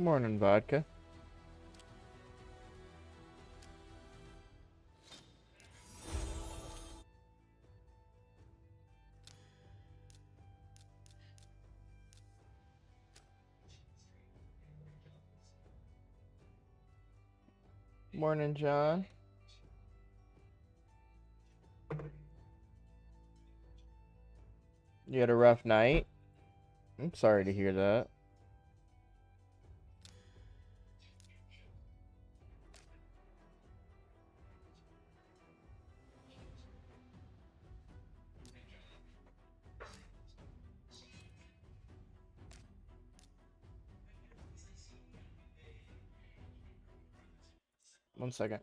Morning, vodka. Morning, John. You had a rough night? I'm sorry to hear that. One second.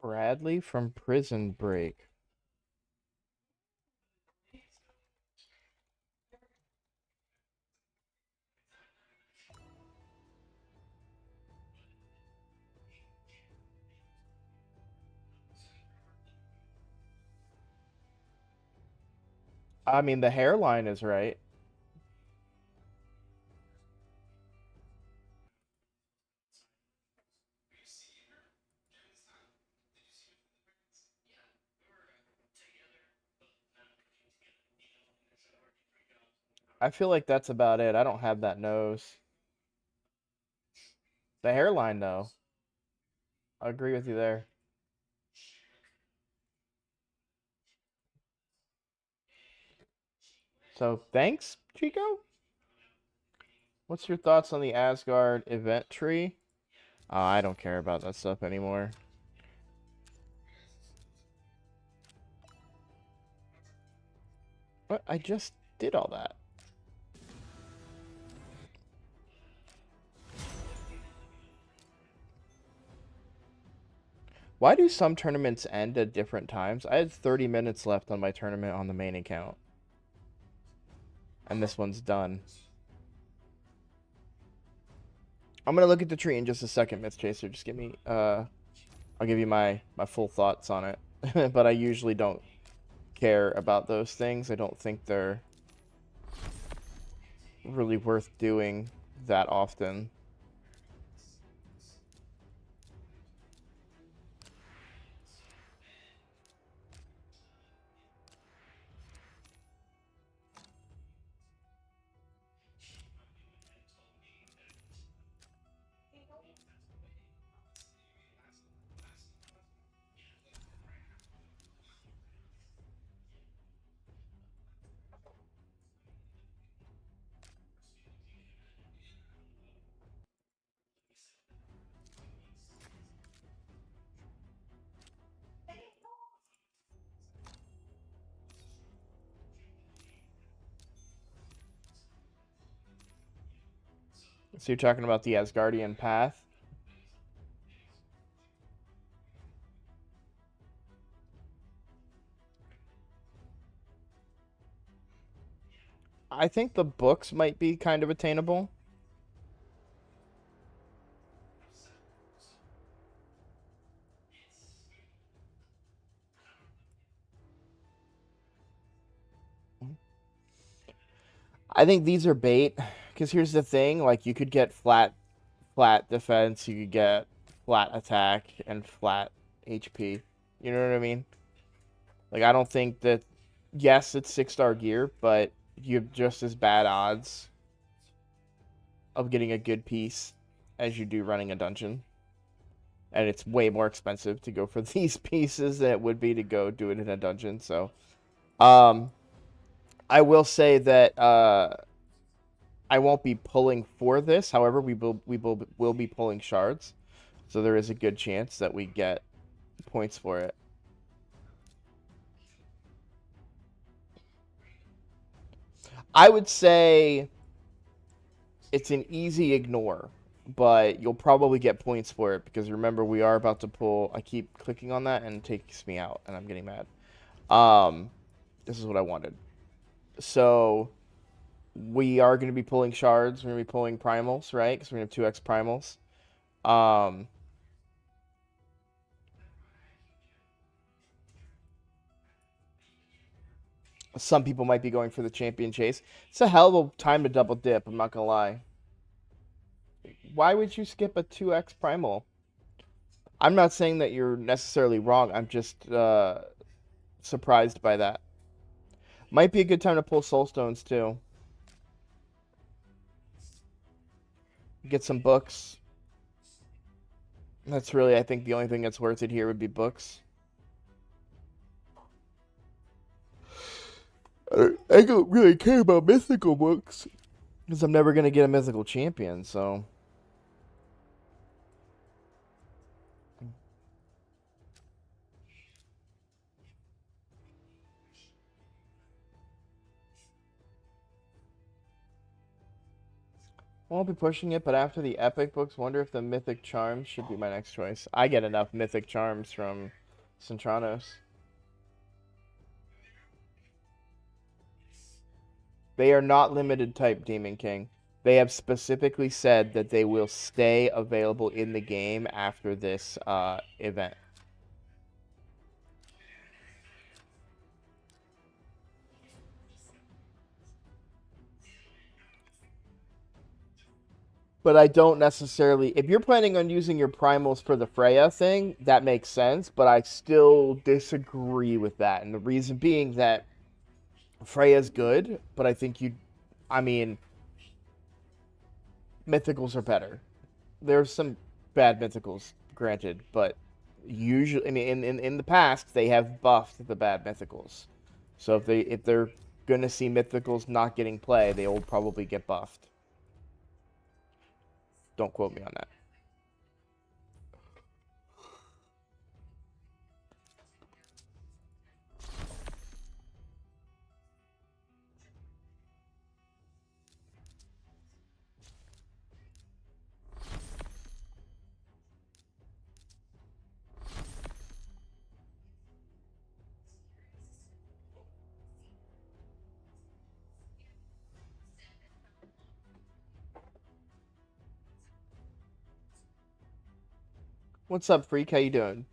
Bradley from Prison Break. I mean, the hairline is right. I feel like that's about it. I don't have that nose. The hairline, though. I agree with you there. So, thanks, Chico? What's your thoughts on the Asgard event tree? I don't care about that stuff anymore. What? I just did all that. Why do some tournaments end at different times? I had 30 minutes left on my tournament on the main account. And this one's done. I'm going to look at the tree in just a second, Myth Chaser. Just give me, I'll give you my full thoughts on it. But I usually don't care about those things. I don't think they're really worth doing that often. So you're talking about the Asgardian path? I think the books might be kind of attainable. I think these are bait, because here's the thing, like, you could get flat defense, you could get flat attack, and flat HP. You know what I mean? Like, I don't think that, yes, it's 6-star gear, but you have just as bad odds of getting a good piece as you do running a dungeon. And it's way more expensive to go for these pieces than it would be to go do it in a dungeon, so... I will say that, I won't be pulling for this. However, we will be pulling shards, so there is a good chance that we get points for it. I would say it's an easy ignore but you'll probably get points for it because remember we are about to pull. I keep clicking on that and it takes me out, and I'm getting mad. Um, this is what I wanted. So we are going to be pulling shards. We're going to be pulling primals, right? Because we're going to have 2x primals. Um, some people might be going for the champion chase. It's a hell of a time to double dip. I'm not gonna lie. Why would you skip a 2x primal? I'm not saying that you're necessarily wrong. I'm just surprised by that. Might be a good time to pull soul stones too. Get some books. That's really, I think, the only thing that's worth it here would be books. I don't really care about mythical books because I'm never gonna get a mythical champion. So I won't be pushing it. But after the epic books, wonder if the mythic charms should be my next choice. I get enough mythic charms from Centranos. They are not limited type, Demon King. They have specifically said that they will stay available in the game after this event. But I don't necessarily. If you're planning on using your primals for the Freya thing, that makes sense. But I still disagree with that, and the reason being that Freya's good, but I think you. I mean, mythicals are better. There's some bad mythicals, granted, but usually, I mean, in the past, they have buffed the bad mythicals. So if they're gonna see mythicals not getting play, they will probably get buffed. Don't quote me on that. What's up, freak? How you doing?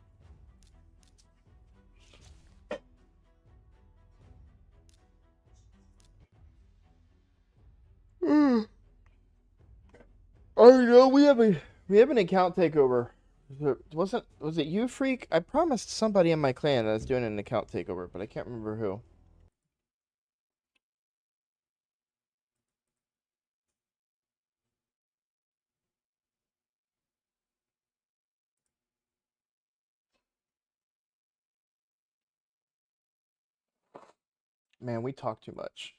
Oh no, we have an account takeover. Was it you, freak? I promised somebody in my clan that I was doing an account takeover, but I can't remember who. Man, we talk too much.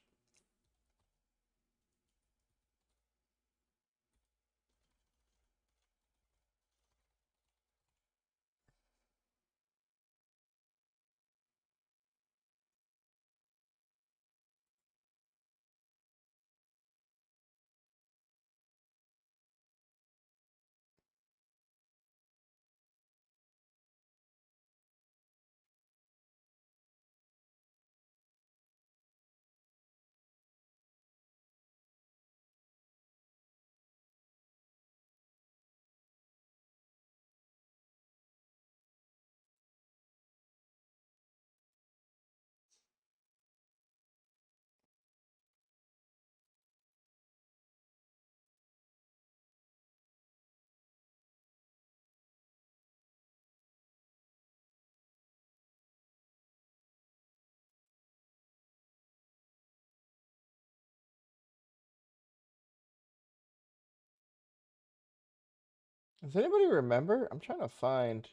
Does anybody remember? I'm trying to find.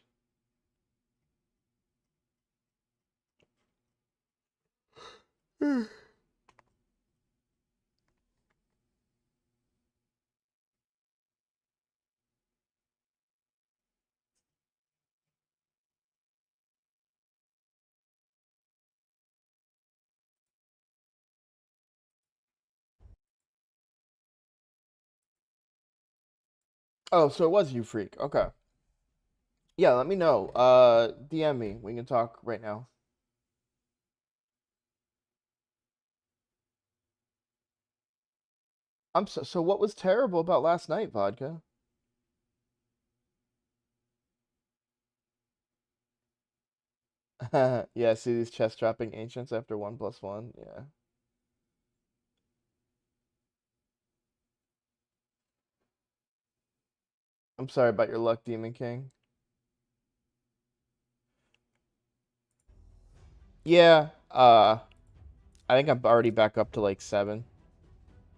Oh, so it was you, freak. Okay. Yeah, let me know. DM me. We can talk right now. So what was terrible about last night, Vodka? Yeah, see these chest dropping ancients after 1+1. Yeah. I'm sorry about your luck, Demon King. Yeah, I think I'm already back up to like 7,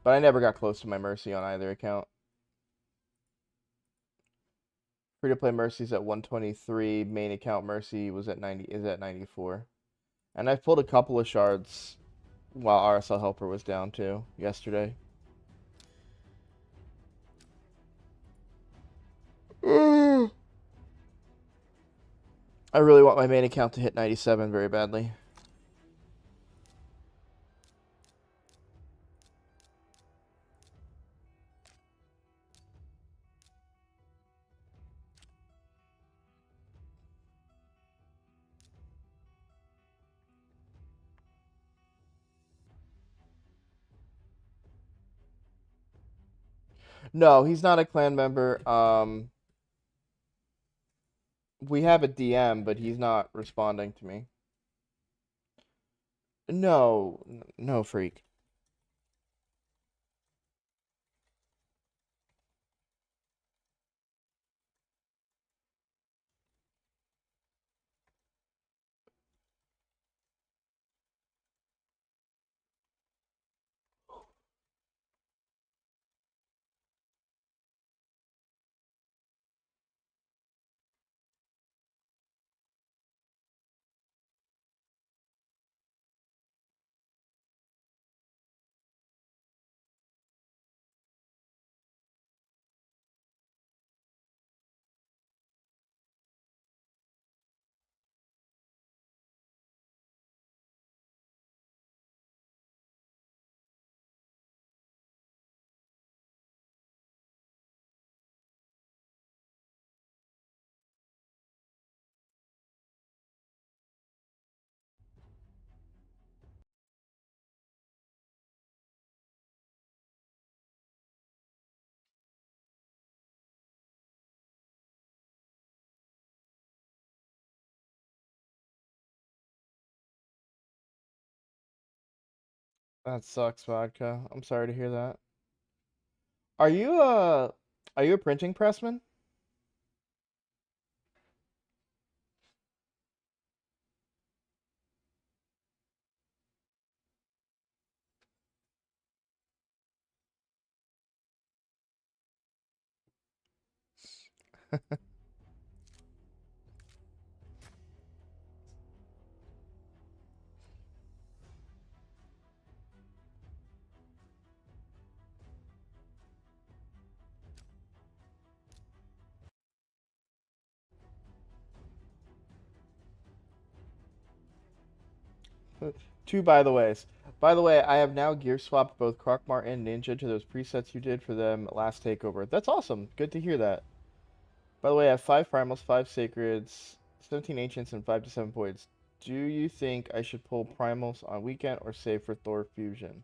but I never got close to my Mercy on either account. Free to play Mercy's at 123. Main account Mercy was at 90 is at 94. And I've pulled a couple of shards while RSL Helper was down too yesterday. I really want my main account to hit 97 very badly. No, he's not a clan member. We have a DM, but he's not responding to me. No, no, freak. That sucks, Vodka. I'm sorry to hear that. Are you a printing pressman? Two by the ways. By the way, I have now gear swapped both Croc-Mart and Ninja to those presets you did for them last takeover. That's awesome. Good to hear that. By the way, I have 5 primals, 5 sacreds, 17 ancients, and 5 to 7 voids. Do you think I should pull primals on weekend or save for Thor fusion?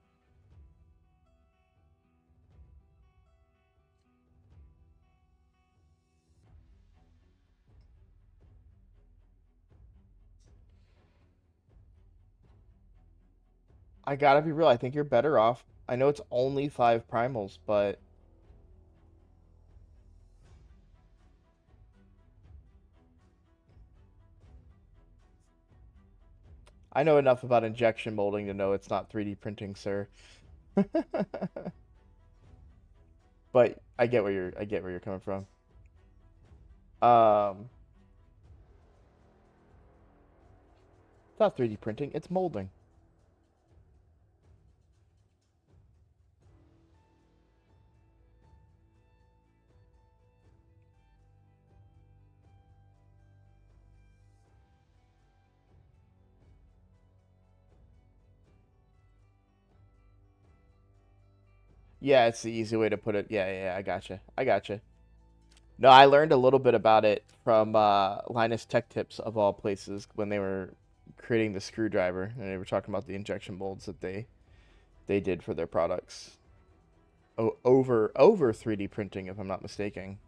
I gotta be real. I think you're better off. I know it's only 5 primals, but I know enough about injection molding to know it's not 3D printing, sir. But I get where you're coming from. It's not 3D printing, it's molding. Yeah, it's the easy way to put it. Yeah, yeah, yeah, I gotcha. I gotcha. No, I learned a little bit about it from Linus Tech Tips of all places when they were creating the screwdriver, and they were talking about the injection molds that they did for their products. Over 3D printing, if I'm not mistaken.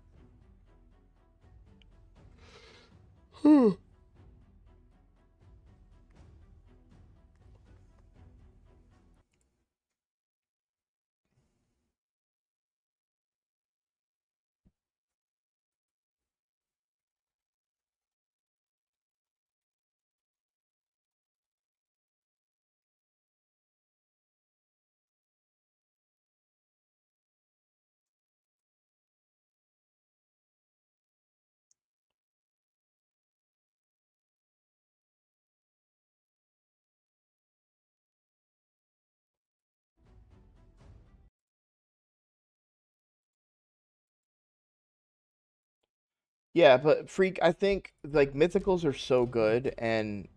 Yeah, but Freak, I think like mythicals are so good, and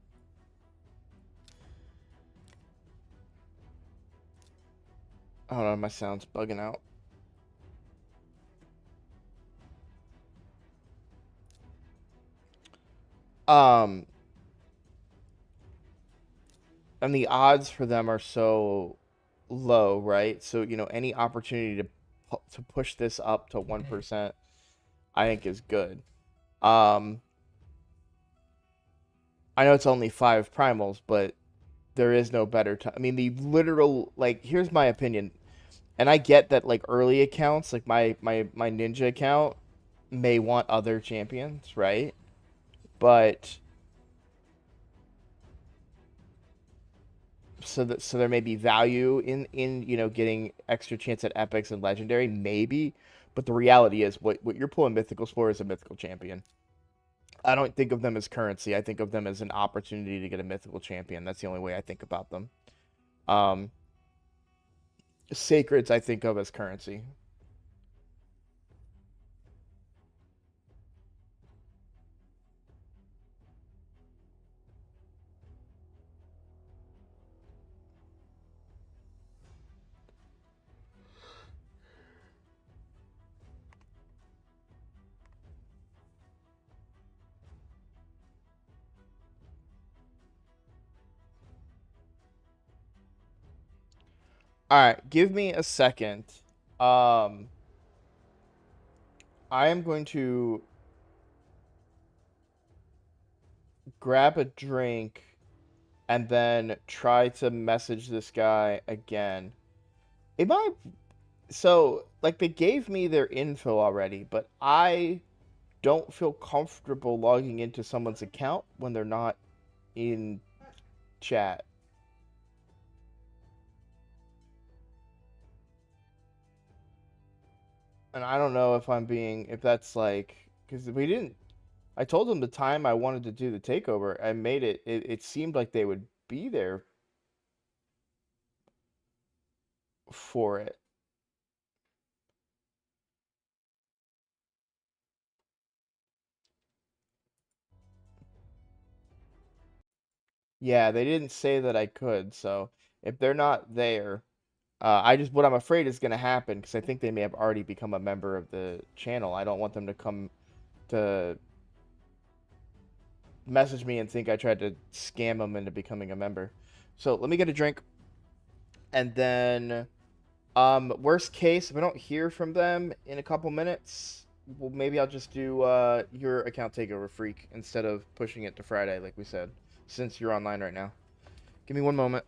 hold on, my sound's bugging out. Um, and the odds for them are so low, right? So, any opportunity to push this up to 1%, I think is good. Um, I know it's only 5 primals, but there is no better time. I mean, the literal, like, here's my opinion, and I get that like early accounts, like my ninja account, may want other champions, right? But so there may be value in getting extra chance at epics and legendary, maybe. But the reality is, what you're pulling mythicals for is a mythical champion. I don't think of them as currency. I think of them as an opportunity to get a mythical champion. That's the only way I think about them. Um, Sacreds I think of as currency. All right, give me a second. Um, I am going to grab a drink and then try to message this guy again. Am I so like they gave me their info already, but I don't feel comfortable logging into someone's account when they're not in chat. And I don't know if that's like, because we didn't, I told them the time I wanted to do the takeover. I made it seemed like they would be there for it. Yeah, they didn't say that I could, so if they're not there, what I'm afraid is going to happen, because I think they may have already become a member of the channel. I don't want them to come to message me and think I tried to scam them into becoming a member. So let me get a drink, and then worst case, if I don't hear from them in a couple minutes, well, maybe I'll just do your account takeover, Freak, instead of pushing it to Friday like we said, since you're online right now. Give me one moment.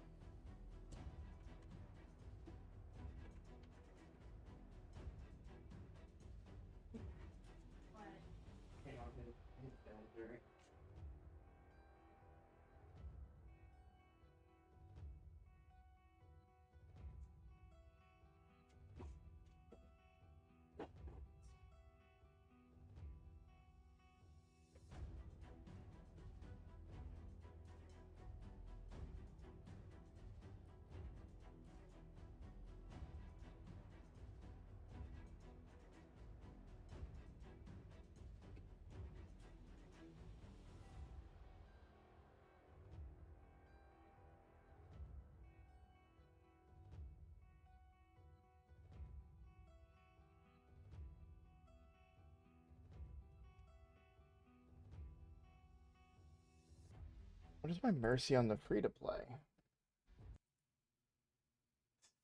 What is my mercy on the free to play?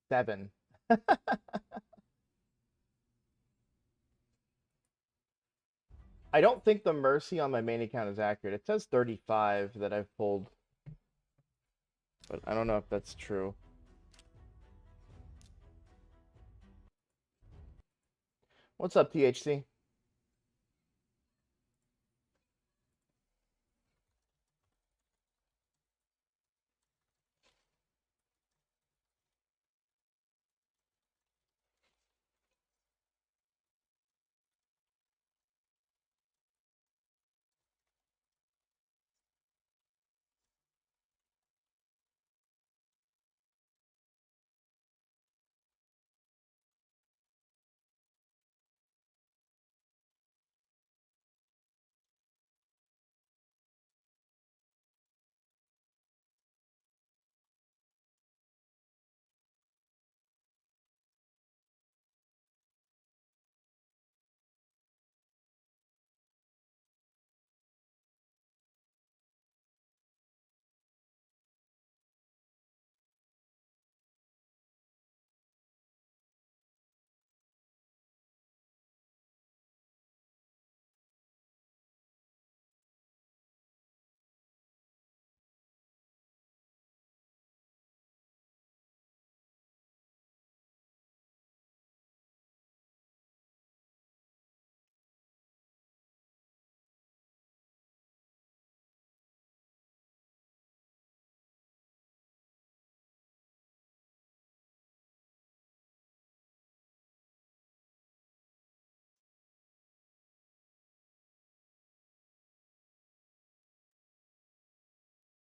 7. I don't think the mercy on my main account is accurate. It says 35 that I've pulled, but I don't know if that's true. What's up, THC?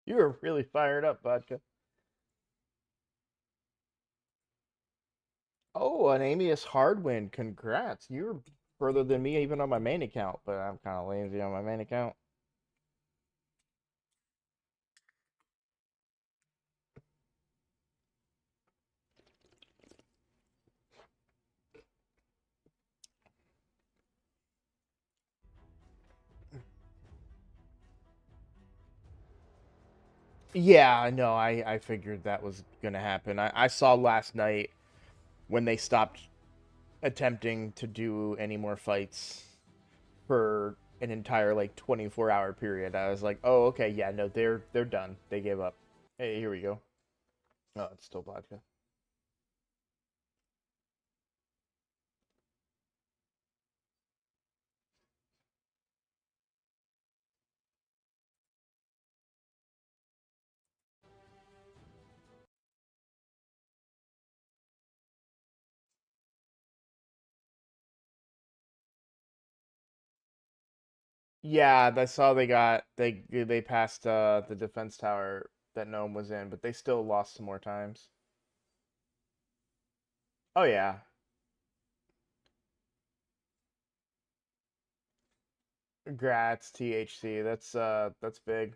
You were really fired up, Vodka. Oh, an Amius hard win. Congrats. You're further than me even on my main account, but I'm kind of lazy on my main account. Yeah, no, I figured that was gonna happen. I saw last night when they stopped attempting to do any more fights for an entire like 24-hour period. I was like, oh, okay, yeah, no, they're done. They gave up. Hey, here we go. Oh, it's still vodka. Yeah, I saw they passed the defense tower that Gnome was in, but they still lost some more times. Oh yeah. Grats, THC. That's big.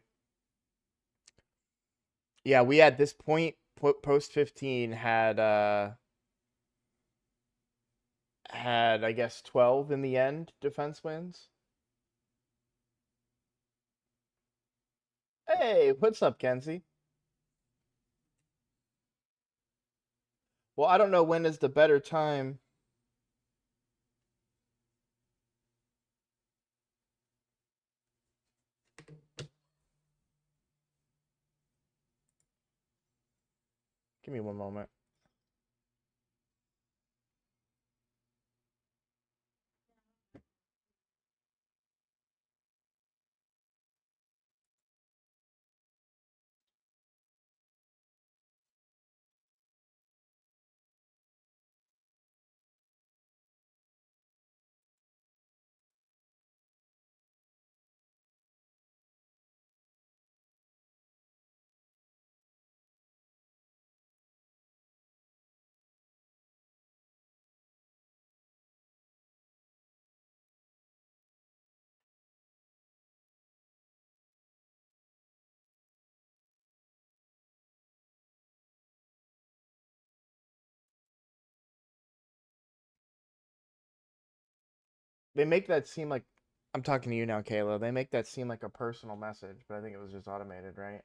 Yeah, we at this point post 15 had I guess 12 in the end defense wins. Hey, what's up, Kenzie? Well, I don't know when is the better time. Give me one moment. They make that seem like I'm talking to you now, Kayla. They make that seem like a personal message, but I think it was just automated, right?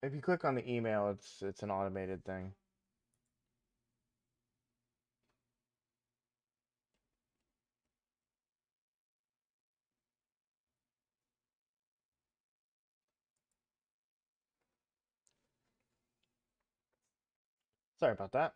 If you click on the email, it's an automated thing. Sorry about that.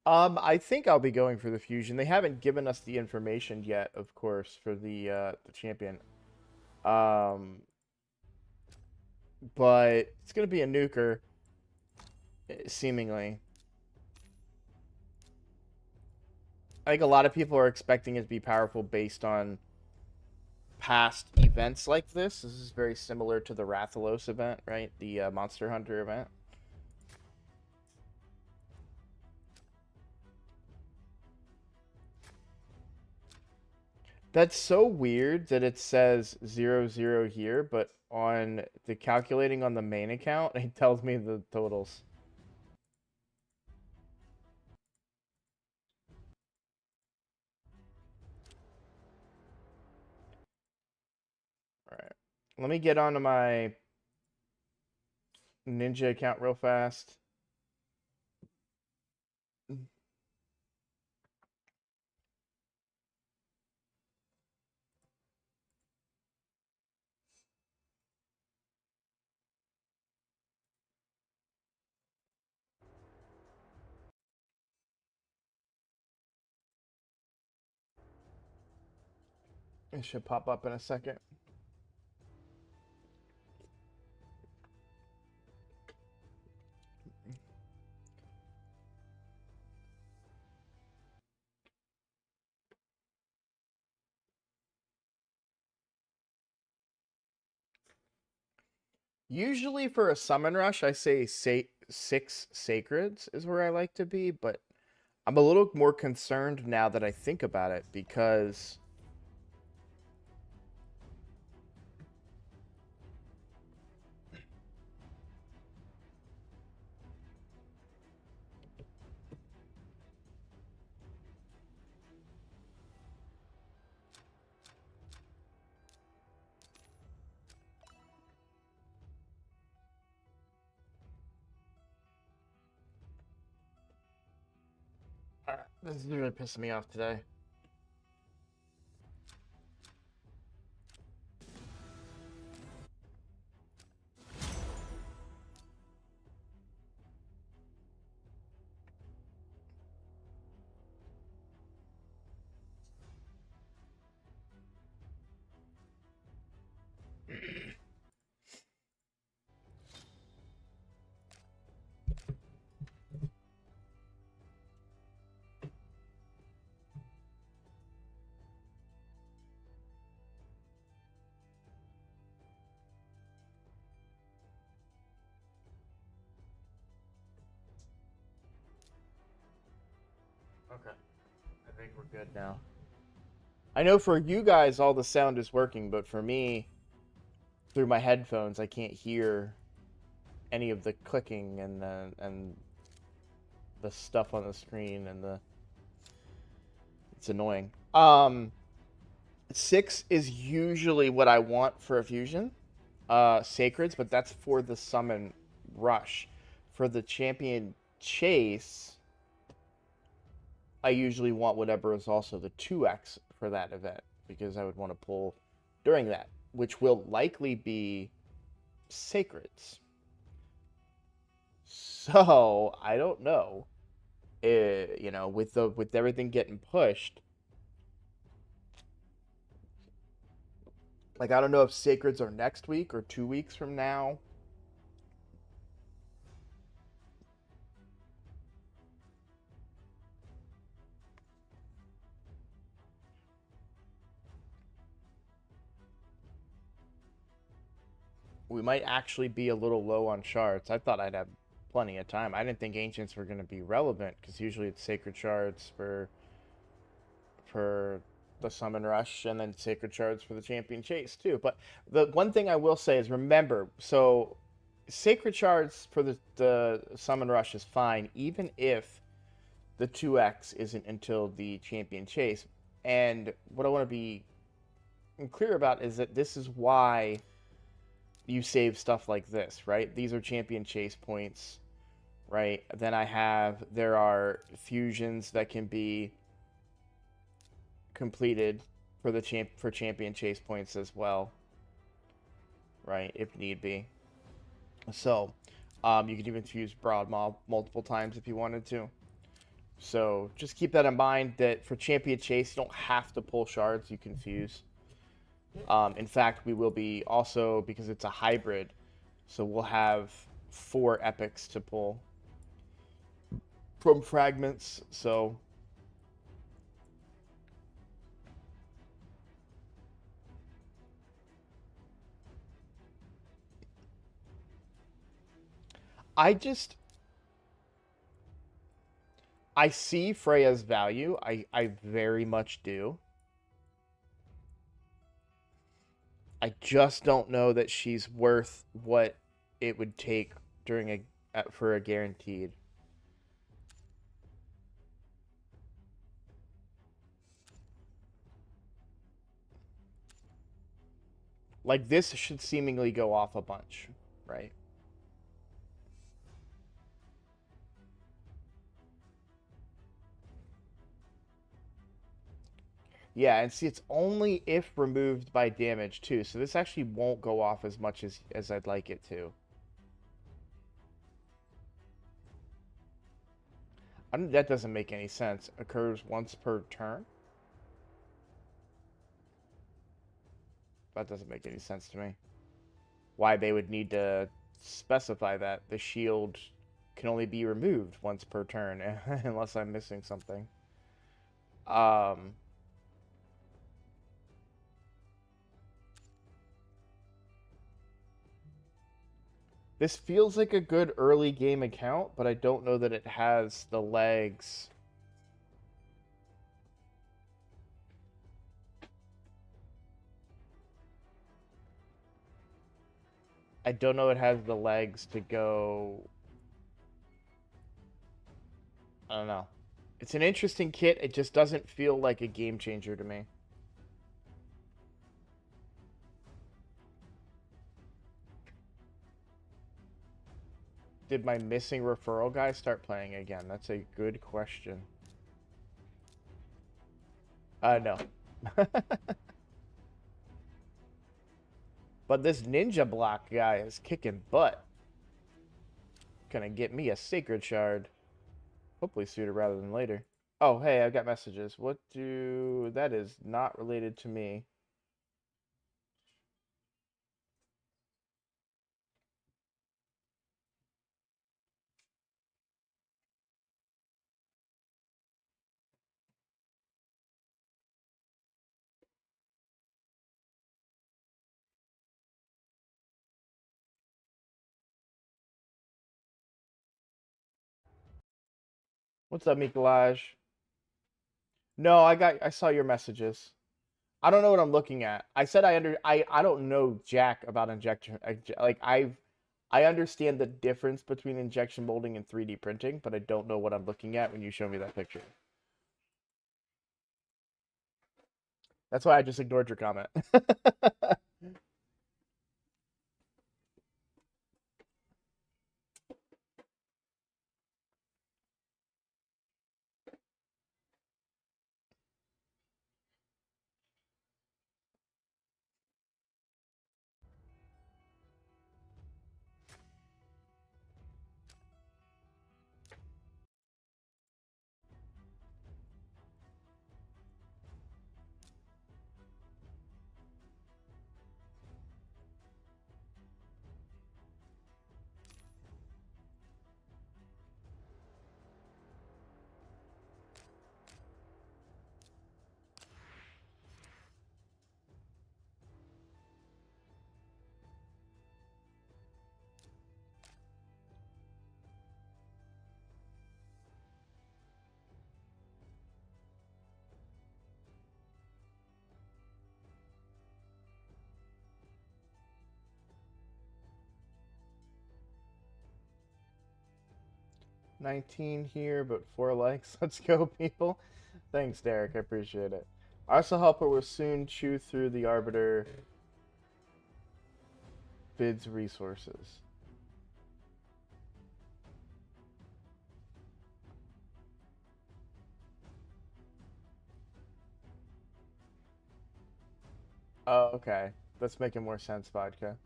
I think I'll be going for the fusion. They haven't given us the information yet, of course, for the champion. Um, but it's gonna be a nuker, seemingly. I think a lot of people are expecting it to be powerful based on past events like this. This is very similar to the Rathalos event, right? The Monster Hunter event. That's so weird that it says 00 here, but on the calculating on the main account, it tells me the totals. All right. Let me get onto my Ninja account real fast. It should pop up in a second. Usually for a summon rush, I say 6 sacreds is where I like to be, but I'm a little more concerned now that I think about it because this is really pissing me off today. Okay. I think we're good now. I know for you guys all the sound is working, but for me, through my headphones, I can't hear any of the clicking and the stuff on the screen and the it's annoying. 6 is usually what I want for a fusion. Sacreds, but that's for the summon rush. For the champion chase, I usually want whatever is also the 2x for that event because I would want to pull during that, which will likely be sacreds. So I don't know. You know, with everything getting pushed, like I don't know if sacreds are next week or 2 weeks from now. We might actually be a little low on shards. I thought I'd have plenty of time. I didn't think ancients were going to be relevant because usually it's sacred shards for the summon rush and then sacred shards for the champion chase too. But the one thing I will say is remember, so sacred shards for the summon rush is fine even if the 2x isn't until the champion chase. And what I want to be clear about is that this is why you save stuff like this, right? These are champion chase points, right? Then there are fusions that can be completed for for champion chase points as well, right? If need be. So, you can even fuse broad mob multiple times if you wanted to. So just keep that in mind that for champion chase, you don't have to pull shards. You can fuse. In fact, we will be also, because it's a hybrid, so we'll have 4 epics to pull from fragments. So I see Freya's value. I very much do. I just don't know that she's worth what it would take during for a guaranteed. Like this should seemingly go off a bunch, right? Yeah, and see, it's only if removed by damage too, so this actually won't go off as much as I'd like it to. That doesn't make any sense. Occurs once per turn? That doesn't make any sense to me. Why they would need to specify that the shield can only be removed once per turn, unless I'm missing something. Um, this feels like a good early game account, but I don't know that it has the legs. I don't know it has the legs to go. I don't know. It's an interesting kit. It just doesn't feel like a game changer to me. Did my missing referral guy start playing again? That's a good question. No. But this ninja block guy is kicking butt. Gonna get me a sacred shard. Hopefully sooner rather than later. Oh, hey, I've got messages. That is not related to me. What's up, Mikolaj? No, I saw your messages. I don't know what I'm looking at. I said I don't know jack about injection. Like I understand the difference between injection molding and 3D printing, but I don't know what I'm looking at when you show me that picture. That's why I just ignored your comment. 19 here, but 4 likes. Let's go, people. Thanks, Derek. I appreciate it. Arsenal Helper will soon chew through the Arbiter bids resources. Oh, okay. That's making more sense, Vodka.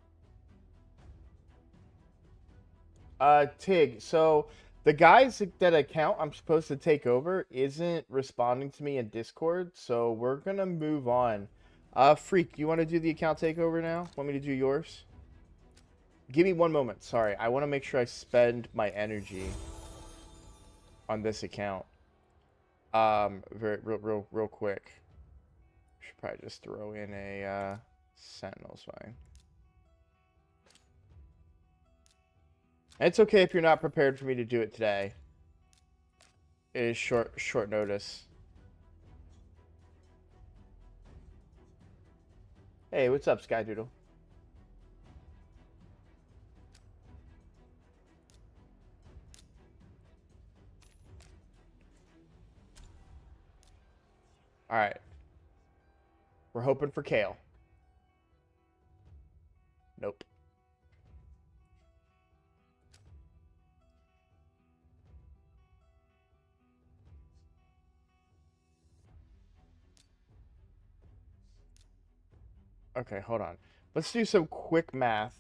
Tig, so the guys that account I'm supposed to take over isn't responding to me in Discord, so we're gonna move on. Freak, you want to do the account takeover now? Want me to do yours? Give me one moment. Sorry, I want to make sure I spend my energy on this account. Real quick. Should probably just throw in a Sentinel's fine. It's okay if you're not prepared for me to do it today. It is short notice. Hey, what's up, Skydoodle? Alright. We're hoping for Kale. Nope. Okay, hold on. Let's do some quick math.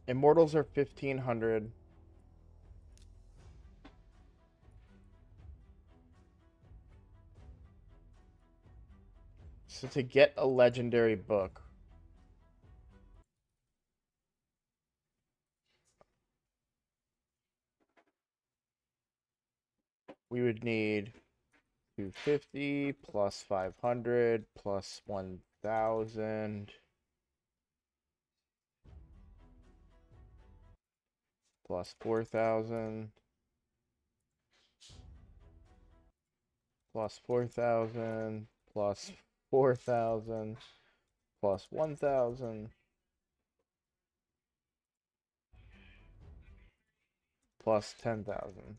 Immortals are 1,500. So to get a legendary book, we would need 250 plus 500 plus 1,000 plus 4,000 plus 4,000 plus 4,000 plus 1,000 plus 10,000.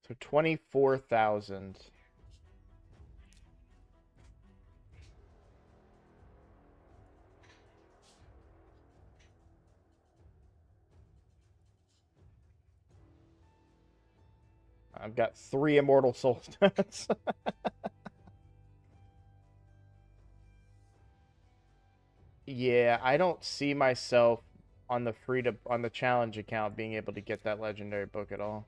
So 24,000. I've got 3 immortal soul stones. Yeah, I don't see myself on the challenge account being able to get that legendary book at all.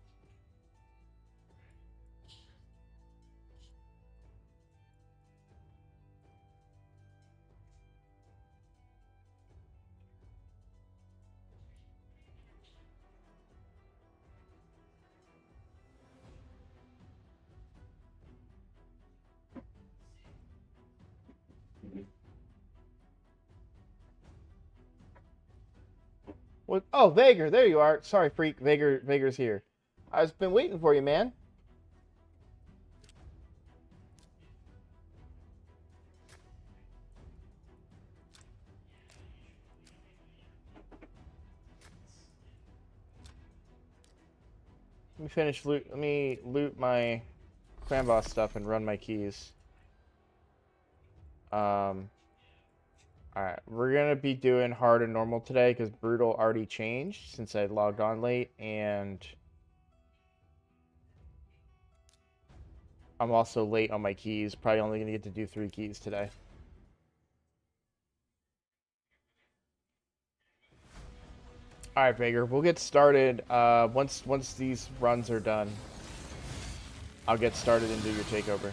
What? Oh, Vager, there you are. Sorry, freak. Vager's here. I've been waiting for you, man. Let me loot my clan boss stuff and run my keys. Alright, we're gonna be doing hard and normal today because brutal already changed since I logged on late, and I'm also late on my keys. Probably only gonna get to do 3 keys today. Alright, Vager, we'll get started once these runs are done. I'll get started and do your takeover.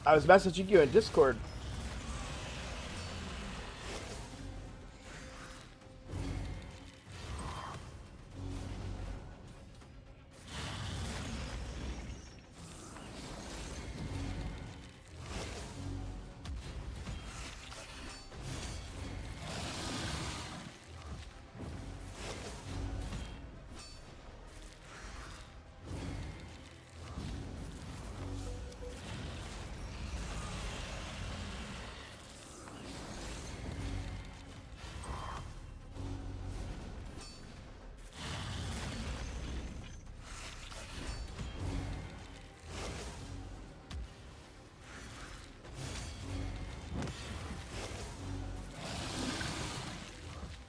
I was messaging you in Discord.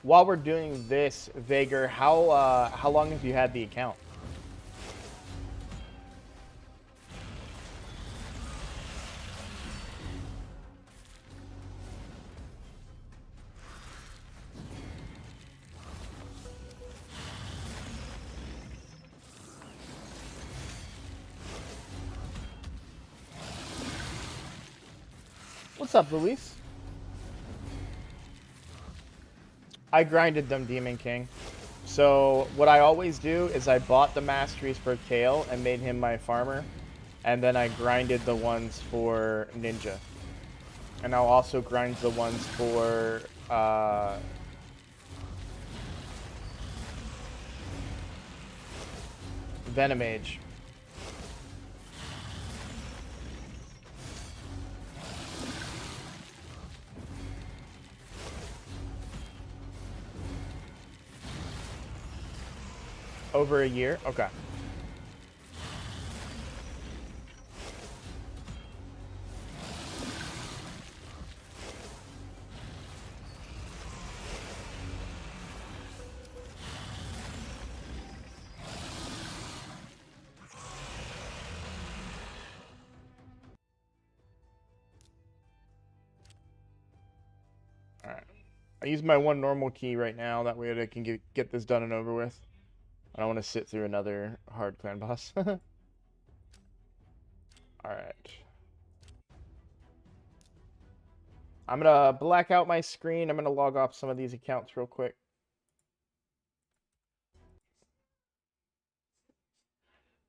while we're doing this, Vager, how long have you had the account? What's up, Luis? I grinded them, Demon King. So what I always do is I bought the masteries for Kale and made him my farmer, and then I grinded the ones for Ninja. And I'll also grind the ones for Venomage. Over a year? Okay. Alright. I use my one normal key right now, that way I can get this done and over with. I don't want to sit through another hard clan boss. Alright. I'm gonna black out my screen. I'm gonna log off some of these accounts real quick.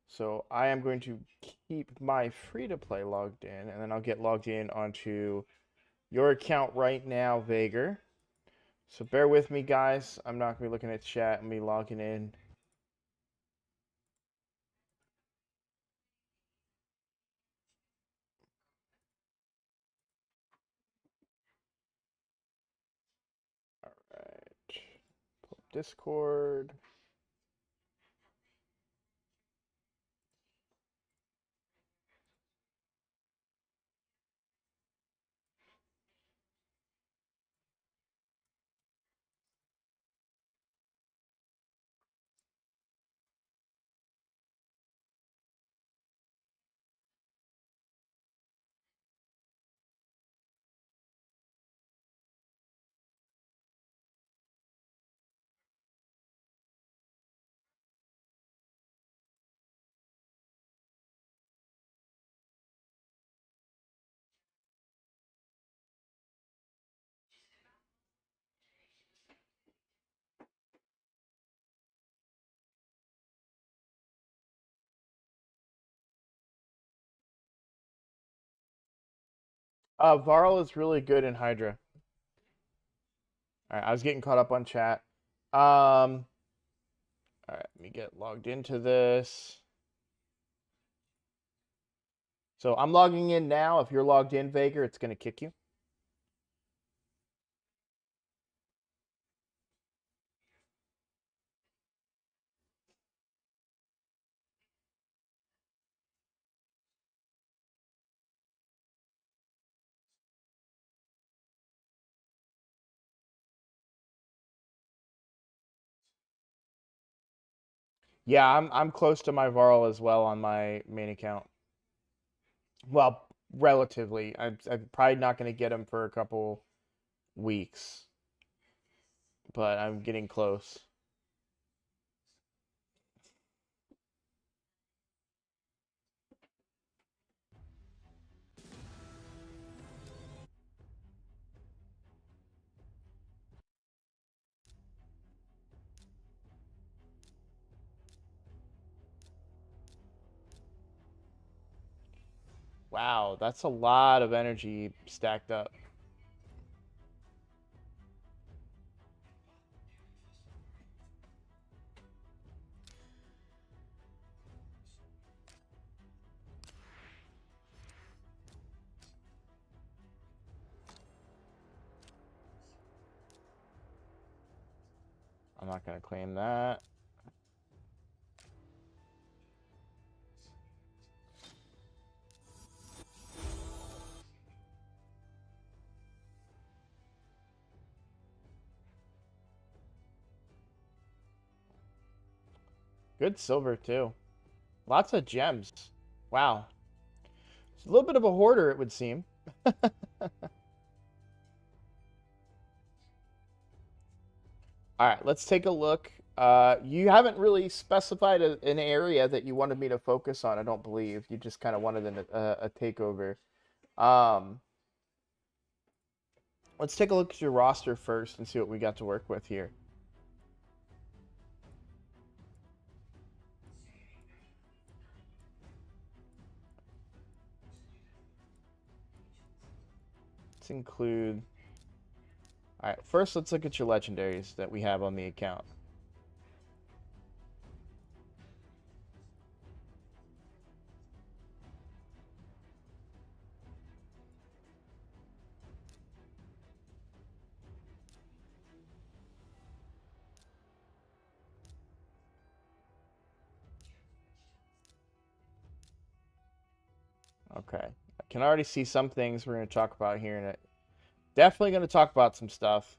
So I am going to keep my free-to-play logged in, and then I'll get logged in onto your account right now, Vager. So bear with me, guys. I'm not going to be looking at chat and be logging in. All right. Pull up Discord. Varl is really good in Hydra. All right, I was getting caught up on chat. All right, let me get logged into this. So I'm logging in now. If you're logged in, Vager, it's going to kick you. Yeah, I'm close to my Varl as well on my main account. Well, relatively. I'm probably not going to get him for a couple weeks, but I'm getting close. Wow, that's a lot of energy stacked up. I'm not going to claim that. Good silver, too. Lots of gems. Wow. It's a little bit of a hoarder, it would seem. All right, let's take a look. You haven't really specified an area that you wanted me to focus on, I don't believe. You just kind of wanted a takeover. Um, let's take a look at your roster first and see what we got to work with here. Let's include... All right, first let's look at your legendaries that we have on the account. Okay. I can already see some things we're going to talk about here in it. Definitely going to talk about some stuff.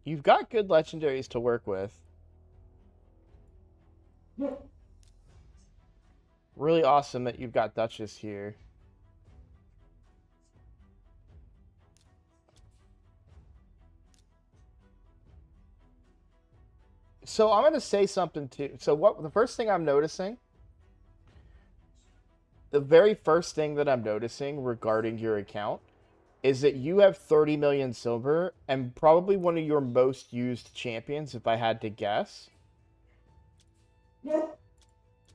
You've got good legendaries to work with. Really awesome that you've got Duchess here. So I'm going to say something too. So what the first thing I'm noticing, the very first thing that I'm noticing regarding your account is that you have 30 million silver and probably one of your most used champions, if I had to guess,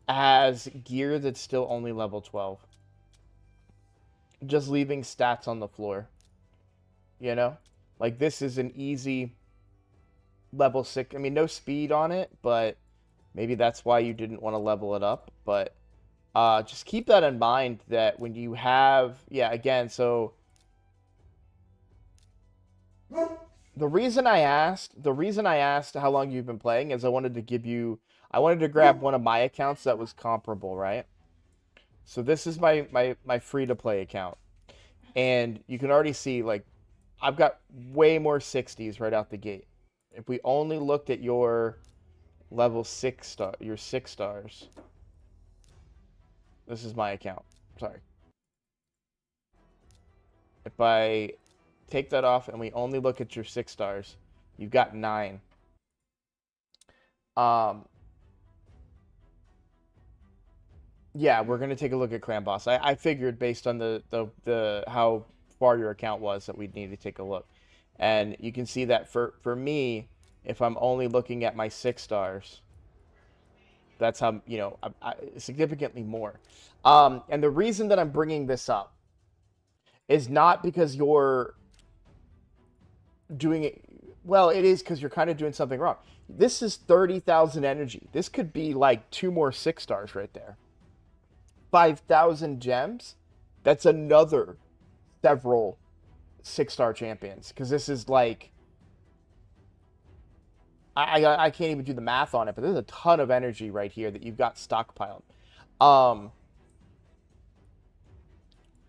has gear that's still only level 12. Just leaving stats on the floor. You know? Like, this is an easy level 6. I mean, no speed on it, but maybe that's why you didn't want to level it up. But just keep that in mind that when you have... Yeah, again, so... The reason I asked how long you've been playing is I wanted to grab one of my accounts that was comparable, right? So this is my free-to-play account. And you can already see, like, I've got way more 60s right out the gate. If we only looked at your level 6 star, your 6 stars. This is my account. Sorry. If I take that off and we only look at your 6 stars, you've got 9. Yeah, we're gonna take a look at Clan Boss. I figured based on the how far your account was that we'd need to take a look. And you can see that for me, if I'm only looking at my 6 stars, that's how, you know, significantly more. And the reason that I'm bringing this up is not because you're doing it... Well, it is because you're kind of doing something wrong. This is 30,000 energy. This could be like 2 more 6 stars right there. 5,000 gems. That's another several 6-star champions. Because this is like... I can't even do the math on it, but there's a ton of energy right here that you've got stockpiled.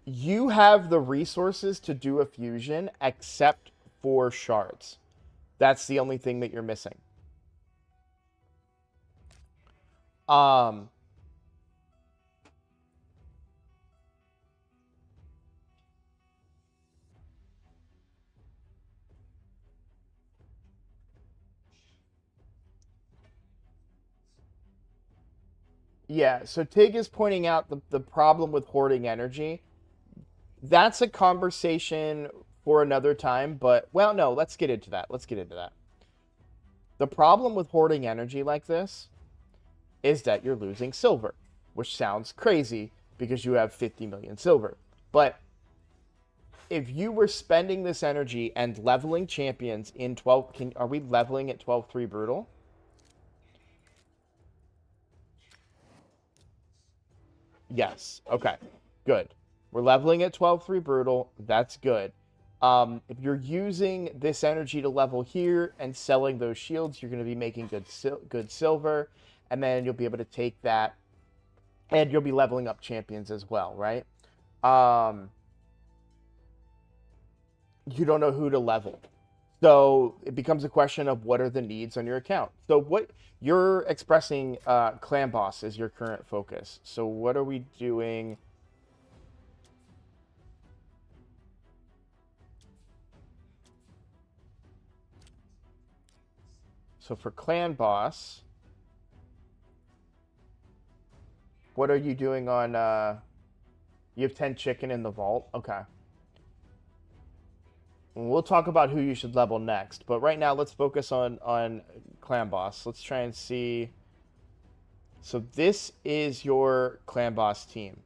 You have the resources to do a fusion except for shards. That's the only thing that you're missing. Yeah, so Tig is pointing out the problem with hoarding energy. That's a conversation for another time, but, well, no, let's get into that. Let's get into that. The problem with hoarding energy like this is that you're losing silver, which sounds crazy because you have 50 million silver. But if you were spending this energy and leveling champions in 12... Are we leveling at 12-3 Brutal? Yes. Okay. Good. We're leveling at 12-3 Brutal. That's good. If you're using this energy to level here and selling those shields, you're going to be making good silver. And then you'll be able to take that and you'll be leveling up champions as well, right? um, you don't know who to level. So it becomes a question of what are the needs on your account. So what you're expressing, clan boss is your current focus. So what are we doing? So for clan boss, what are you doing on? You have 10 chicken in the vault. Okay. We'll talk about who you should level next, but right now let's focus on clan boss. Let's try and see. So this is your clan boss team.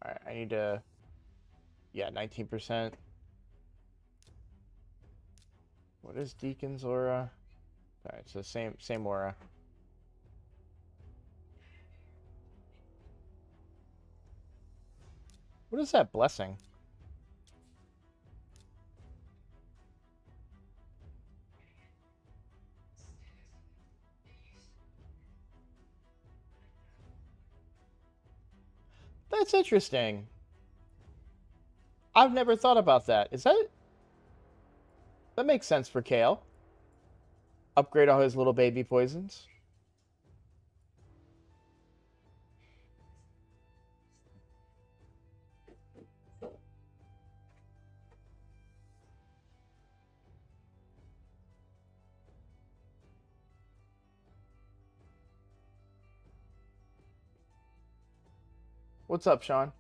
All right, I need to. Yeah, 19%. What is Deacon's aura? All right, so same aura. What is that blessing? That's interesting. I've never thought about that. That makes sense for Kale? Upgrade all his little baby poisons. What's up, Sean?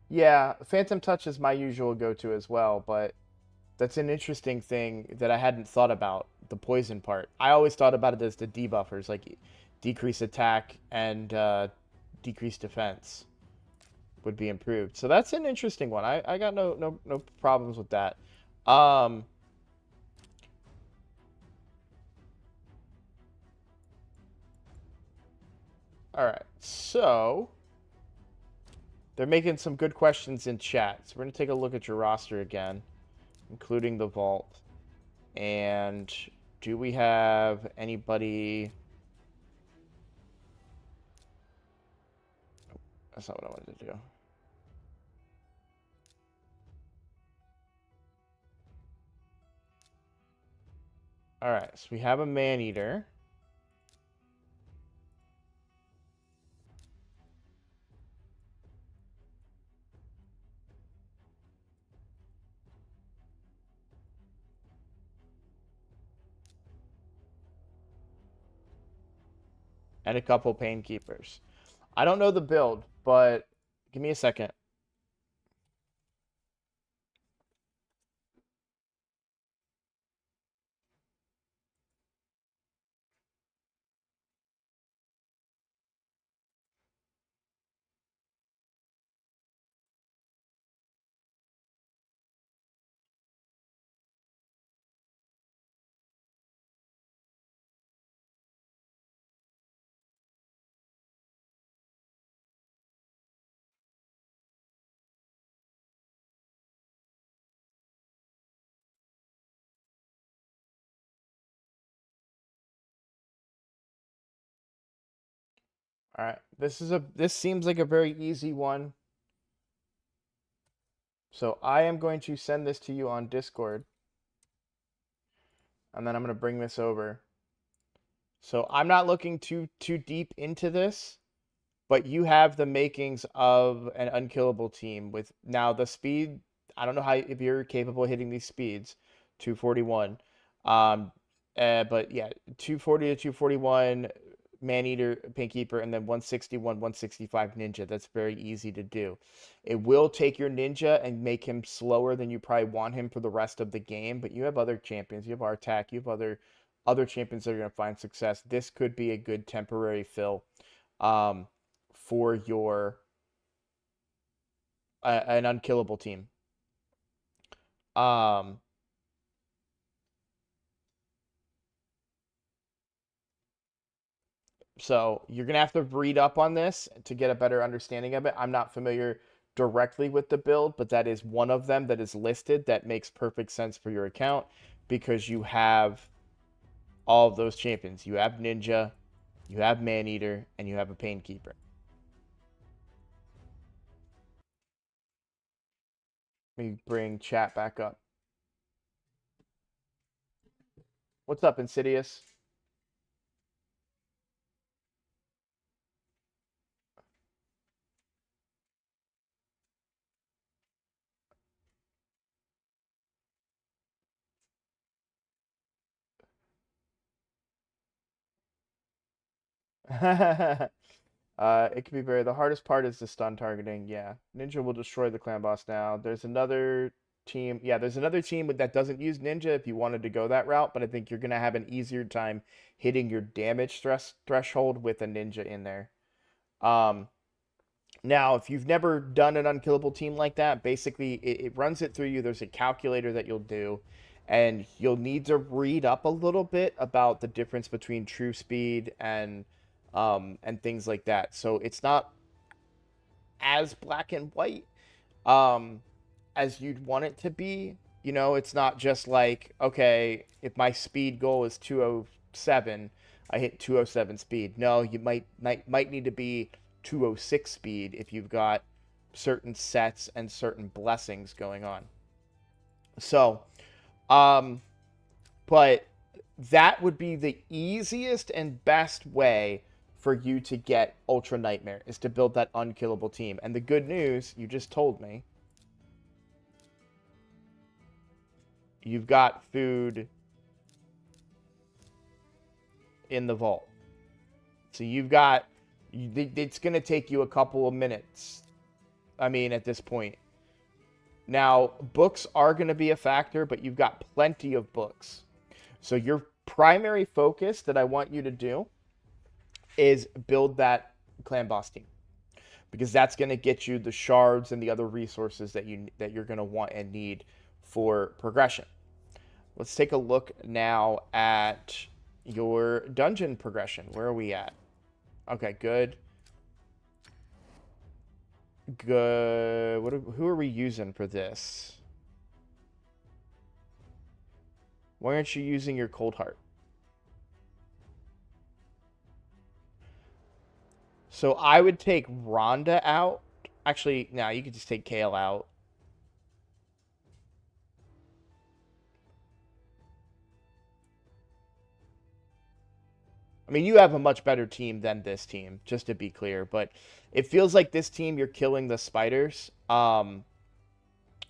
Yeah, Phantom Touch is my usual go-to as well, but that's an interesting thing that I hadn't thought about, the poison part. I always thought about it as the debuffers, like decrease attack and decrease defense would be improved. So that's an interesting one. I got no problems with that. Um, all right, so they're making some good questions in chat. So we're gonna take a look at your roster again, including the vault. And do we have anybody? That's not what I wanted to do. All right, so we have a man eater. And a couple pain keepers. I don't know the build, but give me a second. All right, this seems like a very easy one. So I am going to send this to you on Discord, and then I'm going to bring this over. So I'm not looking too deep into this, but you have the makings of an unkillable team with now the speed. I don't know how if you're capable of hitting these speeds, 241. Um, but yeah, 240 to 241 Maneater, Painkeeper, and then 161, 165 Ninja. That's very easy to do. It will take your Ninja and make him slower than you probably want him for the rest of the game, but you have other champions. You have Artak, you have other champions that are going to find success. This could be a good temporary fill. Um, for your an unkillable team. Um, So you're gonna have to read up on this to get a better understanding of it. I'm not familiar directly with the build, but that is one of them that is listed that makes perfect sense for your account because you have all of those champions. You have Ninja, you have Maneater, and you have a Painkeeper. Let me bring chat back up. What's up, Insidious? It can be very. The hardest part is the stun targeting. Yeah, Ninja will destroy the clan boss now. There's another team. Yeah, there's another team that doesn't use Ninja if you wanted to go that route, but I think you're gonna have an easier time hitting your damage threshold with a Ninja in there. Um, Now, if you've never done an unkillable team like that, basically it runs it through you. There's a calculator that you'll do, and you'll need to read up a little bit about the difference between true speed and things like that. So it's not as black and white um, as you'd want it to be. You know, it's not just like, okay, if my speed goal is 207, I hit 207 speed. No, you might need to be 206 speed if you've got certain sets and certain blessings going on. So, um, but that would be the easiest and best way for you to get Ultra Nightmare is to build that unkillable team. And the good news, you just told me, you've got food in the vault. So you've got, it's going to take you a couple of minutes. I mean, at this point. Now, books are going to be a factor, but you've got plenty of books. So your primary focus that I want you to do is build that clan boss team, because that's going to get you the shards and the other resources that you're going to want and need for progression. Let's take a look now at your dungeon progression. Where are we at? Okay, good. Good. Who are we using for this? Why aren't you using your cold heart? So I would take Rhonda out. Actually, no, you could just take Kale out. I mean, you have a much better team than this team, just to be clear. But it feels like this team, you're killing the spiders. I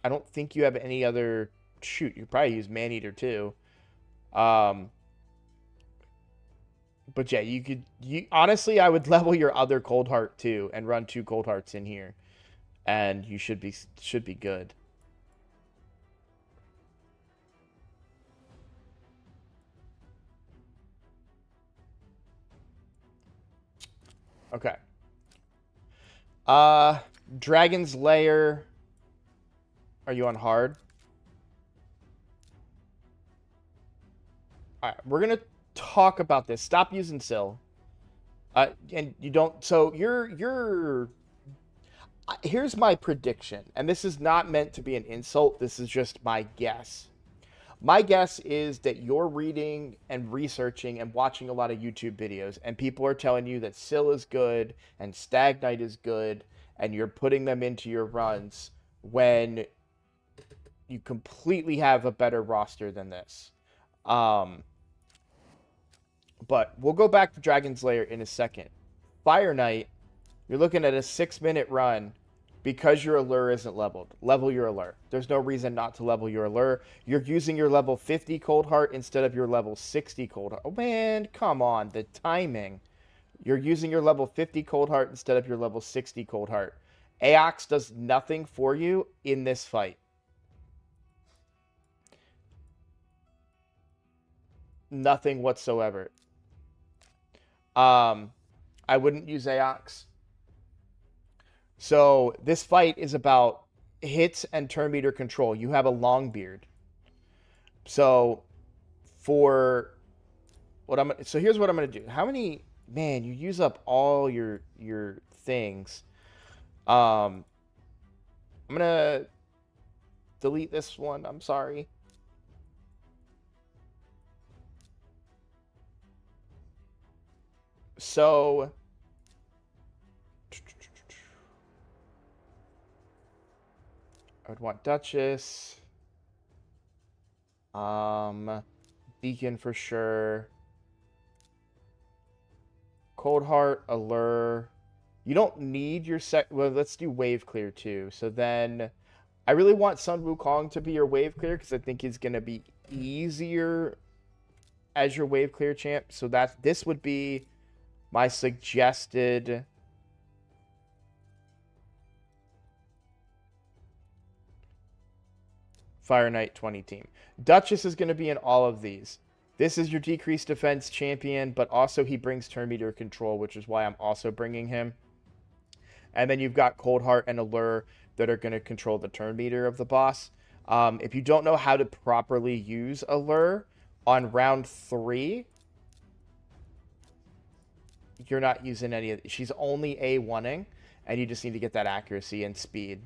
don't think you have any other... Shoot, you could probably use Maneater too. But yeah, honestly, I would level your other Cold Heart too and run 2 Cold Hearts in here. And you should be good. Okay. Dragon's Lair. Are you on hard? All right, we're gonna talk about this. Stop using Syl. And you don't. So you're. Here's my prediction, and this is not meant to be an insult. This is just my guess. My guess is that you're reading and researching and watching a lot of YouTube videos, and people are telling you that Syl is good and Stag Knight is good, and you're putting them into your runs when you completely have a better roster than this. But we'll go back to Dragon's Lair in a second. Fire Knight, you're looking at a 6-minute run because your allure isn't leveled. Level your allure. There's no reason not to level your allure. You're using your level 50 Cold Heart instead of your level 60 Cold Heart. Oh, man, come on. The timing. You're using your level 50 Cold Heart instead of your level 60 Cold Heart. Aox does nothing for you in this fight. Nothing whatsoever. I wouldn't use Aox. So this fight is about hits and turn meter control. You have a long beard. So for what so here's what I'm gonna do. How many Man, you use up all your things. Um, I'm gonna delete this one. I'm sorry. So I would want Duchess. Deacon for sure. Cold Heart, Allure. You don't need your sec. Well, let's do Wave Clear too. So then, I really want Sun Wukong to be your Wave Clear because I think he's gonna be easier as your Wave Clear champ. So that this would be my suggested Fire Knight 20 team. Duchess is going to be in all of these. This is your decreased defense champion, but also he brings turn meter control, which is why I'm also bringing him. And then you've got Cold Heart and Allure that are going to control the turn meter of the boss. If you don't know how to properly use Allure on round 3, you're not using any of. She's only A1ing, and you just need to get that accuracy and speed.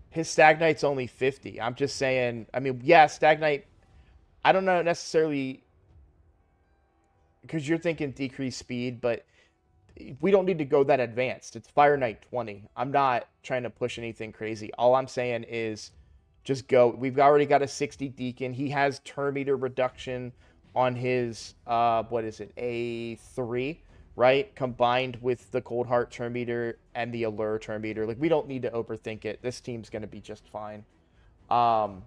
His Stagnite's only 50. I'm just saying. I mean, yeah, Stagnite. I don't know necessarily because you're thinking decreased speed, but we don't need to go that advanced. It's Fire Knight 20. I'm not trying to push anything crazy. All I'm saying is just go. We've already got a 60 Deacon. He has turn meter reduction on his what is it? A3, right? Combined with the Cold Heart turn meter and the Allure turn meter. Like we don't need to overthink it. This team's going to be just fine. I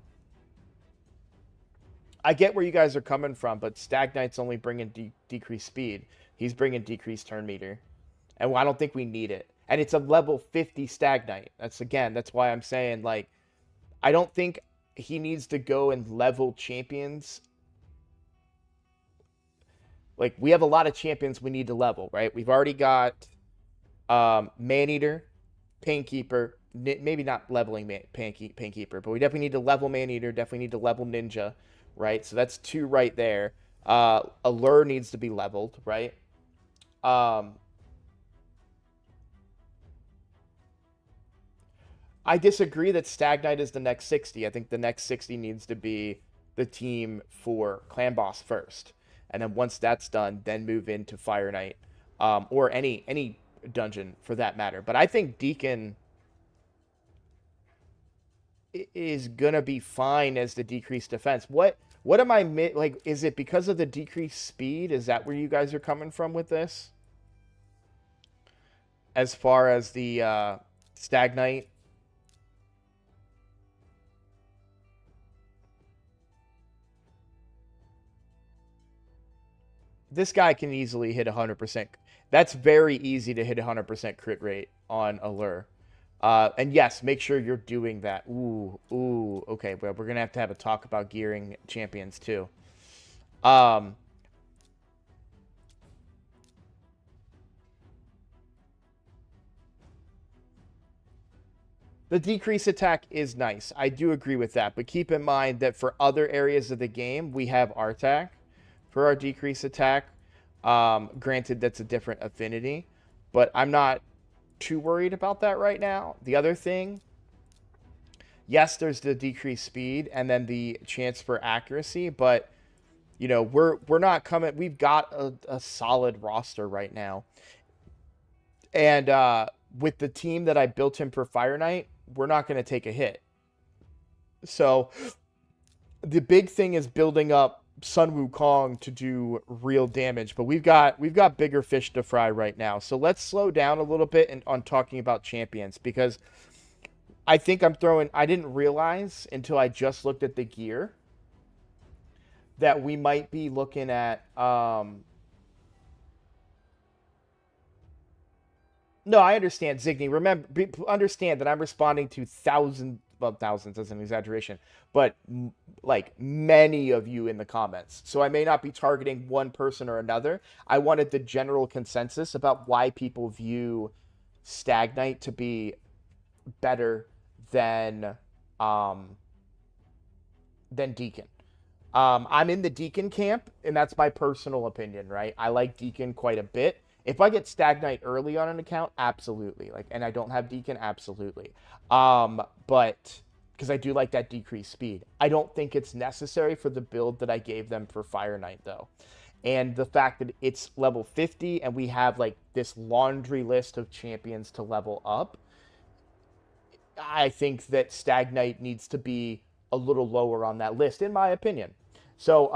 get where you guys are coming from, but Stagnite's only bringing decreased speed. He's bringing decreased turn meter. And I don't think we need it. And it's a level 50 Stagnite. That's why I'm saying, like, I don't think he needs to go and level champions. Like, we have a lot of champions we need to level, right? We've already got Maneater, Painkeeper, maybe not leveling Painkeeper, but we definitely need to level Maneater, definitely need to level Ninja, right? So that's 2 right there. Allure needs to be leveled, right? I disagree that Stagnite is the next 60. I think the next 60 needs to be the team for Clan Boss first. And then once that's done, then move into Fire Knight. Or any dungeon for that matter. But I think Deacon is gonna be fine as the decreased defense. What am I like? Is it because of the decreased speed? Is that where you guys are coming from with this? As far as the Stagnite, this guy can easily hit 100%. That's very easy to hit 100% crit rate on Allure. And yes, make sure you're doing that. Ooh. Okay, well, we're gonna have to have a talk about gearing champions too. Um, the decrease attack is nice. I do agree with that, but keep in mind that for other areas of the game, we have Artac for our decrease attack. Granted, that's a different affinity, but I'm not too worried about that right now. The other thing, yes, there's the decreased speed and then the chance for accuracy, but you know, we're not coming. We've got a solid roster right now, and with the team that I built him for Fire Knight, we're not going to take a hit. So the big thing is building up Sun Wukong to do real damage, but we've got bigger fish to fry right now. So let's slow down a little bit on talking about champions because I think I didn't realize until I just looked at the gear that we might be looking at no, I understand, Ziggy. Remember, understand that I'm responding to thousands is an exaggeration, but like many of you in the comments. So I may not be targeting one person or another. I wanted the general consensus about why people view Stagnite to be better than um, than Deacon. I'm in the Deacon camp, and that's my personal opinion, right? I like Deacon quite a bit. If I get Stagnite early on an account, absolutely. Like, and I don't have Deacon, absolutely. But because I do like that decreased speed, I don't think it's necessary for the build that I gave them for Fire Knight, though. And the fact that it's level 50 and we have like this laundry list of champions to level up, I think that Stagnite needs to be a little lower on that list, in my opinion. So,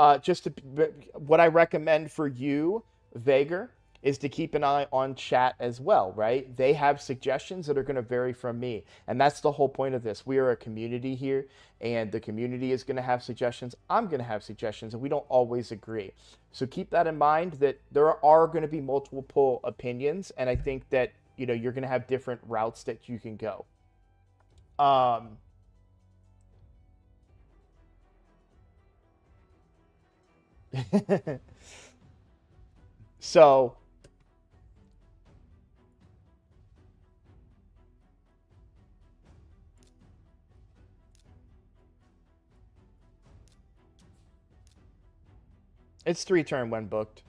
what I recommend for you, Vager, is to keep an eye on chat as well, right? They have suggestions that are going to vary from me. And that's the whole point of this. We are a community here, and the community is going to have suggestions. I'm going to have suggestions, and we don't always agree. So keep that in mind that there are going to be multiple opinions, and I think that, you're going to have different routes that you can go. Um, so it's 3 turn when booked.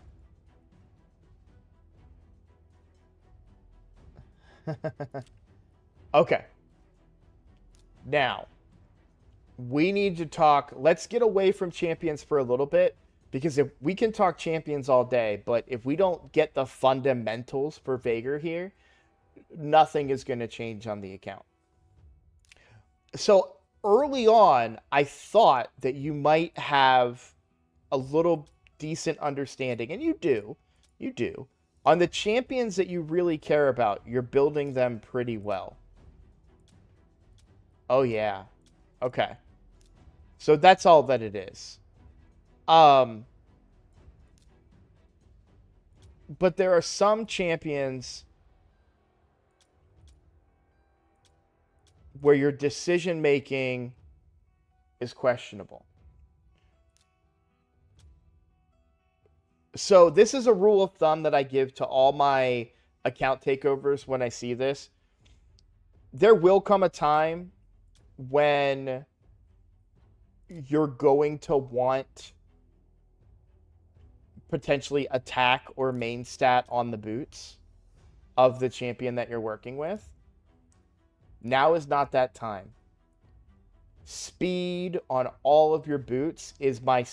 Okay. Now, we need to talk. Let's get away from champions for a little bit because if we can talk champions all day, but if we don't get the fundamentals for Vager here, nothing is going to change on the account. So early on, I thought that you might have a little decent understanding, and you do, on the champions that you really care about. You're building them pretty well. Oh yeah. Okay. So that's all that it is. Um, but there are some champions where your decision making is questionable. So this is a rule of thumb that I give to all my account takeovers when I see this. There will come a time when you're going to want potentially attack or main stat on the boots of the champion that you're working with. Now is not that time. Speed on all of your boots is my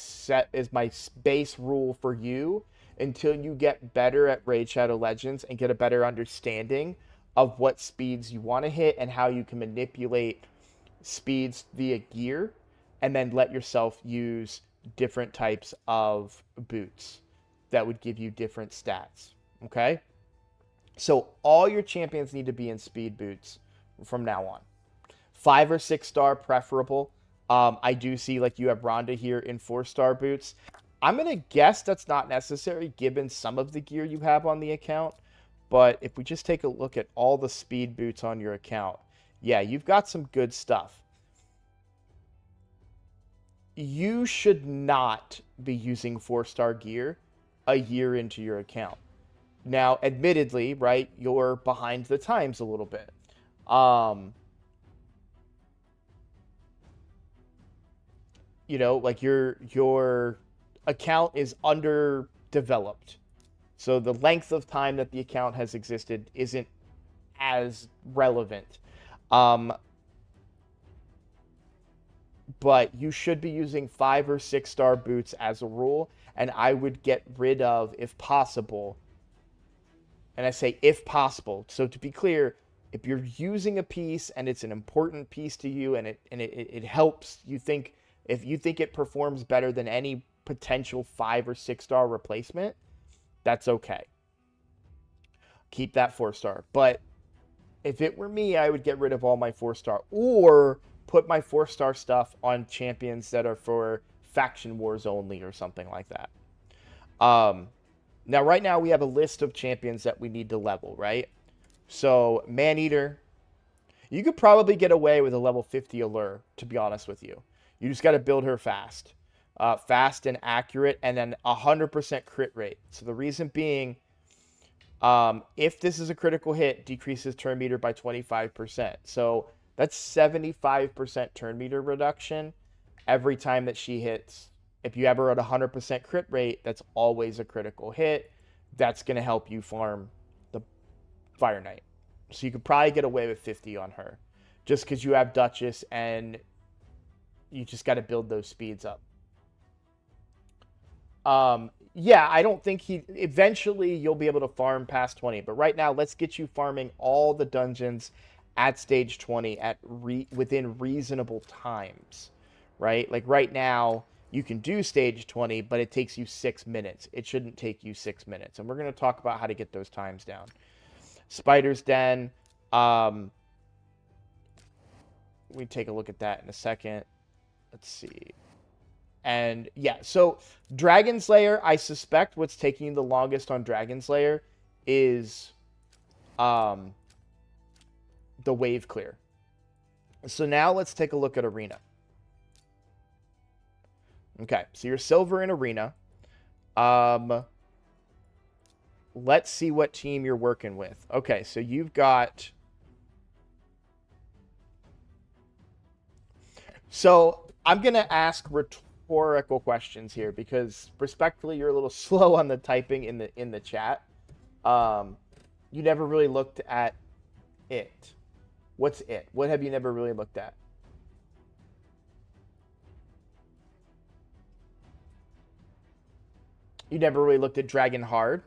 base rule for you until you get better at Raid Shadow Legends and get a better understanding of what speeds you want to hit and how you can manipulate speeds via gear, and then let yourself use different types of boots that would give you different stats. Okay? So all your champions need to be in speed boots from now on. 5 or 6 star preferable. I do see like you have Rhonda here in 4-star boots. I'm going to guess that's not necessary given some of the gear you have on the account. But if we just take a look at all the speed boots on your account, yeah, you've got some good stuff. You should not be using 4-star gear a year into your account. Now, admittedly, right, you're behind the times a little bit. Like your account is underdeveloped. So the length of time that the account has existed isn't as relevant. Um, but you should be using 5 or 6-star boots as a rule, and I would get rid of, if possible, and I say if possible. So to be clear, if you're using a piece and it's an important piece to you and it helps you think, if you think it performs better than any potential 5 or 6-star replacement, that's okay. Keep that 4-star. But if it were me, I would get rid of all my 4-star or put my 4-star stuff on champions that are for faction wars only or something like that. Now, right now, we have a list of champions that we need to level, right? So, Maneater, you could probably get away with a level 50 Allure, to be honest with you. You just got to build her fast. Fast and accurate, and then 100% crit rate. So, the reason being, if this is a critical hit, decreases turn meter by 25%. So, that's 75% turn meter reduction every time that she hits If you ever at 100% crit rate, that's always a critical hit. That's going to help you farm the Fire Knight. So you could probably get away with 50 on her just because you have Duchess and you just got to build those speeds up. Yeah, I don't think eventually you'll be able to farm past 20, but right now let's get you farming all the dungeons at stage 20 within reasonable times, right? Like right now you can do stage 20, but it takes you 6 minutes. It shouldn't take you 6 minutes. And we're going to talk about how to get those times down. Spider's Den, we take a look at that in a second. Let's see. And yeah, so Dragon Slayer, I suspect what's taking the longest on Dragon Slayer is the wave clear. So now let's take a look at Arena. Okay, so you're silver in Arena. Let's see what team you're working with. Okay, so you've got... So I'm going to ask rhetorical questions here because respectfully you're a little slow on the typing in the chat. You never really looked at it. What's it? What have you never really looked at? You never really looked at Dragon Hard?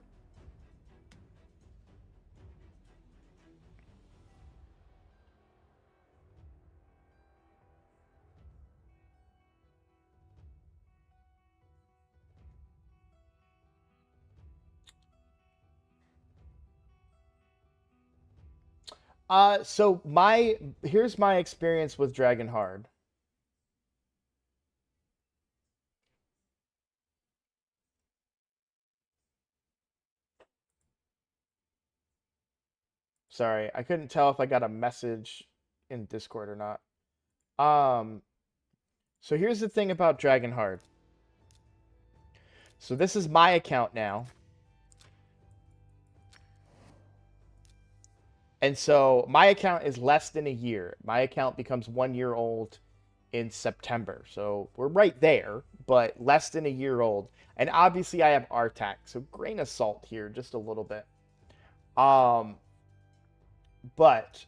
So here's my experience with Dragon Hard. Sorry, I couldn't tell if I got a message in Discord or not. So here's the thing about Dragon Hard. So this is my account now. And so my account is less than a year. My account becomes 1 year old in September. So we're right there, but less than a year old. And obviously I have RTAC, so grain of salt here, just a little bit. But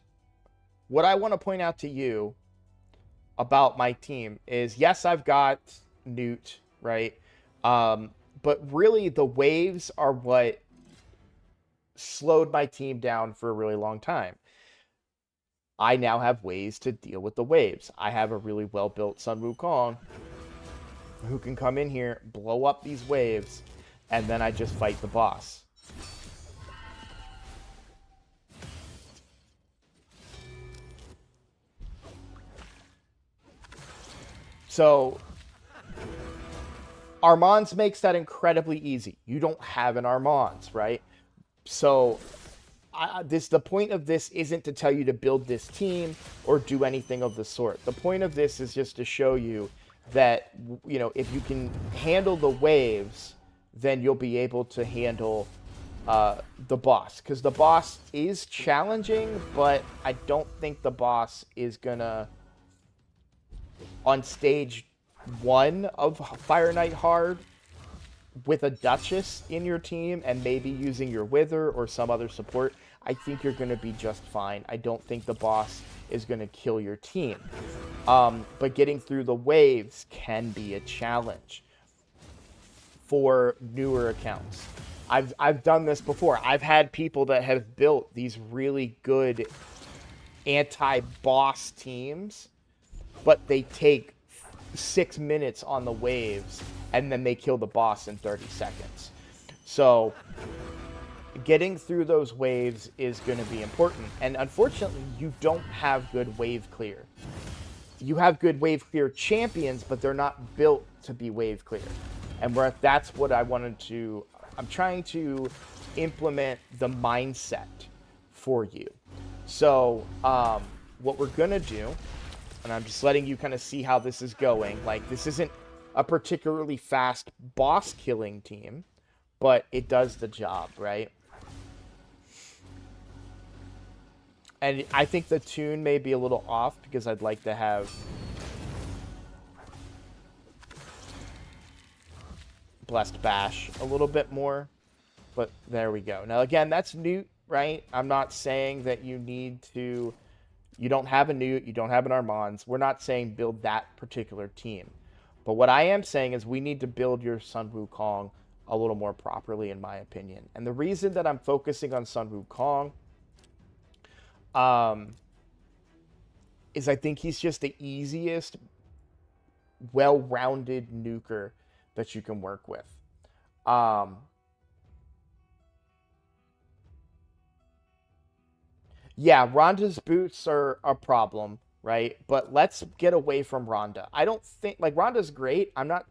what I want to point out to you about my team is, yes, I've got Newt, right? But really the waves are what slowed my team down for a really long time. I now have ways to deal with the waves. I have a really well-built Sun Wukong who can come in here, blow up these waves, and then I just fight the boss. So Armands makes that incredibly easy. You don't have an Armands, right? So the point of this isn't to tell you to build this team or do anything of the sort. The point of this is just to show you that, you know, if you can handle the waves, then you'll be able to handle the boss. Because the boss is challenging, but I don't think the boss is gonna, on stage 1 of Fire Knight Hard, with a Duchess in your team and maybe using your Wither or some other support, I think you're going to be just fine. I don't think the boss is going to kill your team. But getting through the waves can be a challenge for newer accounts. I've done this before. I've had people that have built these really good anti-boss teams, but they take 6 minutes on the waves and then they kill the boss in 30 seconds. So getting through those waves is going to be important. And unfortunately, you don't have good wave clear. You have good wave clear champions, but they're not built to be wave clear. And that's what I wanted to... I'm trying to implement the mindset for you. So what we're going to do, and I'm just letting you kind of see how this is going. Like, this isn't a particularly fast boss killing team, but it does the job, right? And I think the tune may be a little off because I'd like to have... Blessed Bash a little bit more. But there we go. Now, again, that's Newt, right? I'm not saying that you need to... You don't have a Newt, you don't have an Armands. We're not saying build that particular team. But what I am saying is we need to build your Sun Wukong a little more properly, in my opinion. And the reason that I'm focusing on Sun Wukong is I think he's just the easiest, well-rounded nuker that you can work with. Yeah, Ronda's boots are a problem, right? But let's get away from Ronda. I don't think like Ronda's great. I'm not,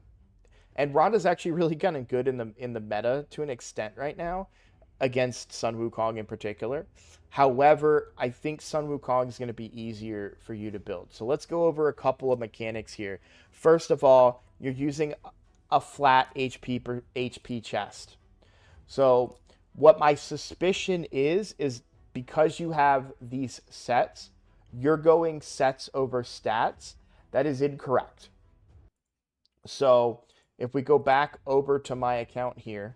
and Ronda's actually really kind of good in the meta to an extent right now against Sun Wukong in particular. However, I think Sun Wukong is going to be easier for you to build. So let's go over a couple of mechanics here. First of all, you're using a flat HP chest. So what my suspicion is because you have these sets, you're going sets over stats. That is incorrect. So if we go back over to my account here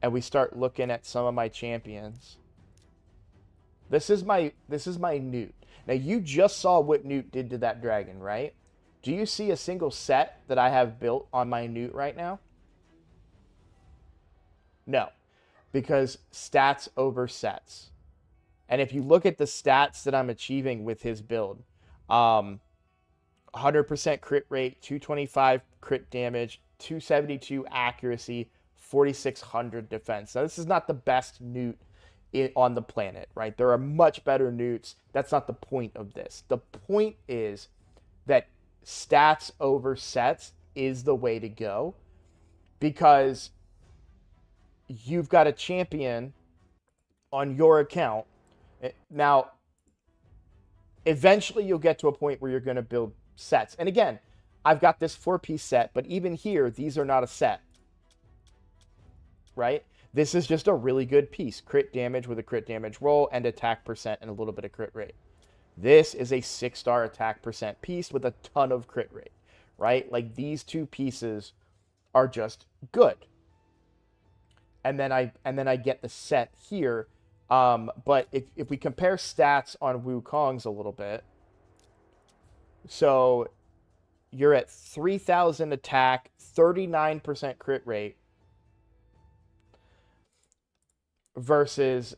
and we start looking at some of my champions, this is my Newt. Now you just saw what Newt did to that dragon, right? Do you see a single set that I have built on my Newt right now? No, because stats over sets. And if you look at the stats that I'm achieving with his build, 100% crit rate, 225 crit damage, 272 accuracy, 4600 defense. Now, this is not the best Newt on the planet, right? There are much better Newts. That's not the point of this. The point is that stats over sets is the way to go because you've got a champion on your account. Now, eventually you'll get to a point where you're going to build sets. And again, I've got this 4-piece set, but even here, these are not a set, right? This is just a really good piece. Crit damage with a crit damage roll and attack percent and a little bit of crit rate. This is a 6-star attack percent piece with a ton of crit rate, right? Like these two pieces are just good. And then I get the set here. But if we compare stats on Wukong's a little bit, so you're at 3,000 attack, 39% crit rate versus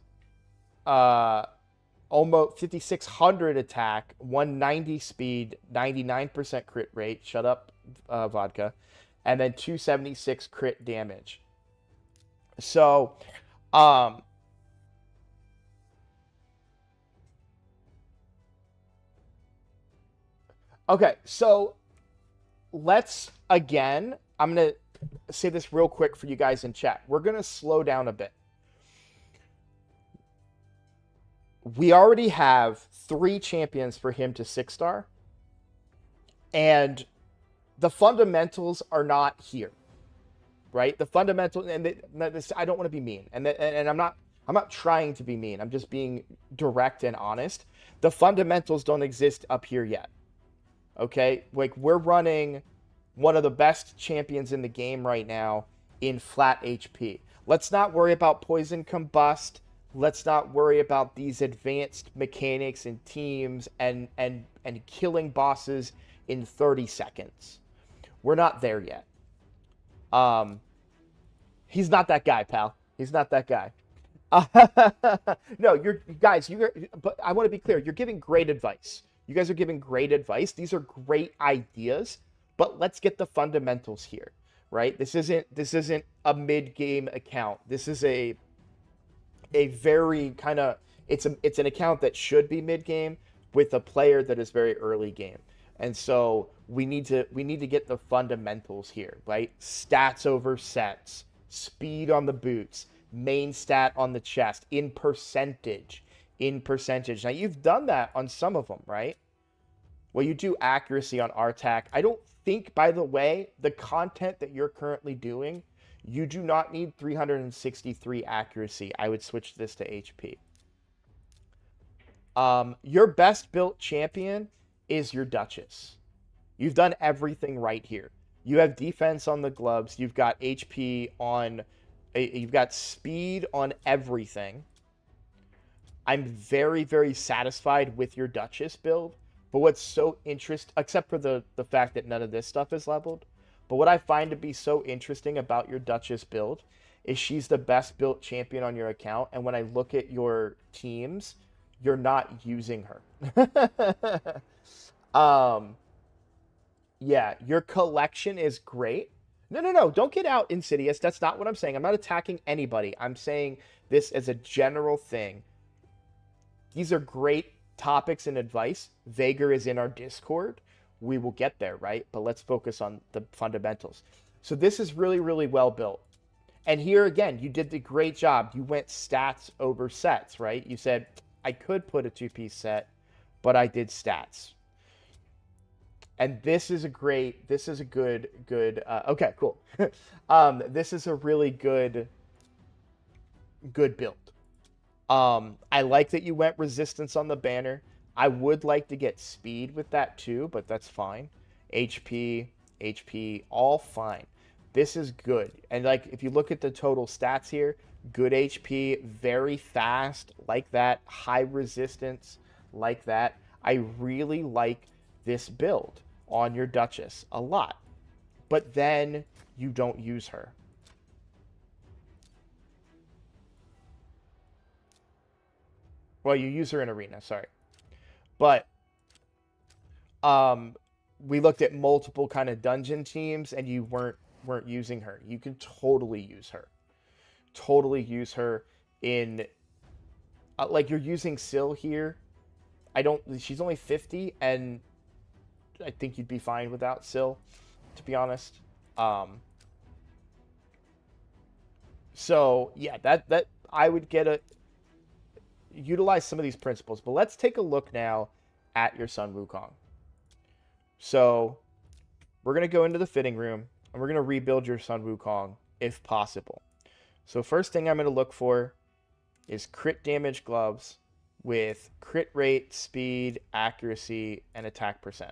almost 5,600 attack, 190 speed, 99% crit rate. Shut up, vodka, and then 276 crit damage. So, okay, so let's, again, I'm going to say this real quick for you guys in chat. We're going to slow down a bit. We already have 3 champions for him to 6-star, and the fundamentals are not here, right? The fundamentals, and this, I don't want to be mean, and I'm not trying to be mean. I'm just being direct and honest. The fundamentals don't exist up here yet. Okay, like we're running one of the best champions in the game right now in flat HP. Let's not worry about poison combust. Let's not worry about these advanced mechanics and teams and killing bosses in 30 seconds. We're not there yet. He's not that guy, pal. He's not that guy. No, but I want to be clear. You're giving great advice. You guys are giving great advice. These are great ideas, but let's get the fundamentals here, right? This isn't a mid-game account. This is a very kind of, it's an account that should be mid-game with a player that is very early game. And so we need to get the fundamentals here, right? Stats over sets, speed on the boots, main stat on the chest, in percentage. Now, you've done that on some of them, right? Well, you do accuracy on RTAC. I don't think, by the way, the content that you're currently doing, you do not need 363 accuracy. I would switch this to HP. Your best built champion is your Duchess. You've done everything right here. You have defense on the gloves. You've got HP on, you've got speed on everything. I'm very, very satisfied with your Duchess build. But what's so interesting, except for the fact that none of this stuff is leveled, but what I find to be so interesting about your Duchess build is she's the best built champion on your account. And when I look at your teams, you're not using her. um, yeah, your collection is great. No, no, no. Don't get out, Insidious. That's not what I'm saying. I'm not attacking anybody. I'm saying this as a general thing. These are great topics and advice. Vager is in our Discord. We will get there, right? But let's focus on the fundamentals. So this is really, really well built. And here again, you did the great job. You went stats over sets, right? You said, I could put a two-piece set, but I did stats. And this is a good, okay, cool. This is a really good build. I like that you went resistance on the banner. I would like to get speed with that too, but that's fine. HP, all fine. This is good. And like, if you look at the total stats here, good HP, very fast, like that, high resistance, like that. I really like this build on your Duchess a lot. But then you don't use her. Well, you use her in arena, sorry. But we looked at multiple kind of dungeon teams and you weren't using her. You can totally use her. Totally use her in like you're using Syl here. She's only 50 and I think you'd be fine without Syl, to be honest. So yeah, that I would utilize some of these principles. But let's take a look now at your Sun Wukong. So we're going to go into the fitting room and we're going to rebuild your Sun Wukong if possible. So first thing I'm going to look for is crit damage gloves with crit rate, speed, accuracy, and attack percent.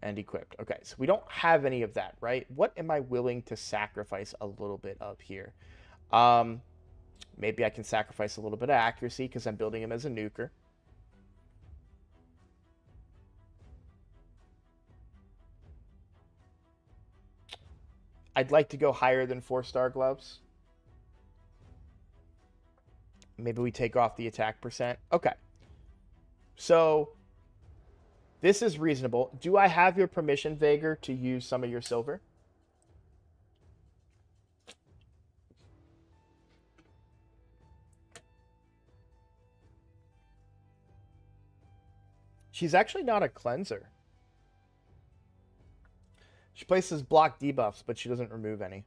And equipped. Okay, so we don't have any of that, right? What am I willing to sacrifice a little bit of here? Maybe I can sacrifice a little bit of accuracy because I'm building him as a nuker. I'd like to go higher than 4-star gloves. Maybe we take off the attack percent. Okay. So this is reasonable. Do I have your permission, Vager, to use some of your silver? She's actually not a cleanser. She places block debuffs, but she doesn't remove any.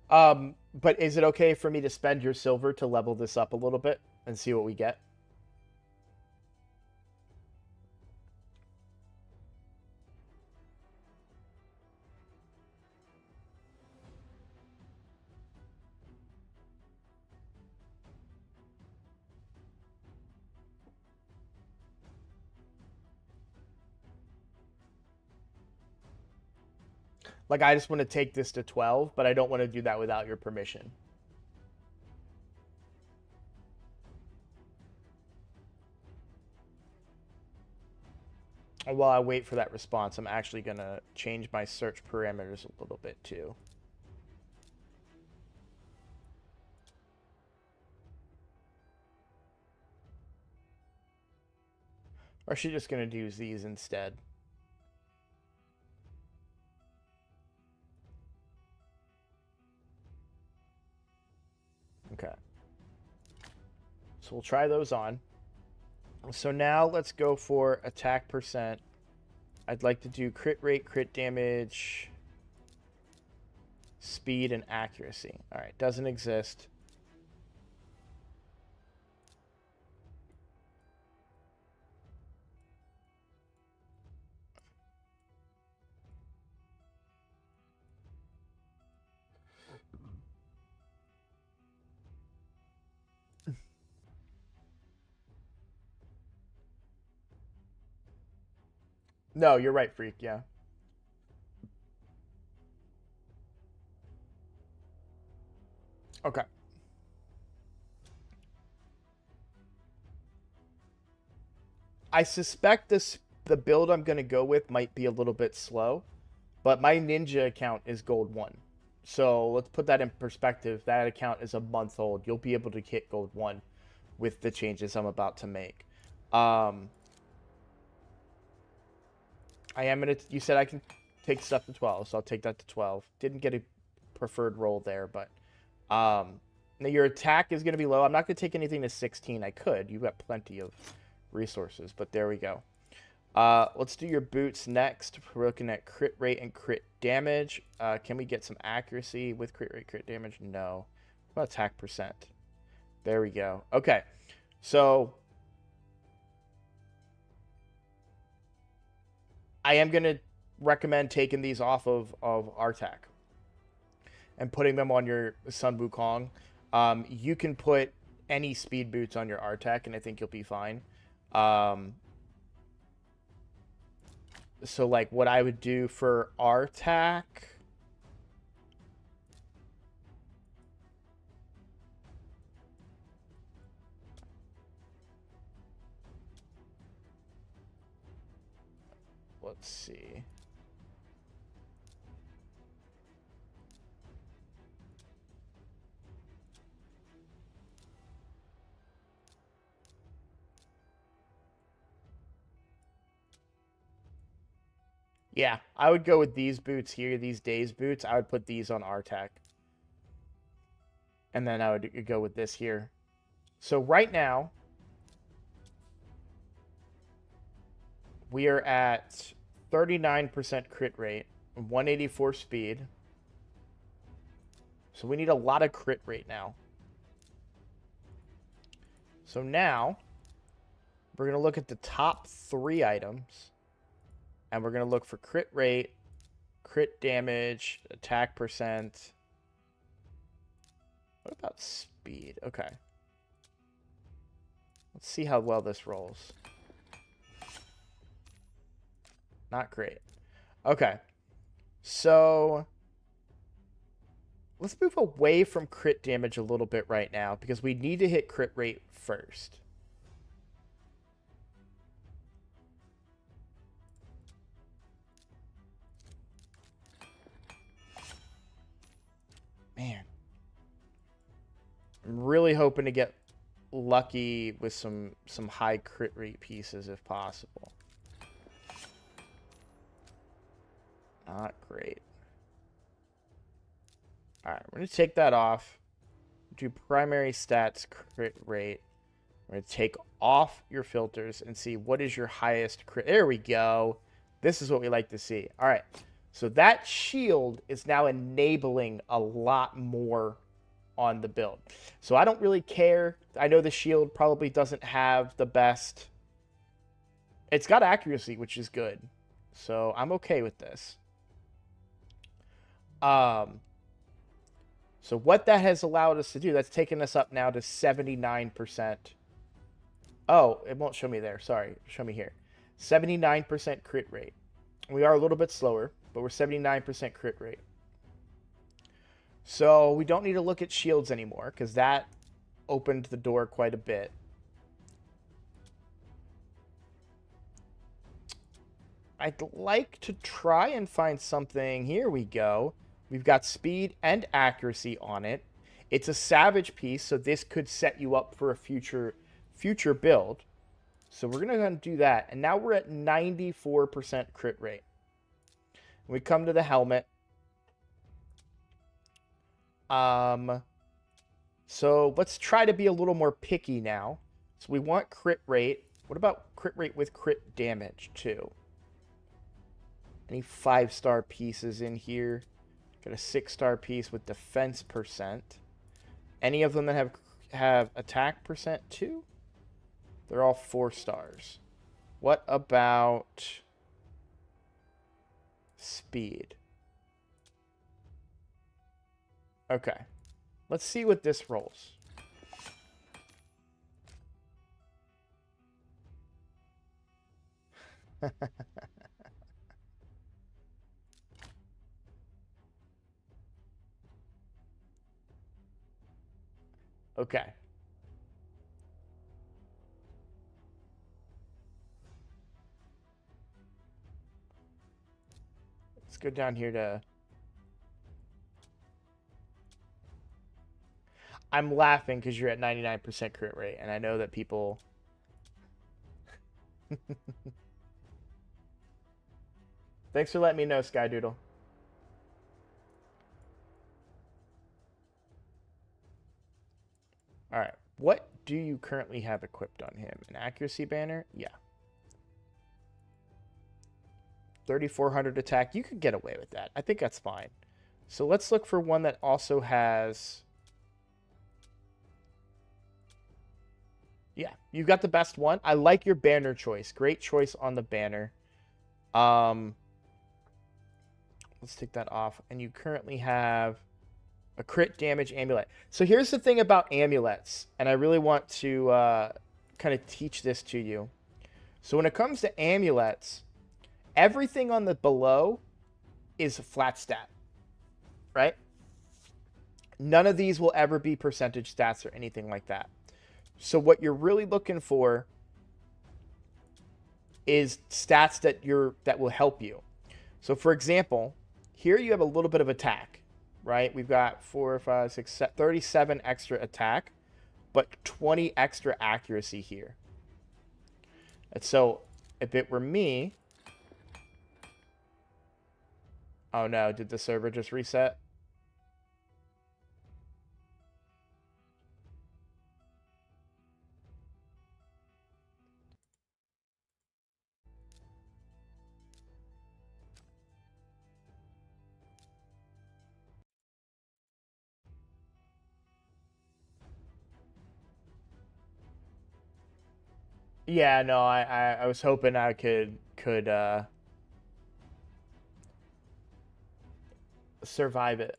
But is it okay for me to spend your silver to level this up a little bit and see what we get? Like, I just want to take this to 12, but I don't want to do that without your permission. And while I wait for that response, I'm actually going to change my search parameters a little bit too. Or is she just going to use these instead? Okay. So we'll try those on. So now let's go for attack percent. I'd like to do crit rate, crit damage, speed, and accuracy. All right, doesn't exist. No, you're right, Freak. Yeah. Okay. I suspect the build I'm gonna go with might be a little bit slow, but my ninja account is gold 1. So let's put that in perspective. That account is a month old. You'll be able to hit gold 1 with the changes I'm about to make. I am gonna. You said I can take stuff to 12, so I'll take that to 12. Didn't get a preferred roll there, but now your attack is gonna be low. I'm not gonna take anything to 16. I could. You've got plenty of resources, but there we go. Let's do your boots next. We're looking at crit rate and crit damage. Can we get some accuracy with crit rate, crit damage? No. What about attack percent? There we go. Okay, so I am going to recommend taking these off of Artak and putting them on your Sun Wukong. You can put any speed boots on your Artak, and I think you'll be fine. So, like, what I would do for Artak... Let's see. Yeah, I would go with these boots here, these Days boots. I would put these on Artak. And then I would go with this here. So right now, we are at 39% crit rate, 184 speed. So we need a lot of crit rate now. So now, we're going to look at the top 3 items. And we're going to look for crit rate, crit damage, attack percent. What about speed? Okay. Let's see how well this rolls. Not great. Okay. So let's move away from crit damage a little bit right now because we need to hit crit rate first. Man. I'm really hoping to get lucky with some high crit rate pieces if possible. Not great. Alright, we're going to take that off. Do primary stats crit rate. We're going to take off your filters and see what is your highest crit. There we go. This is what we like to see. Alright, so that shield is now enabling a lot more on the build. So I don't really care. I know the shield probably doesn't have the best. It's got accuracy, which is good. So I'm okay with this. So what that has allowed us to do, that's taken us up now to 79%. Oh, it won't show me there. Sorry. Show me here. 79% crit rate. We are a little bit slower, but we're 79% crit rate. So we don't need to look at shields anymore because that opened the door quite a bit. I'd like to try and find something. Here we go. We've got speed and accuracy on it. It's a savage piece, so this could set you up for a future build. So we're going to go and do that. And now we're at 94% crit rate. We come to the helmet. So let's try to be a little more picky now. So we want crit rate. What about crit rate with crit damage too? Any 5-star pieces in here? Got a 6-star piece with defense percent. Any of them that have attack percent too? They're all 4 stars. What about speed? Okay. Let's see what this rolls. Okay. Let's go down here to... I'm laughing because you're at 99% crit rate, and I know that people... Thanks for letting me know, Skydoodle. All right. What do you currently have equipped on him? An accuracy banner? Yeah. 3,400 attack. You could get away with that. I think that's fine. So let's look for one that also has... Yeah, you've got the best one. I like your banner choice. Great choice on the banner. Let's take that off. And you currently have a crit damage amulet. So here's the thing about amulets, and I really want to kind of teach this to you. So when it comes to amulets, everything on the below is a flat stat, right? None of these will ever be percentage stats or anything like that. So what you're really looking for is stats that will help you. So for example, here you have a little bit of attack, right? We've got 4, 5, 6, 37 extra attack, but 20 extra accuracy here. And so if it were me... Oh no, did the server just reset? Yeah, no, I was hoping I could survive it.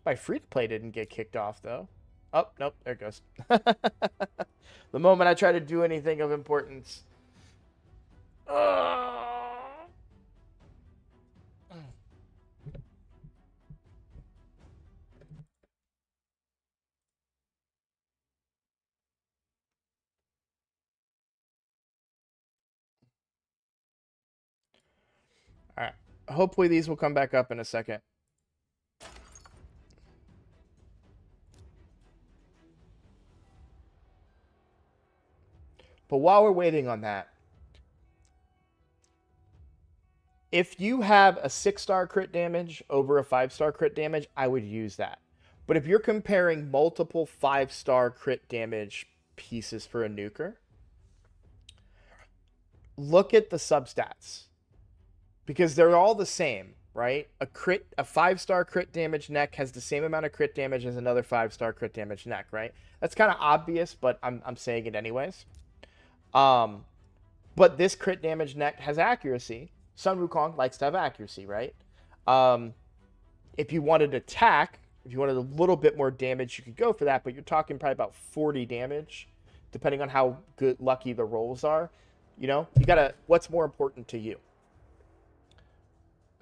My free-to-play didn't get kicked off, though. Oh, nope, there it goes. The moment I try to do anything of importance. All right. Hopefully these will come back up in a second. But while we're waiting on that, if you have a 6-star crit damage over a 5-star crit damage, I would use that. But if you're comparing multiple 5-star crit damage pieces for a nuker, look at the substats. Because they're all the same, right? A 5-star crit damage neck has the same amount of crit damage as another 5-star crit damage neck, right? That's kind of obvious, but I'm saying it anyways. But this crit damage neck has accuracy. Sun Wukong likes to have accuracy, right? If you wanted attack, if you wanted a little bit more damage, you could go for that, but you're talking probably about 40 damage, depending on how good lucky the rolls are. You know, you gotta, what's more important to you?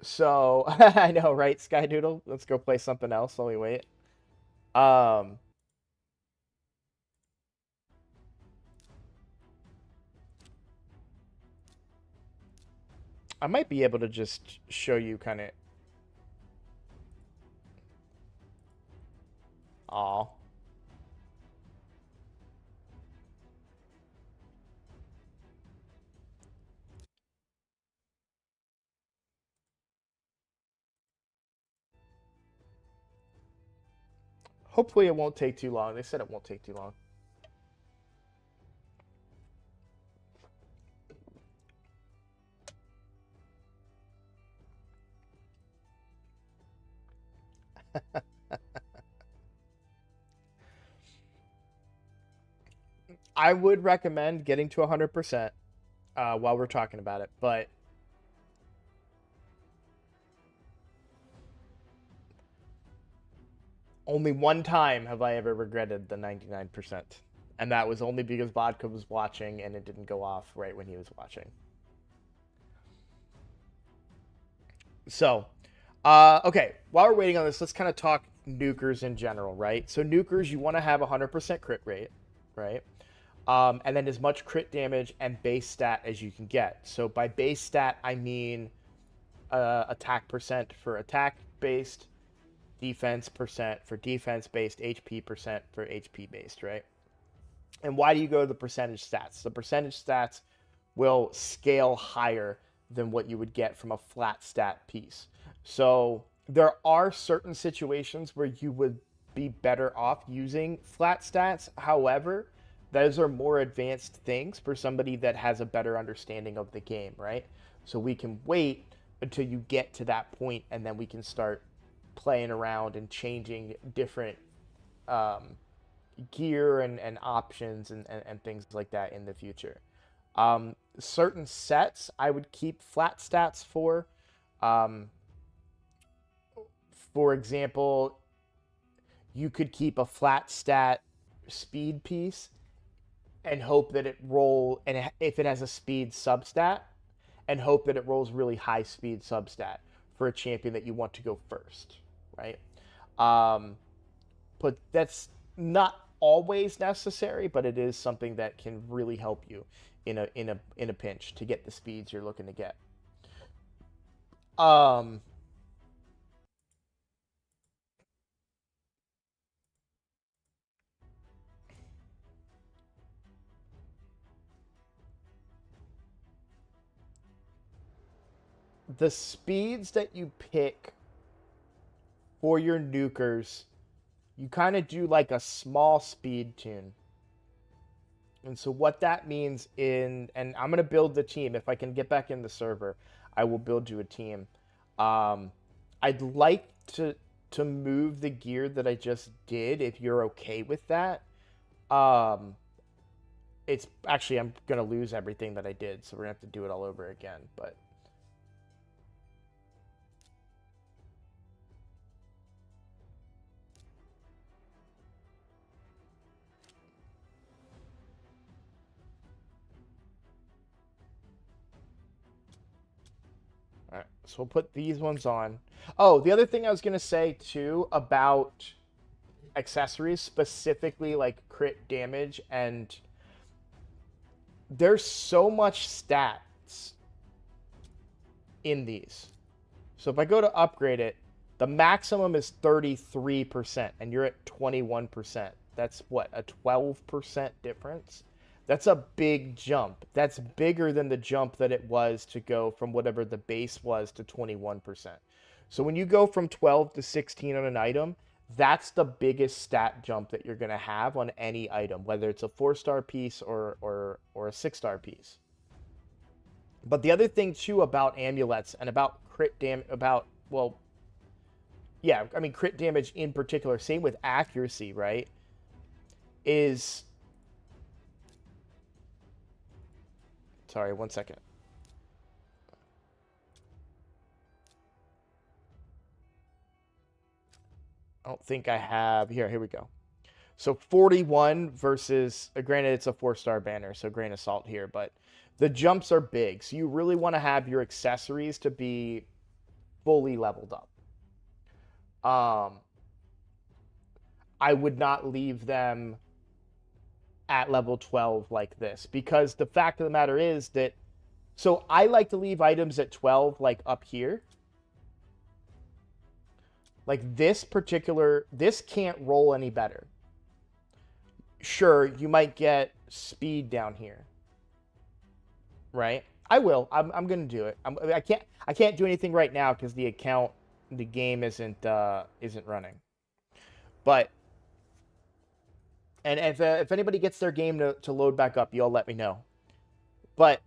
So, I know, right, Skydoodle? Let's go play something else while we wait. I might be able to just show you kind of... Aw. Hopefully it won't take too long. They said it won't take too long. I would recommend getting to 100% while we're talking about it, but only one time have I ever regretted the 99%. And that was only because Vodka was watching and it didn't go off right when he was watching. So, okay, while we're waiting on this, let's kind of talk nukers in general, right? So nukers, you want to have 100% crit rate, right? And then as much crit damage and base stat as you can get. So by base stat, I mean attack percent for attack based, defense percent for defense based, HP percent for HP based, right? And why do you go to the percentage stats? The percentage stats will scale higher than what you would get from a flat stat piece. So there are certain situations where you would be better off using flat stats. However, those are more advanced things for somebody that has a better understanding of the game, right? So we can wait until you get to that point and then we can start playing around and changing different um, gear and options and things like that in the future. Certain sets I would keep flat stats for. Um, for example, you could keep a flat stat speed piece and hope that it roll, and if it has a speed substat, and hope that it rolls really high speed substat for a champion that you want to go first, right? Um, but that's not always necessary, but it is something that can really help you in a pinch to get the speeds you're looking to get. Um, the speeds that you pick for your nukers, you kind of do like a small speed tune. And so what that means and I'm gonna build the team. If I can get back in the server, I will build you a team. Um, I'd like to move the gear that I just did if you're okay with that. Um, it's actually I'm gonna lose everything that I did, so we're gonna have to do it all over again. But all right, so we'll put these ones on. Oh, the other thing I was gonna say too about accessories, specifically like crit damage, and there's so much stats in these. So if I go to upgrade it, the maximum is 33%, and you're at 21%. That's what, a 12% difference? That's a big jump. That's bigger than the jump that it was to go from whatever the base was to 21%. So when you go from 12 to 16 on an item, that's the biggest stat jump that you're going to have on any item, whether it's a 4-star piece or a 6-star piece. But the other thing too about amulets and about crit dam about well, yeah, I mean crit damage in particular, same with accuracy, right? Is sorry, one second. I don't think I have here we go. So 41 versus granted it's a 4-star banner, so grain of salt here, but the jumps are big. So you really want to have your accessories to be fully leveled up. I would not leave them at level 12 like this because the fact of the matter is that so I like to leave items at 12 like up here. Like this can't roll any better. Sure, you might get speed down here, right? I will. I'm gonna do it. I can't do anything right now because the game isn't running. But and if anybody gets their game to load back up, y'all let me know. But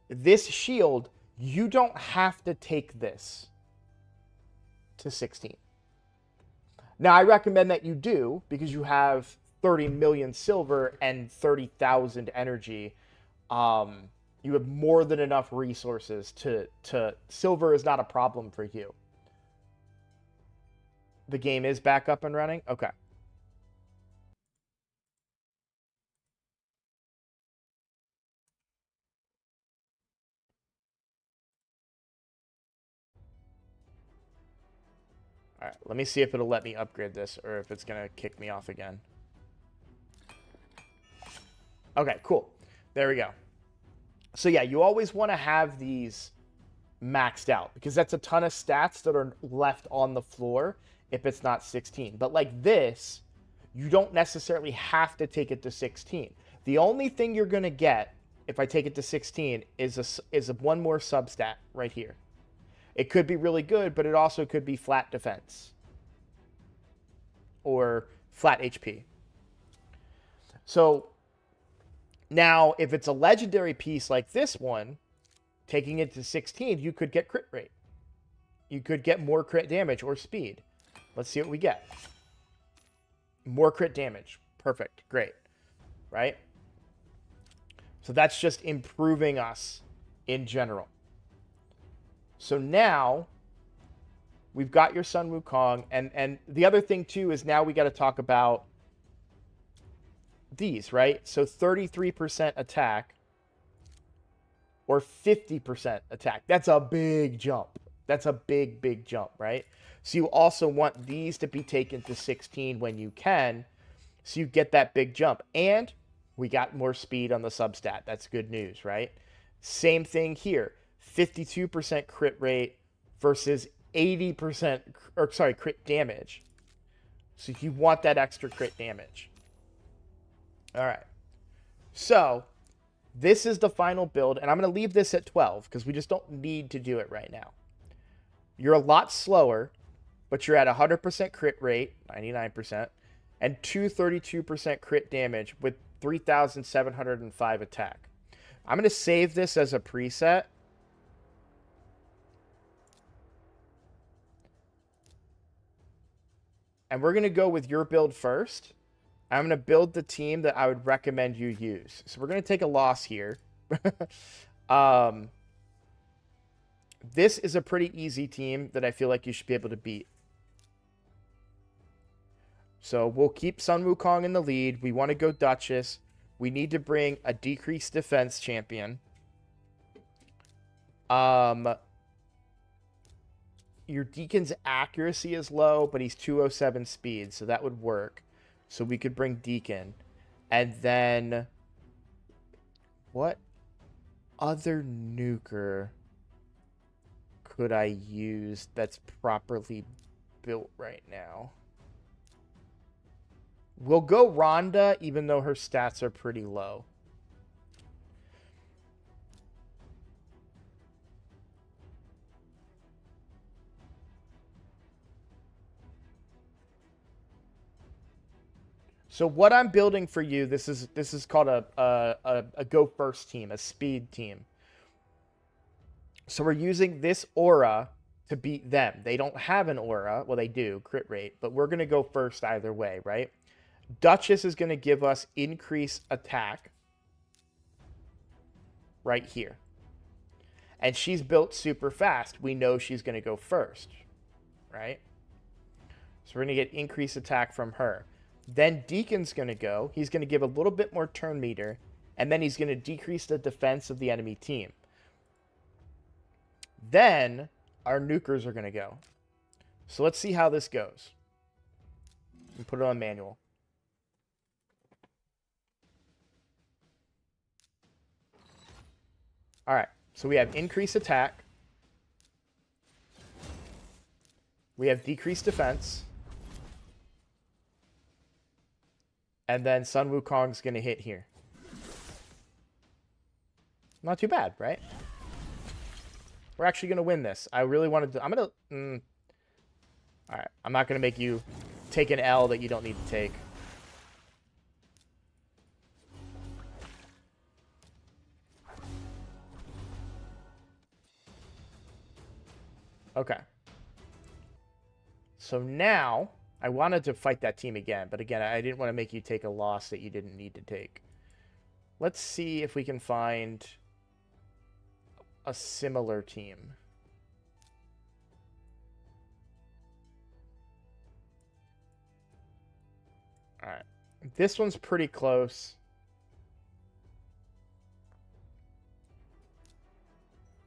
this shield, you don't have to take this to 16. Now, I recommend that you do because you have 30 million silver and 30,000 energy. You have more than enough resources to silver is not a problem for you. The game is back up and running. Okay. All right, let me see if it'll let me upgrade this or if it's going to kick me off again. Okay, cool. There we go. So yeah, you always want to have these maxed out because that's a ton of stats that are left on the floor if it's not 16. But like this, you don't necessarily have to take it to 16. The only thing you're going to get if I take it to 16 is one more substat right here. It could be really good, but it also could be flat defense or flat HP. So now, if it's a legendary piece like this one, taking it to 16, you could get crit rate. You could get more crit damage or speed. Let's see what we get. More crit damage. Perfect. Great. Right? So that's just improving us in general. So now we've got your Sun Wukong. And the other thing, too, is now we got to talk about these, right? So 33% attack or 50% attack. That's a big jump. That's a big, big jump, right? So you also want these to be taken to 16 when you can, so you get that big jump. And we got more speed on the substat. That's good news, right? Same thing here. 52% crit rate versus 80%, or sorry, crit damage. So you want that extra crit damage. All right. So this is the final build, and I'm going to leave this at 12 because we just don't need to do it right now. You're a lot slower, but you're at 100% crit rate, 99%, and 232% crit damage with 3,705 attack. I'm going to save this as a preset. And we're going to go with your build first. I'm going to build the team that I would recommend you use. So we're going to take a loss here. This is a pretty easy team that I feel like you should be able to beat. So we'll keep Sun Wukong in the lead. We want to go Duchess. We need to bring a decreased defense champion. Your Deacon's accuracy is low, but he's 207 speed, so that would work. So we could bring Deacon. And then what other nuker could I use that's properly built right now? We'll go Rhonda, even though her stats are pretty low. So what I'm building for you, this is called a go first team, a speed team. So we're using this aura to beat them. They don't have an aura. Well, they do, crit rate, but we're going to go first either way, right? Duchess is going to give us increased attack right here. And she's built super fast. We know she's going to go first, right? So we're going to get increased attack from her. Then Deacon's going to go. He's going to give a little bit more turn meter, and then he's going to decrease the defense of the enemy team. Then our nukers are going to go. So let's see how this goes. And put it on manual. All right. So we have increased attack. We have decreased defense. And then Sun Wukong's going to hit here. Not too bad, right? We're actually going to win this. I really wanted to... I'm going to... All right. I'm not going to make you take an L that you don't need to take. Okay. So now... I wanted to fight that team again, but again, I didn't want to make you take a loss that you didn't need to take. Let's see if we can find a similar team. All right. This one's pretty close.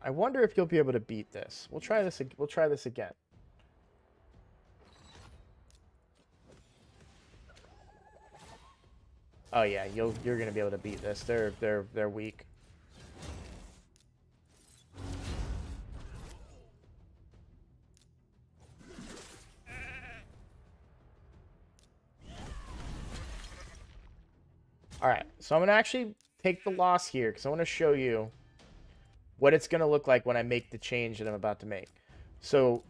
I wonder if you'll be able to beat this. We'll try this again. Oh yeah, you're gonna be able to beat this. They're weak. All right, so I'm gonna actually take the loss here because I want to show you what it's gonna look like when I make the change that I'm about to make. So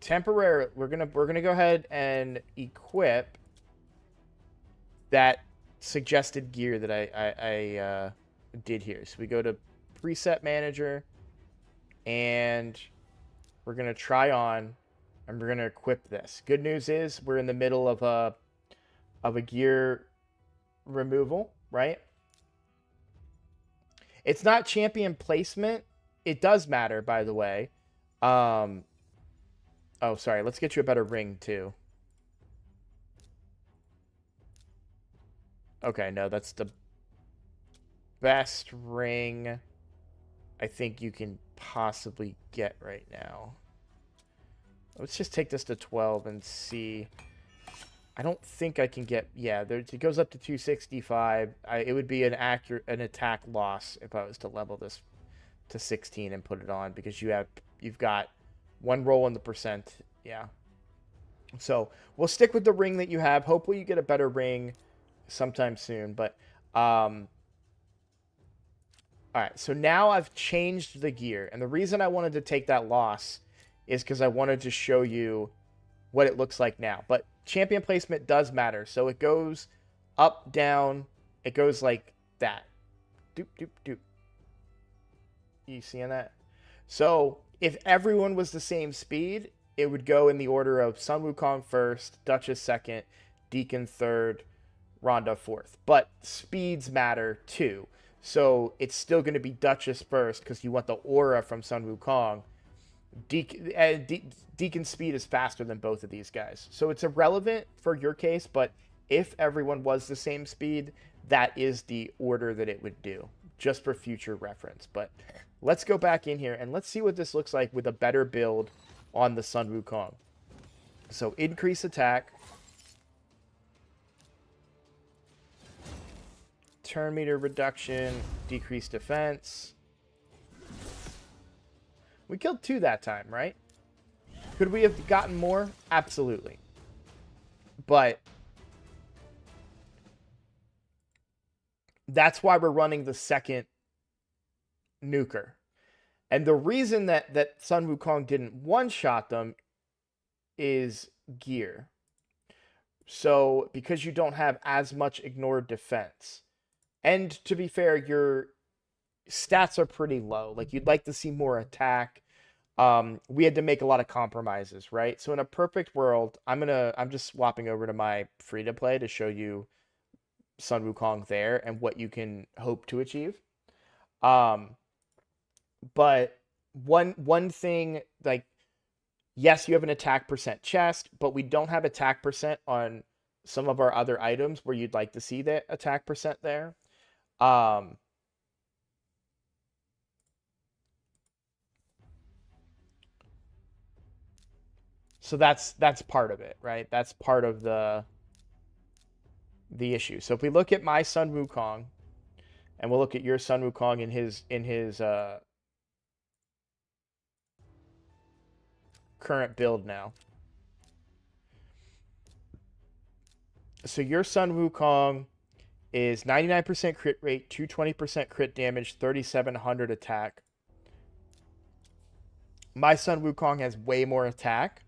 temporary, we're gonna go ahead and equip that suggested gear that I did here. So we go to preset manager, and we're gonna try on, and we're gonna equip this. Good news is we're in the middle of a gear removal, right? It's not champion placement. It does matter, by the way. Oh, sorry. Let's get you a better ring too. Okay, no, that's the best ring I think you can possibly get right now. Let's just take this to 12 and see. I don't think I can get... Yeah, it goes up to 265. It would be an attack loss if I was to level this to 16 and put it on, because you've got one roll in the percent. Yeah. So we'll stick with the ring that you have. Hopefully you get a better ring sometime soon. But all right, so now I've changed the gear. And the reason I wanted to take that loss is because I wanted to show you what it looks like now. But champion placement does matter. So it goes up, down. It goes like that. Doop, doop, doop. You seeing that? So if everyone was the same speed, it would go in the order of Sun Wukong first, Duchess second, Deacon third, Ronda fourth. But speeds matter too. So it's still going to be Duchess first because you want the aura from Sun Wukong. Deacon's speed is faster than both of these guys. So it's irrelevant for your case, but if everyone was the same speed, that is the order that it would do, just for future reference. But let's go back in here and let's see what this looks like with a better build on the Sun Wukong. So increase attack. Turn meter reduction, decrease defense. We killed 2 that time, right? Could we have gotten more? Absolutely. But that's why we're running the second nuker. And the reason that Sun Wukong didn't one-shot them is gear. So, because you don't have as much ignored defense. And to be fair, your stats are pretty low. Like, you'd like to see more attack. We had to make a lot of compromises, right? So in a perfect world, I'm just swapping over to my free-to-play to show you Sun Wukong there and what you can hope to achieve. But one thing, like, yes, you have an attack percent chest, but we don't have attack percent on some of our other items where you'd like to see that attack percent there. So that's part of it, right? That's part of the issue. So if we look at my Sun Wukong, and we'll look at your Sun Wukong in his current build now. So your Sun Wukong is 99% crit rate, 220% crit damage, 3700 attack. My Sun Wukong has way more attack.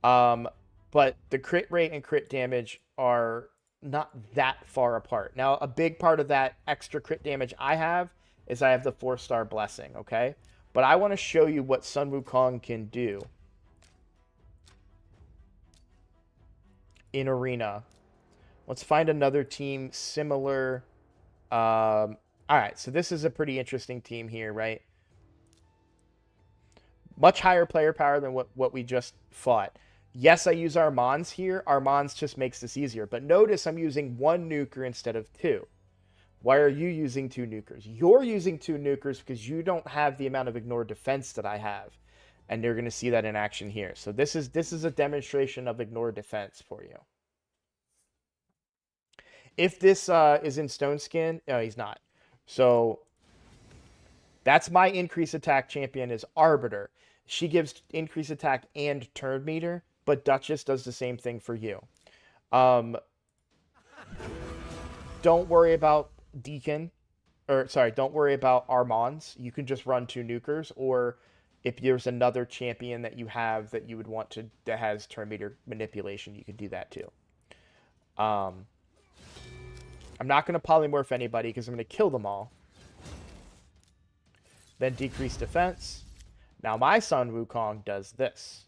But the crit rate and crit damage are not that far apart. Now, a big part of that extra crit damage I have is I have the 4-star blessing, okay? But I want to show you what Sun Wukong can do in Arena. Let's find another team similar. All right, so this is a pretty interesting team here, right? Much higher player power than what we just fought. Yes, I use Armands here. Armands just makes this easier. But notice I'm using 1 nuker instead of 2. Why are you using 2 nukers? You're using 2 nukers because you don't have the amount of ignored defense that I have. And you're going to see that in action here. So this is a demonstration of ignored defense for you. If this is in Stone Skin, no, he's not. So that's my increase attack champion is Arbiter. She gives increase attack and turn meter, but Duchess does the same thing for you. Um, don't worry about Deacon, or sorry, don't worry about Armands. You can just run 2 nukers, or if there's another champion that you have that you would want to that has turn meter manipulation, you could do that too. Um, I'm not going to polymorph anybody because I'm going to kill them all. Then decrease defense. Now my Sun Wukong does this.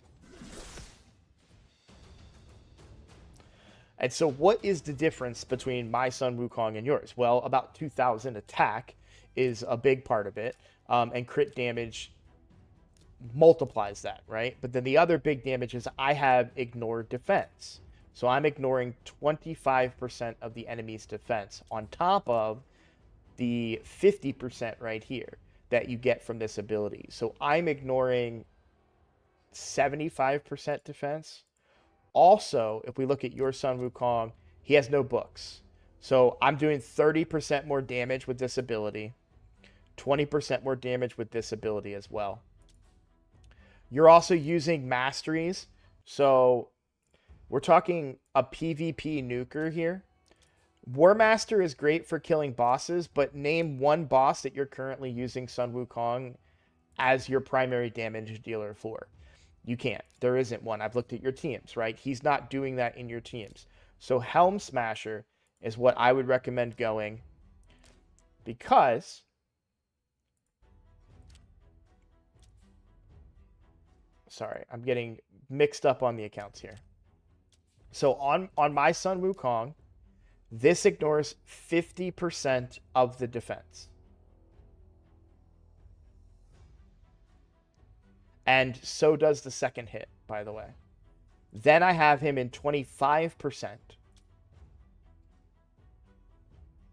And so what is the difference between my Sun Wukong and yours? Well, about 2,000 attack is a big part of it. And crit damage multiplies that, right? But then the other big damage is I have ignored defense. So I'm ignoring 25% of the enemy's defense on top of the 50% right here that you get from this ability. So I'm ignoring 75% defense. Also, if we look at your Sun Wukong, he has no books. So I'm doing 30% more damage with this ability, 20% more damage with this ability as well. You're also using masteries. So we're talking a PvP nuker here. War Master is great for killing bosses, but name one boss that you're currently using Sun Wukong as your primary damage dealer for. You can't. There isn't one. I've looked at your teams, right? He's not doing that in your teams. So Helm Smasher is what I would recommend going because sorry, I'm getting mixed up on the accounts here. So on my Sun Wukong, this ignores 50% of the defense. And so does the second hit, by the way. Then I have him in 25%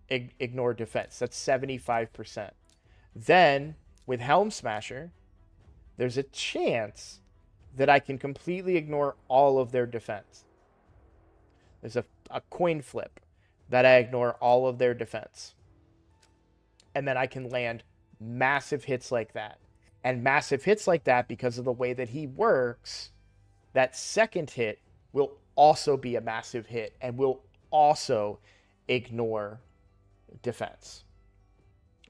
ignore defense. That's 75%. Then, with Helm Smasher, there's a chance that I can completely ignore all of their defense. There's a coin flip that I ignore all of their defense. And then I can land massive hits like that. And massive hits like that, because of the way that he works, that second hit will also be a massive hit and will also ignore defense.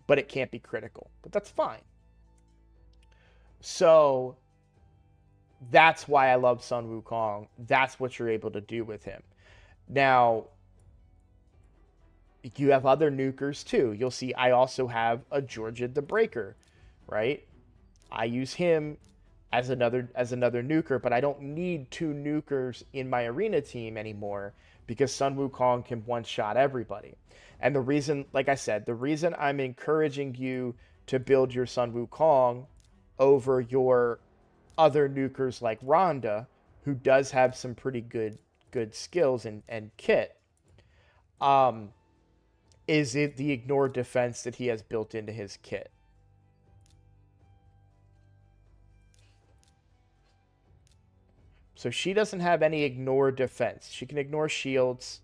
But it can't be critical. But that's fine. So that's why I love Sun Wukong. That's what you're able to do with him. Now, you have other nukers too. You'll see I also have a Georgia the Breaker, right? I use him as another nuker, but I don't need 2 nukers in my arena team anymore because Sun Wukong can one-shot everybody. And the reason, like I said, the reason I'm encouraging you to build your Sun Wukong over your other nukers like Rhonda, who does have some pretty good skills and kit, is it the ignore defense that he has built into his kit. So she doesn't have any ignore defense. She can ignore shields.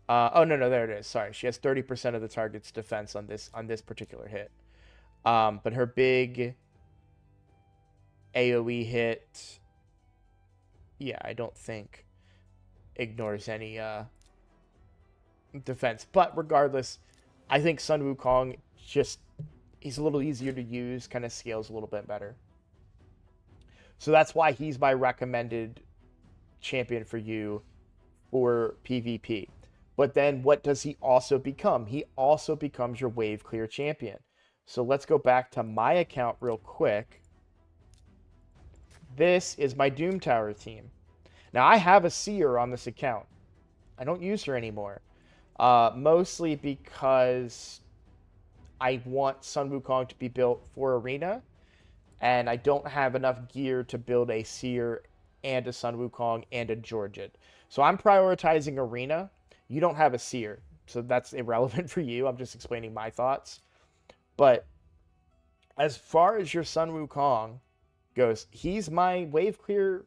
Oh, no, there it is. Sorry. She has 30% of the target's defense on this particular hit. But her big AoE hit, yeah, I don't think ignores any defense. But regardless, I think Sun Wukong he's a little easier to use, kind of scales a little bit better. So that's why he's my recommended champion for you for PvP. But then what does he also become? He also becomes your wave clear champion. So let's go back to my account real quick. This is my Doom Tower team. Now I have a Seer on this account. I don't use her anymore. Mostly because I want Sun Wukong to be built for Arena. And I don't have enough gear to build a Seer and a Sun Wukong and a Georgian. So I'm prioritizing Arena. You don't have a Seer, so that's irrelevant for you. I'm just explaining my thoughts. But as far as your Sun Wukong goes, he's my wave clear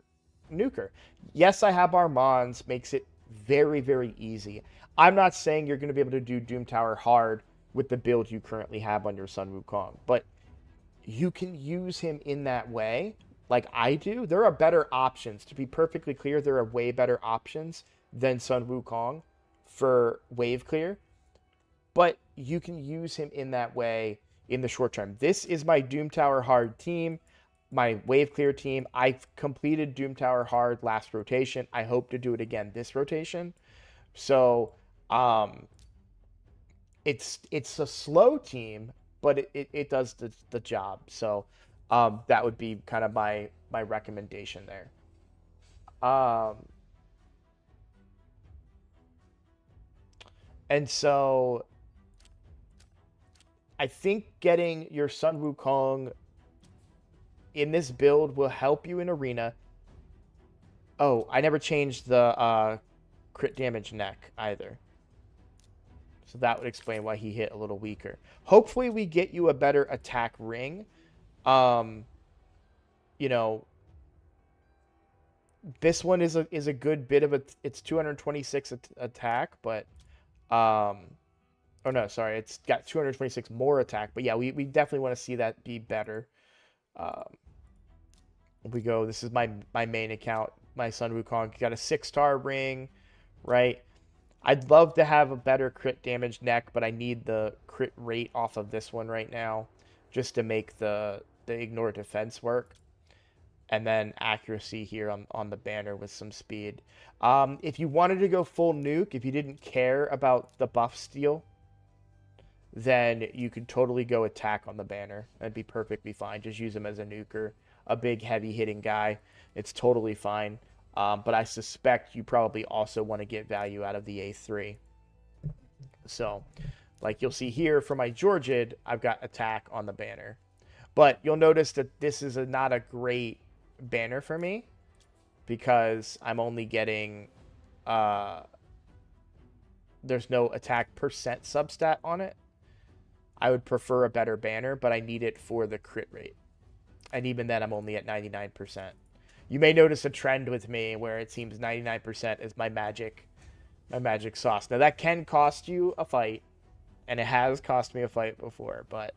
nuker. Yes, I have Armands, makes it very, very easy. I'm not saying you're going to be able to do Doom Tower hard with the build you currently have on your Sun Wukong, but you can use him in that way like I do. There are better options. To be perfectly clear, there are way better options than Sun Wukong for wave clear, but you can use him in that way in the short term. This is my Doom Tower hard team, my wave clear team. I completed Doom Tower hard last rotation. I hope to do it again this rotation. So, um, it's a slow team, but it does the job. So that would be kind of my recommendation there. Um, and so I think getting your Sun Wukong in this build will help you in arena. Oh, I never changed the crit damage neck either. So that would explain why he hit a little weaker. Hopefully we get you a better attack ring. Um, you know, this one is a good bit of a, it's 226 attack, but oh no, sorry, it's got 226 more attack, but yeah, we definitely want to see that be better. Um, we go, this is my main account, my Sun Wukong, got a 6-star ring, right? I'd love to have a better crit damage neck, but I need the crit rate off of this one right now just to make the ignore defense work. And then accuracy here on the banner with some speed. If you wanted to go full nuke, if you didn't care about the buff steal, then you could totally go attack on the banner. That'd be perfectly fine. Just use him as a nuker, a big heavy hitting guy. It's totally fine. But I suspect you probably also want to get value out of the A3. So, like you'll see here for my Georgid, I've got attack on the banner. But you'll notice that this is not a great banner for me because I'm only getting there's no attack percent substat on it. I would prefer a better banner, but I need it for the crit rate. And even then I'm only at 99%. You may notice a trend with me where it seems 99% is my magic sauce. Now that can cost you a fight, and it has cost me a fight before, but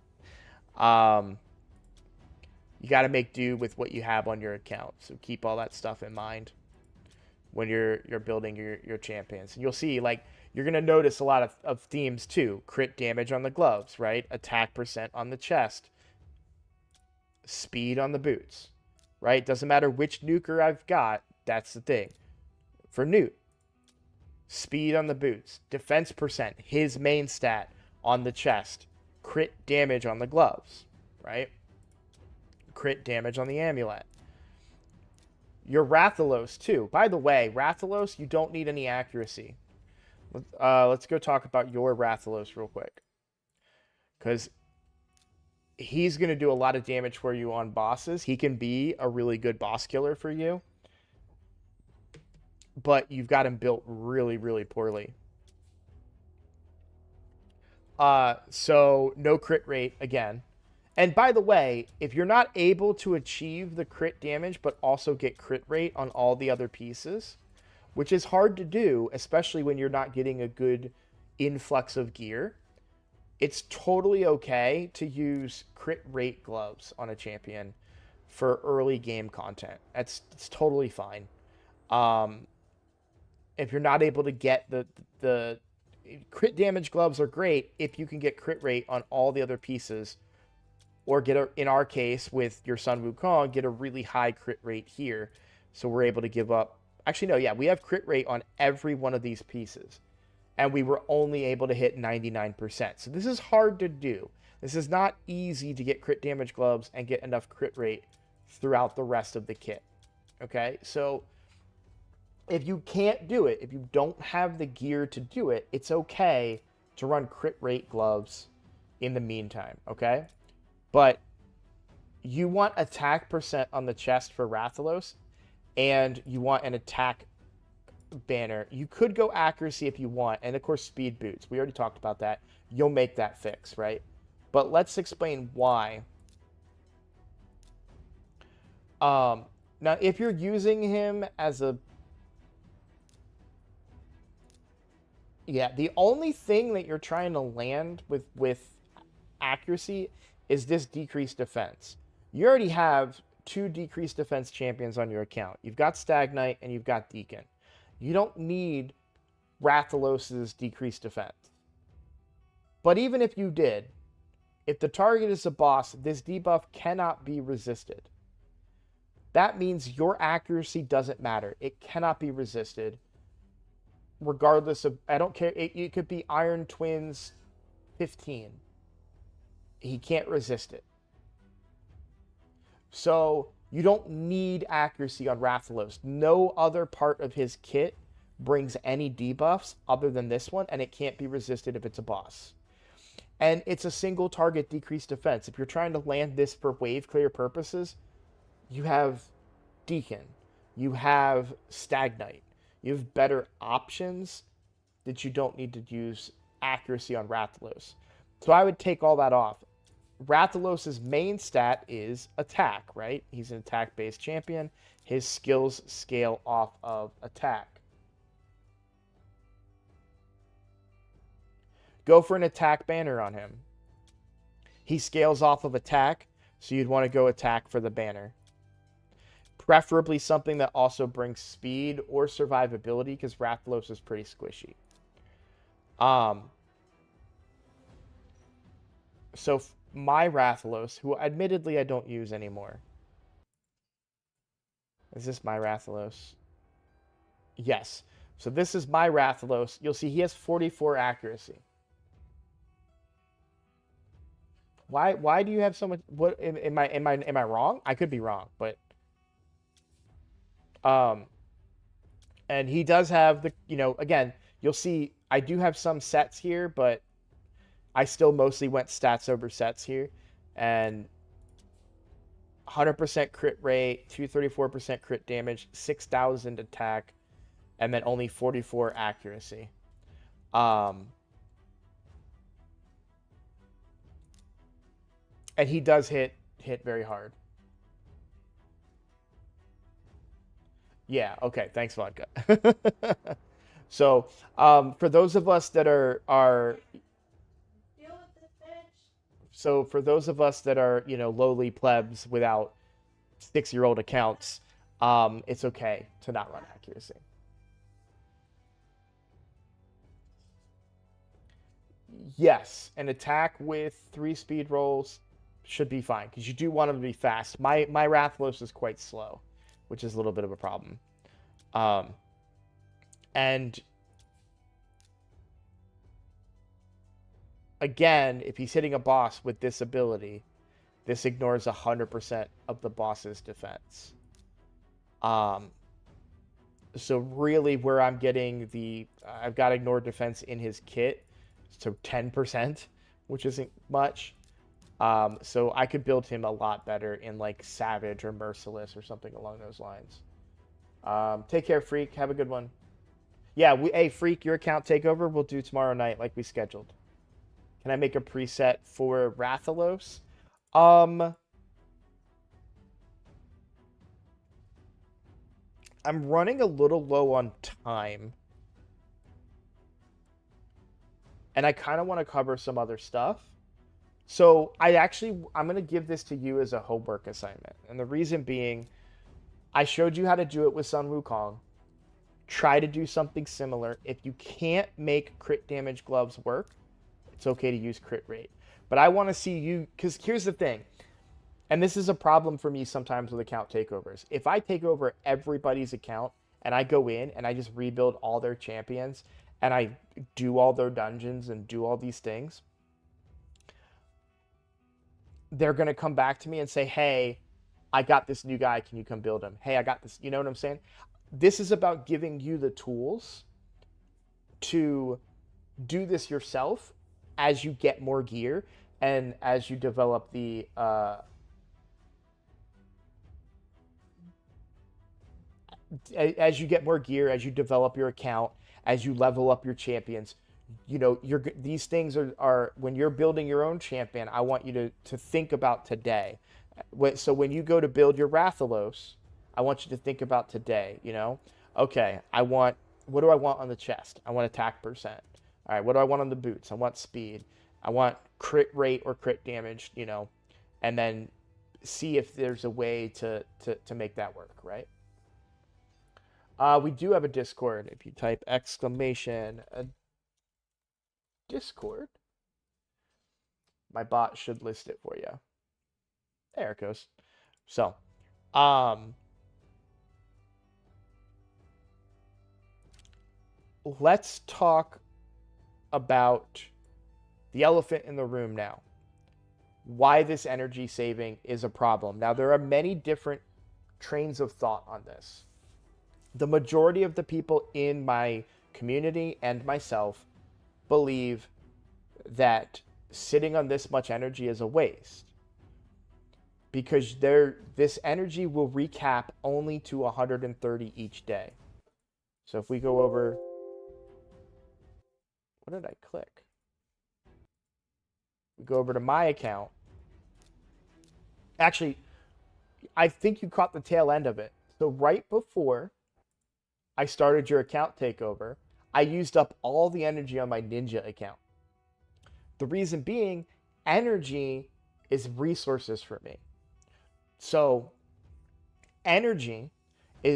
you got to make do with what you have on your account. So keep all that stuff in mind when you're building your champions. And you'll see, like, you're going to notice a lot of themes too. Crit damage on the gloves, right? Attack percent on the chest. Speed on the boots, right? Doesn't matter which nuker I've got. That's the thing. For Newt, speed on the boots. Defense percent, his main stat on the chest. Crit damage on the gloves, right? Crit damage on the amulet. Your Rathalos, too. By the way, Rathalos, you don't need any accuracy. Let's go talk about your Rathalos real quick. Because he's going to do a lot of damage for you on bosses. He can be a really good boss killer for you. But you've got him built really, really poorly. So no crit rate again. And by the way, if you're not able to achieve the crit damage but also get crit rate on all the other pieces, which is hard to do, especially when you're not getting a good influx of gear, it's totally okay to use crit rate gloves on a champion for early game content. It's totally fine. If you're not able to get the crit damage gloves are great if you can get crit rate on all the other pieces, or get in our case with your Sun Wukong, get a really high crit rate here. So we're able to give up. Actually, no, yeah, we have crit rate on every one of these pieces. And we were only able to hit 99%. So this is hard to do. This is not easy to get crit damage gloves and get enough crit rate throughout the rest of the kit. Okay, so if you can't do it, if you don't have the gear to do it, it's okay to run crit rate gloves in the meantime, okay? But you want attack percent on the chest for Rathalos, and you want an attack banner. You could go accuracy if you want, and of course speed boots. We already talked about that. You'll make that fix, right? But let's explain why. Now, if you're using him as a Yeah, the only thing that you're trying to land with accuracy is this decreased defense. You already have two decreased defense champions on your account. You've got Stagnite and you've got Deacon. You don't need Rathalos's decreased defense. But even if you did, if the target is a boss, this debuff cannot be resisted. That means your accuracy doesn't matter. It cannot be resisted regardless of, I don't care, it could be Iron Twins 15. He can't resist it. So you don't need accuracy on Rathalos. No other part of his kit brings any debuffs other than this one, and it can't be resisted if it's a boss. And it's a single target decreased defense. If you're trying to land this for wave clear purposes, you have Deacon, you have Stagnite, you have better options that you don't need to use accuracy on Rathalos. So I would take all that off. Rathalos' main stat is attack, right? He's an attack-based champion. His skills scale off of attack. Go for an attack banner on him. He scales off of attack, so you'd want to go attack for the banner. Preferably something that also brings speed or survivability, because Rathalos is pretty squishy. So my Rathalos, who admittedly I don't use anymore. Is this my Rathalos? Yes. So this is my Rathalos. You'll see he has 44 accuracy. Why do you have so much? What am I wrong? I could be wrong, but and he does have the, again, you'll see I do have some sets here, but I still mostly went stats over sets here, and 100% crit rate, 234% crit damage, 6,000 attack, and then only 44 accuracy. And he does hit very hard. Yeah, okay, thanks, Vodka. So, for those of us that are so for those of us that are, lowly plebs without 6-year-old accounts, it's okay to not run accuracy. Yes, an attack with 3 speed rolls should be fine, because you do want him to be fast. My Rathalos is quite slow, which is a little bit of a problem. And again, if he's hitting a boss with this ability, this ignores 100% of the boss's defense. So really where I'm getting I've got ignored defense in his kit, so 10%, which isn't much. So I could build him a lot better in like Savage or Merciless or something along those lines. Take care, Freak. Have a good one. Yeah, hey, Freak, your account takeover we'll do tomorrow night like we scheduled. Can I make a preset for Rathalos? I'm running a little low on time. And I kind of want to cover some other stuff. So I'm going to give this to you as a homework assignment. And the reason being, I showed you how to do it with Sun Wukong. Try to do something similar. If you can't make crit damage gloves work, it's okay to use crit rate. But I want to see you, because here's the thing, and this is a problem for me sometimes with account takeovers. If I take over everybody's account and I go in and I just rebuild all their champions and I do all their dungeons and do all these things, they're going to come back to me and say, hey, I got this new guy. Can you come build him? Hey, I got this. You know what I'm saying? This is about giving you the tools to do this yourself as you get more gear and as you develop as you get more gear, as you develop your account, as you level up your champions. These things are when you're building your own champion, I want you to think about today. So when you go to build your Rathalos, I want you to think about today, Okay, what do I want on the chest? I want attack percent. All right, what do I want on the boots? I want speed. I want crit rate or crit damage, and then see if there's a way to make that work, right? We do have a Discord. If you type exclamation Discord, my bot should list it for you. There it goes. So, um, let's talk about the elephant in the room now. Why this energy saving is a problem. Now, there are many different trains of thought on this. The majority of the people in my community and myself believe that sitting on this much energy is a waste because this energy will recap only to 130 each day. So if we go over, what did I click? We go over to my account. Actually, I think you caught the tail end of it. So right before I started your account takeover, I used up all the energy on my Ninja account. The reason being, energy is resources for me. So energy,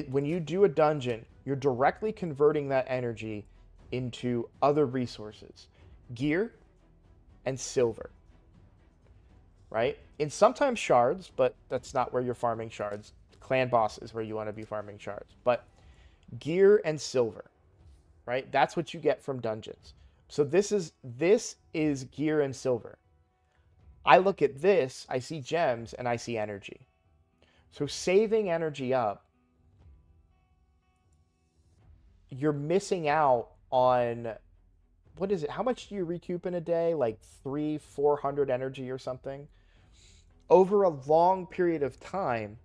when you do a dungeon, you're directly converting that energy into other resources, gear and silver, right? And sometimes shards, but that's not where you're farming shards. Clan boss is where you want to be farming shards. But gear and silver, right? That's what you get from dungeons. So this is gear and silver. I look at this, I see gems, and I see energy. So saving energy up, you're missing out on, what is it? How much do you recoup in a day? Like 400 energy or something? Over a long period of time,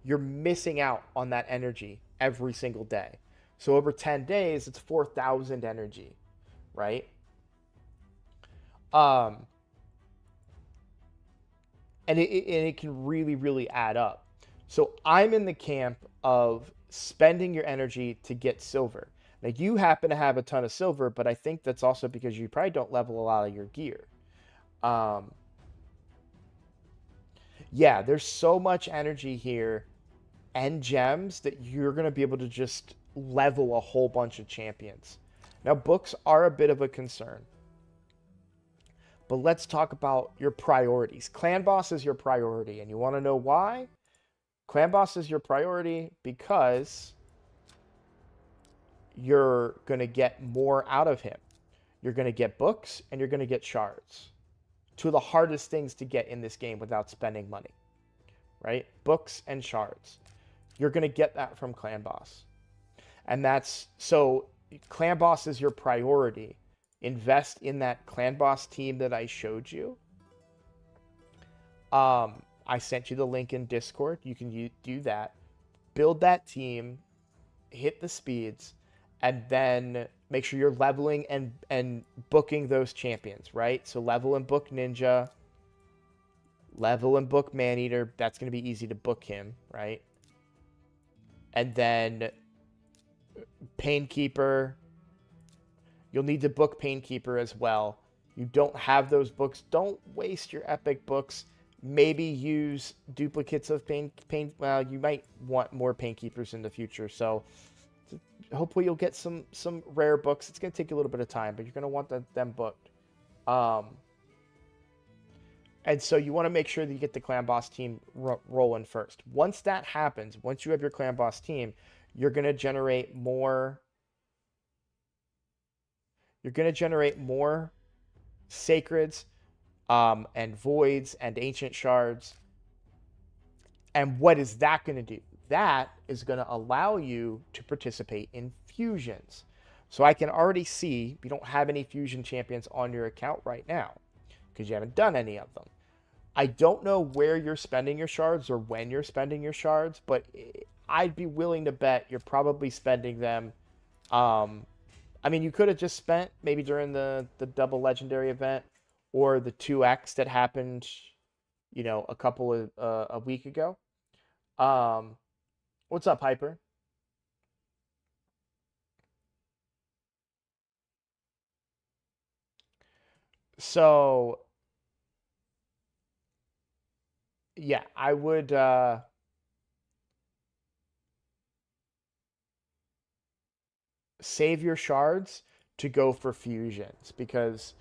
you're missing out on that energy every single day. So over 10 days, it's 4,000 energy, right? Um, and it can really, really add up. So I'm in the camp of spending your energy to get silver. Now you happen to have a ton of silver, but I think that's also because you probably don't level a lot of your gear. Um, yeah, there's so much energy here and gems that you're going to be able to just level a whole bunch of champions. Now, books are a bit of a concern. But let's talk about your priorities. Clan boss is your priority, and you want to know why? Clan boss is your priority because you're going to get more out of him. You're going to get books, and you're going to get shards. Two of the hardest things to get in this game without spending money, right? Books and shards. You're going to get that from Clan Boss. And that's, so Clan Boss is your priority. Invest in that Clan Boss team that I showed you. I sent you the link in Discord. You can do that. Build that team, hit the speeds, and then make sure you're leveling and booking those champions, right? So level and book Ninja, level and book Maneater. That's going to be easy to book him, right? And then Painkeeper. You'll need to book Painkeeper as well. You don't have those books. Don't waste your epic books. Maybe use duplicates of pain. Well, you might want more Painkeepers in the future. So hopefully you'll get some rare books. It's going to take a little bit of time, but you're going to want them booked. And so you want to make sure that you get the Clan Boss team rolling first. Once that happens, once you have your Clan Boss team, you're going to generate more. You're going to generate more sacreds, and voids and ancient shards. And what is that going to do? That is going to allow you to participate in fusions. So I can already see you don't have any fusion champions on your account right now because you haven't done any of them. I don't know where you're spending your shards or when you're spending your shards, but I'd be willing to bet you're probably spending them. I mean, you could have just spent maybe during the double legendary event or the 2x that happened, a week ago. What's up, Hyper? So yeah, I would save your shards to go for fusions because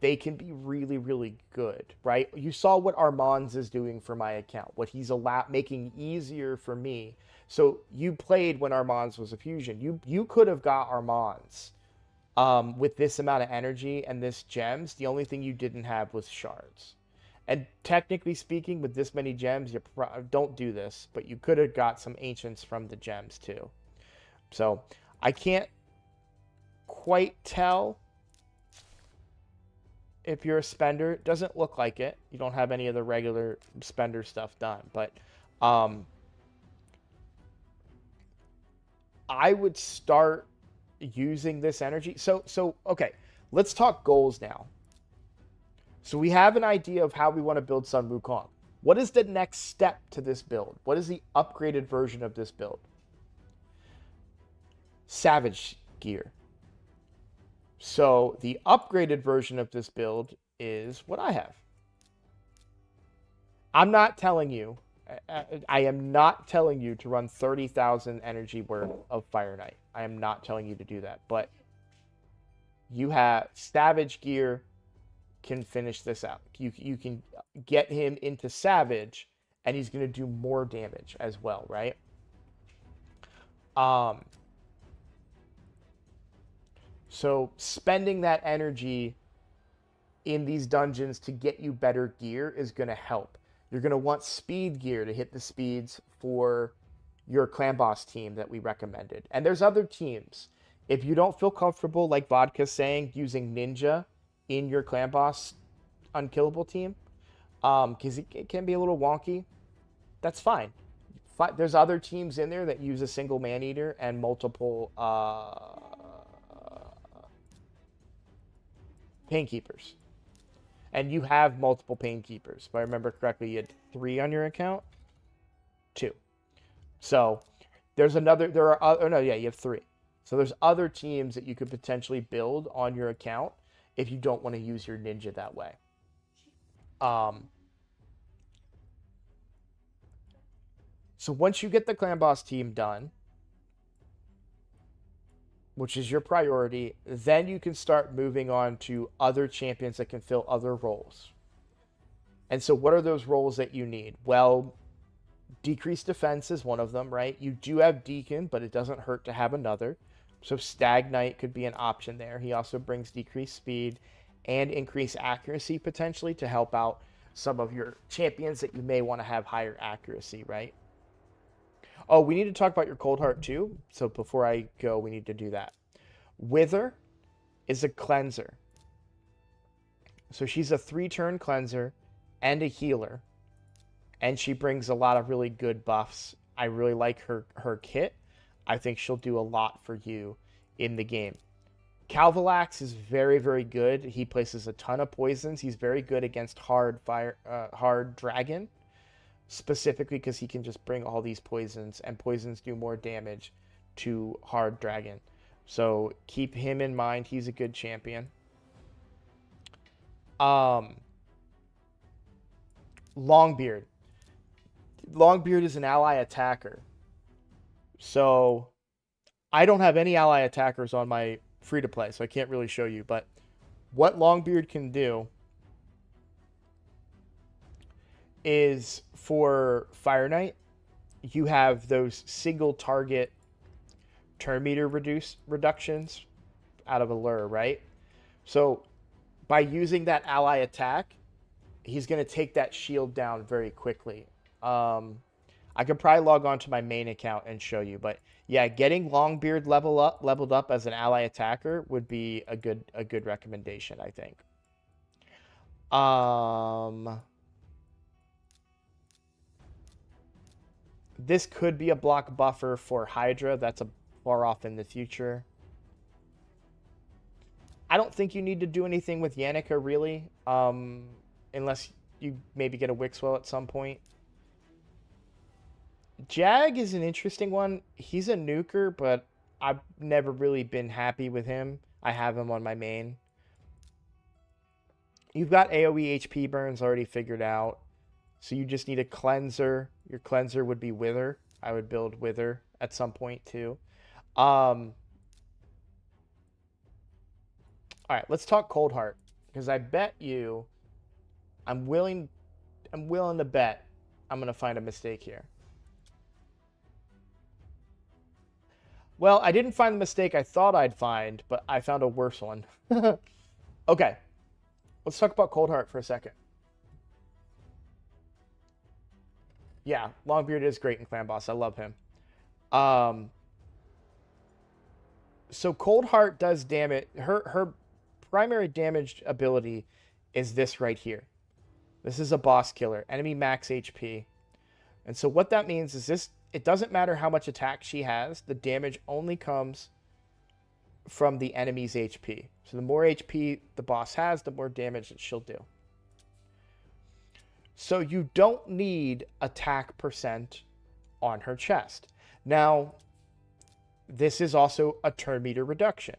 they can be really, really good, right? You saw what Armand's is doing for my account, what he's making easier for me. So you played when Armand's was a fusion. You could have got Armand's with this amount of energy and this gems. The only thing you didn't have was shards. And technically speaking, with this many gems, you don't do this, but you could have got some ancients from the gems too. So I can't quite tell if you're a spender. It doesn't look like it. You don't have any of the regular spender stuff done, but um, I would start using this energy. So okay, let's talk goals now. So we have an idea of how we want to build Sun Wukong. What is the next step to this build? What is the upgraded version of this build? Savage gear. So the upgraded version of this build is what I have. I'm not telling you, I am not telling you to run 30,000 energy worth of Fire Knight. I am not telling you to do that. But you have Savage gear can finish this out. You can get him into Savage, and he's going to do more damage as well, right? So spending that energy in these dungeons to get you better gear is going to help. You're going to want speed gear to hit the speeds for your clan boss team that we recommended. And there's other teams. If you don't feel comfortable, like Vodka's saying, using Ninja in your clan boss unkillable team, because it can be a little wonky, that's fine. There's other teams in there that use a single man-eater and multiple painkeepers. And you have multiple painkeepers. If I remember correctly, you had 3 on your account? 2. So there's another, there are, oh no, yeah, you have 3. So there's other teams that you could potentially build on your account if you don't want to use your ninja that way. So once you get the clan boss team done, which is your priority, then you can start moving on to other champions that can fill other roles. And so what are those roles that you need? Well, decreased defense is one of them, right? You do have Deacon, but it doesn't hurt to have another. So Stag Knight could be an option there. He also brings decreased speed and increased accuracy potentially to help out some of your champions that you may want to have higher accuracy, right? Oh, we need to talk about your Cold Heart too. So before I go, we need to do that. Wither is a cleanser. So she's a 3-turn cleanser and a healer. And she brings a lot of really good buffs. I really like her kit. I think she'll do a lot for you in the game. Calvalax is very, very good. He places a ton of poisons. He's very good against hard dragon, specifically because he can just bring all these poisons, and poisons do more damage to hard dragon. So keep him in mind. He's a good champion. Longbeard. Longbeard is an ally attacker. So I don't have any ally attackers on my free-to-play, so I can't really show you. But what Longbeard can do is for Fire Knight, you have those single target turn meter reductions out of a lure, right? So by using that ally attack, he's going to take that shield down very quickly. I could probably log on to my main account and show you, but yeah, getting Longbeard leveled up as an ally attacker would be a good recommendation, I think. This could be a block buffer for Hydra. That's a far off in the future. I don't think you need to do anything with Yannicka, really, unless you maybe get a Wixwell at some point. Jag is an interesting one. He's a nuker, but I've never really been happy with him. I have him on my main. You've got AoE HP burns already figured out. So you just need a cleanser. Your cleanser would be Wither. I would build Wither at some point too. All right, let's talk Cold Heart. Because I bet you I'm willing to bet I'm gonna find a mistake here. Well, I didn't find the mistake I thought I'd find, but I found a worse one. Okay, let's talk about Cold Heart for a second. Yeah, Longbeard is great in Clan Boss. I love him. So Cold Heart does damage. Her primary damaged ability is this right here. This is a boss killer. Enemy max HP. And so what that means is this, it doesn't matter how much attack she has. The damage only comes from the enemy's HP. So the more HP the boss has, the more damage that she'll do. So you don't need attack percent on her chest. Now, this is also a turn meter reduction.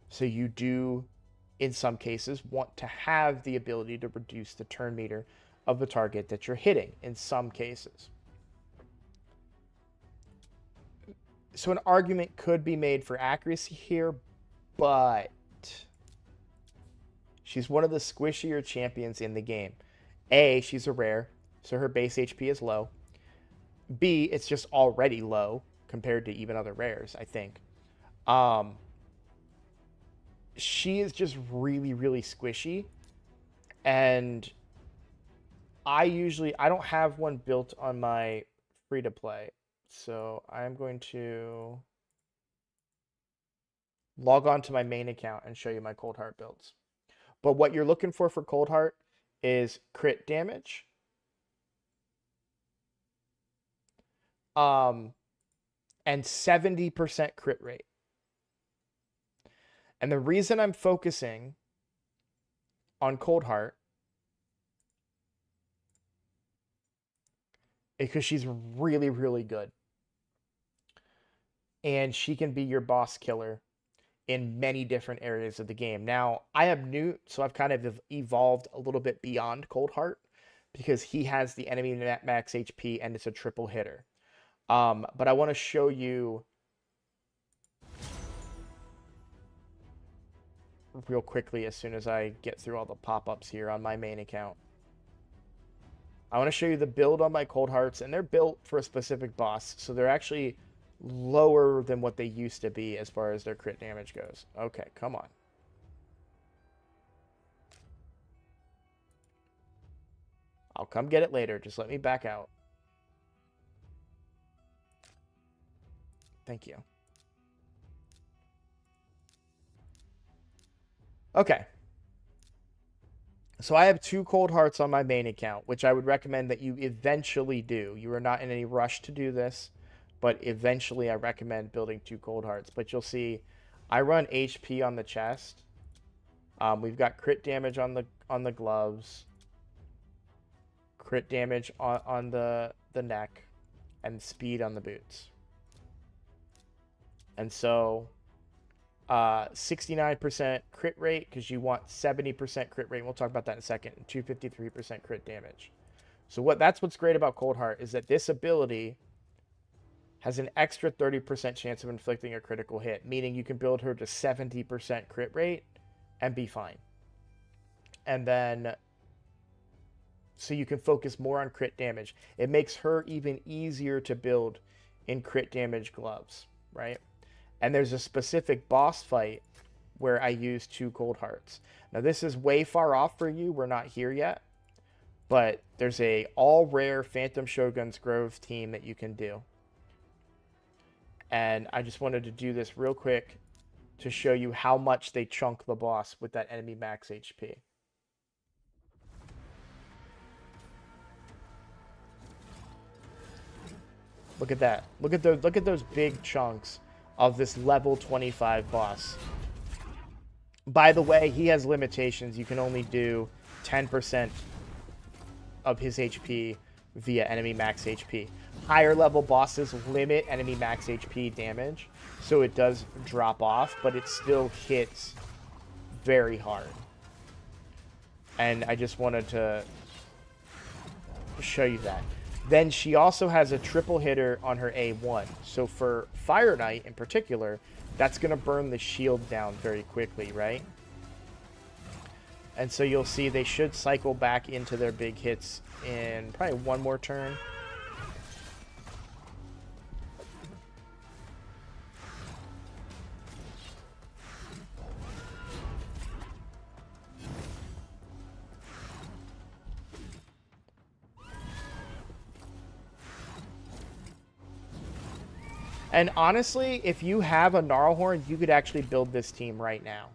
So you do, in some cases, want to have the ability to reduce the turn meter of the target that you're hitting in some cases. So an argument could be made for accuracy here, but she's one of the squishier champions in the game. A, she's a rare, so her base HP is low. B, it's just already low compared to even other rares, I think. She is just really, really squishy. And I don't have one built on my free-to-play. So I'm going to log on to my main account and show you my Cold Heart builds. But what you're looking for Cold Heart is crit damage. And 70% crit rate. And the reason I'm focusing on Cold Heart is because she's really, really good. And she can be your boss killer in many different areas of the game. Now, I am new, so I've kind of evolved a little bit beyond Cold Heart because he has the enemy max HP and it's a triple hitter. But I want to show you real quickly as soon as I get through all the pop-ups here on my main account. I want to show you the build on my Cold Hearts, and they're built for a specific boss, so they're actually lower than what they used to be as far as their crit damage goes. Okay, come on. I'll come get it later. Just let me back out. Thank you. Okay. So I have 2 Cold Hearts on my main account, which I would recommend that you eventually do. You are not in any rush to do this, but eventually I recommend building 2 Cold Hearts. But you'll see I run HP on the chest. We've got crit damage on the gloves, crit damage on the neck, and speed on the boots. And so 69% crit rate because you want 70% crit rate. We'll talk about that in a second. 253% crit damage. So that's what's great about Cold Heart is that this ability has an extra 30% chance of inflicting a critical hit, meaning you can build her to 70% crit rate and be fine. And then so you can focus more on crit damage. It makes her even easier to build in crit damage gloves, right? And there's a specific boss fight where I use 2 Cold Hearts. Now, this is way far off for you. We're not here yet. But there's a all-rare Phantom Shogun's Grove team that you can do. And I just wanted to do this real quick to show you how much they chunk the boss with that enemy max HP. Look at that. Look at those big chunks of this level 25 boss. By the way, he has limitations. You can only do 10% of his HP via enemy max HP. Higher level bosses limit enemy max HP damage, so it does drop off, but it still hits very hard. And I just wanted to show you that. Then she also has a triple hitter on her A1. So for Fire Knight in particular, that's going to burn the shield down very quickly, right? And so you'll see they should cycle back into their big hits in probably one more turn. And honestly, if you have a Gnarlhorn, you could actually build this team right now.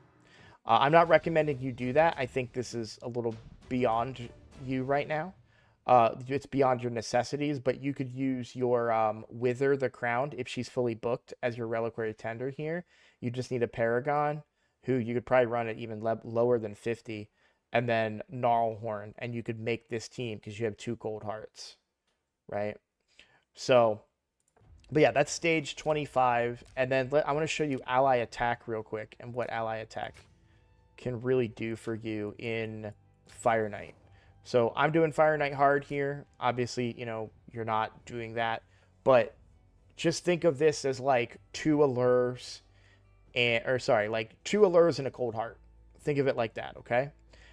I'm not recommending you do that. I think this is a little beyond you right now. It's beyond your necessities, but you could use your Wither the Crowned if she's fully booked as your Reliquary Tender here. You just need a Paragon, who you could probably run at even lower than 50, and then Gnarlhorn, and you could make this team because you have 2 Gold Hearts, right? So, but yeah, that's stage 25, and then I want to show you Ally Attack real quick and what Ally Attack can really do for you in Fire Knight. So I'm doing Fire Knight hard here. Obviously, you know, you're not doing that, but just think of this as like 2 allures like 2 allures and a cold heart. Think of it like that, okay?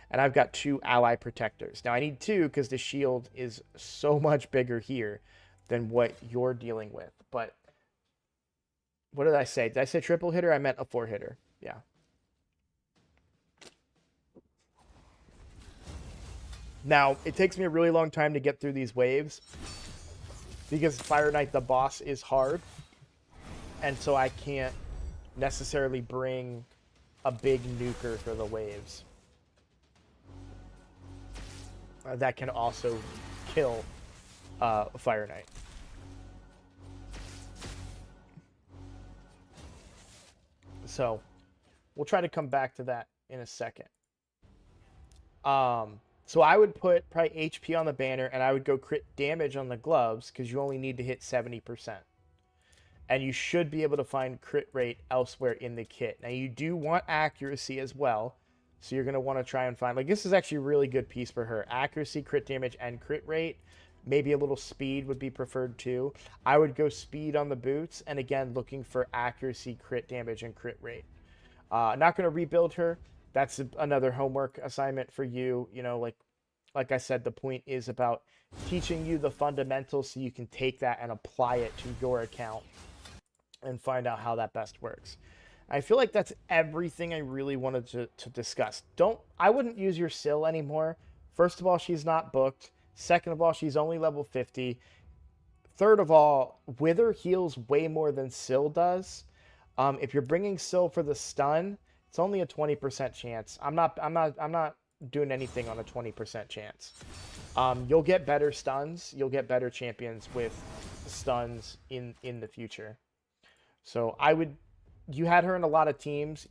And I've got 2 ally protectors. Now I need 2 because the shield is so much bigger here than what you're dealing with. But what did I say? Did I say triple hitter? I meant a 4 hitter. Yeah. Now, it takes me a really long time to get through these waves because Fire Knight, the boss, is hard. And so I can't necessarily bring a big nuker for the waves. That can also kill Fire Knight. So, we'll try to come back to that in a second. So I would put probably HP on the banner, and I would go crit damage on the gloves, because you only need to hit 70%. And you should be able to find crit rate elsewhere in the kit. Now, you do want accuracy as well, so you're going to want to try and find... Like, this is actually a really good piece for her. Accuracy, crit damage, and crit rate. Maybe a little speed would be preferred too. I would go speed on the boots, and again, looking for accuracy, crit damage, and crit rate. Not going to rebuild her. That's another homework assignment for you. You know, like I said, the point is about teaching you the fundamentals so you can take that and apply it to your account and find out how that best works. I feel like that's everything I really wanted to discuss. I wouldn't use your Syl anymore. First of all, she's not booked. Second of all, she's only level 50. Third of all, Wither heals way more than Syl does. If you're bringing Syl for the stun, it's only a 20% chance. I'm not doing anything on a 20% chance. You'll get better stuns. You'll get better champions with stuns in the future. So you had her in a lot of teams.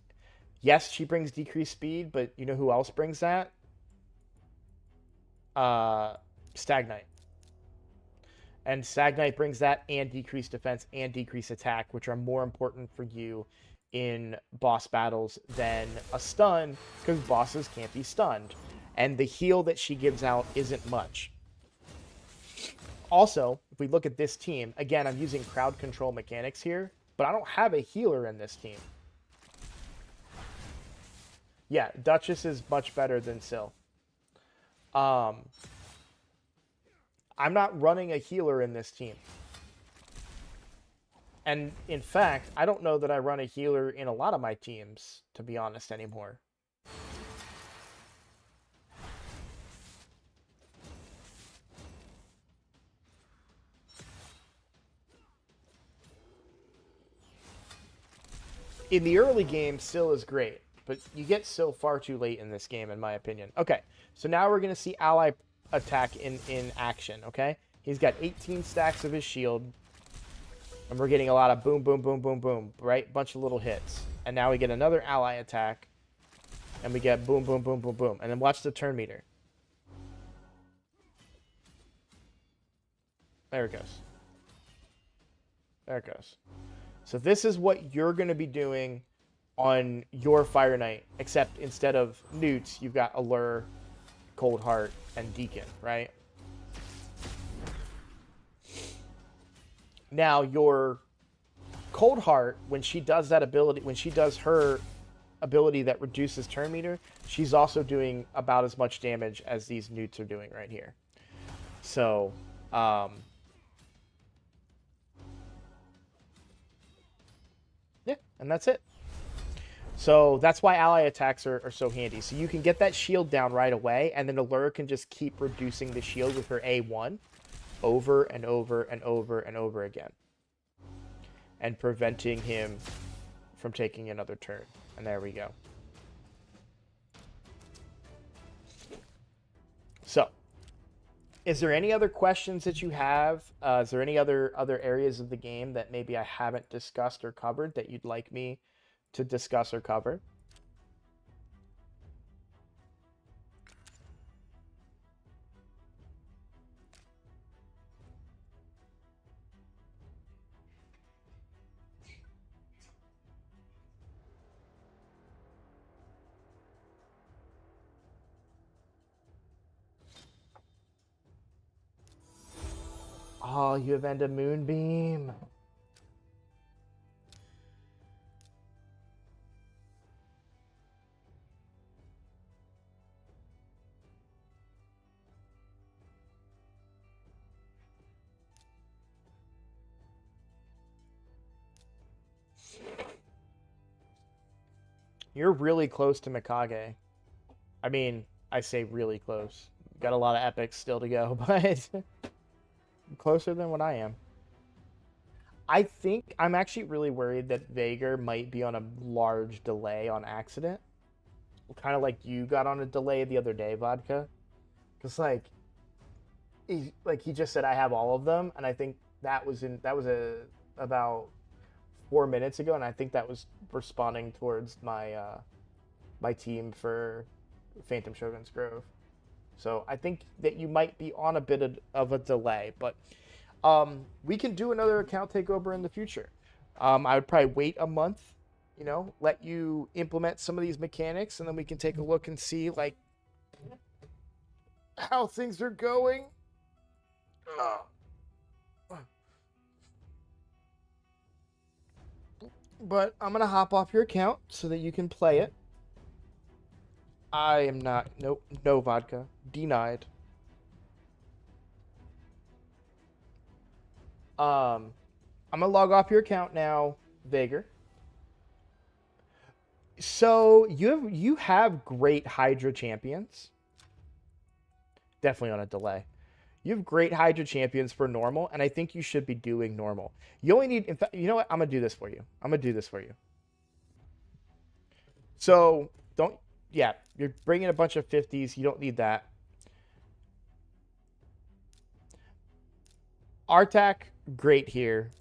Yes, she brings decreased speed, but you know who else brings that? Stag Knight. And Stag Knight brings that and decreased defense and decreased attack, which are more important for you in boss battles than a stun, because bosses can't be stunned. And the heal that she gives out isn't much. Also, if we look at this team, again, I'm using crowd control mechanics here, but I don't have a healer in this team. Yeah, Duchess is much better than Syl. I'm not running a healer in this team. And in fact, I don't know that I run a healer in a lot of my teams, to be honest, anymore. In the early game, Syl is great, but you get Syl far too late in this game, in my opinion. Okay, so now we're going to see Ally Attack in action, okay? He's got 18 stacks of his shield, and we're getting a lot of boom, boom, boom, boom, boom, right? Bunch of little hits. And now we get another Ally Attack, and we get boom, boom, boom, boom, boom. And then watch the turn meter. There it goes. There it goes. So this is what you're going to be doing on your Fire Knight, except instead of newts, you've got Allure Cold Heart and Deacon, right? Now, your Cold Heart, when she does that ability, when she does her ability that reduces turn meter, she's also doing about as much damage as these newts are doing right here. So, yeah, and that's it. So that's why ally attacks are so handy. So you can get that shield down right away, and then Allura can just keep reducing the shield with her A1 over and over and over and over again, and preventing him from taking another turn. And there we go. So, is there any other questions that you have? Is there any other areas of the game that maybe I haven't discussed or covered that you'd like me to discuss or cover? Oh, you have End of Moonbeam. You're really close to Mikage. I mean, I say really close. Got a lot of epics still to go, but closer than what I am. I think I'm actually really worried that Vager might be on a large delay on accident. Kind of like you got on a delay the other day, Vodka. Because he just said I have all of them, and I think that was about 4 minutes ago, and I think that was responding towards my my team for Phantom Shogun's Grove. So I think that you might be on a bit of a delay, but we can do another account takeover in the future. I would probably wait a month, let you implement some of these mechanics, and then we can take a look and see like how things are going. But I'm gonna hop off your account so that you can play it. I am not. Nope. No vodka. Denied. I'm gonna log off your account now, Vager. So you have great Hydra champions. Definitely on a delay. You have great Hydra champions for normal, and I think you should be doing normal. You only need, in fact, you know what? I'm gonna do this for you. So yeah, you're bringing a bunch of 50s. You don't need that. Artak, great here.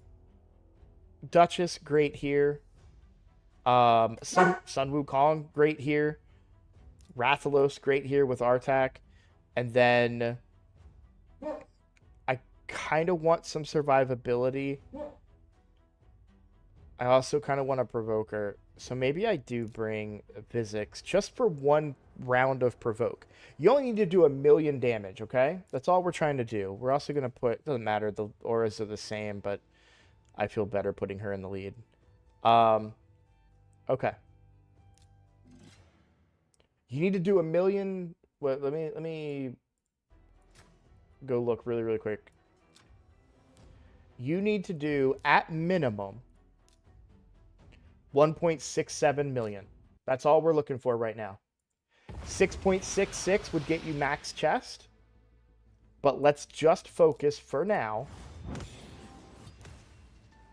Duchess, great here. Sun Wukong, great here. Rathalos, great here with Artak. And then I kind of want some survivability. I also kind of want a Provoker. So maybe I do bring Physics just for one round of Provoke. You only need to do 1,000,000 damage, okay? That's all we're trying to do. We're also going to put... Doesn't matter, the auras are the same, but I feel better putting her in the lead. Okay. You need to do 1,000,000... Well, let me go look really, really quick. You need to do, at minimum, 1.67 million. That's all we're looking for right now. 6.66 would get you max chest. But let's just focus for now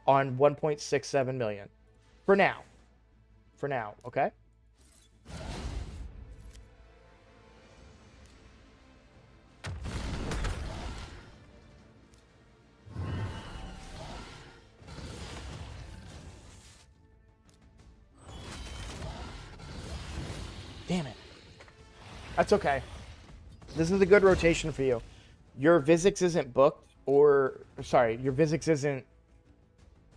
on 1.67 million. For now. For now, okay? Damn it. That's okay. This is a good rotation for you. Your Vizix isn't booked, or... Sorry, your Vizix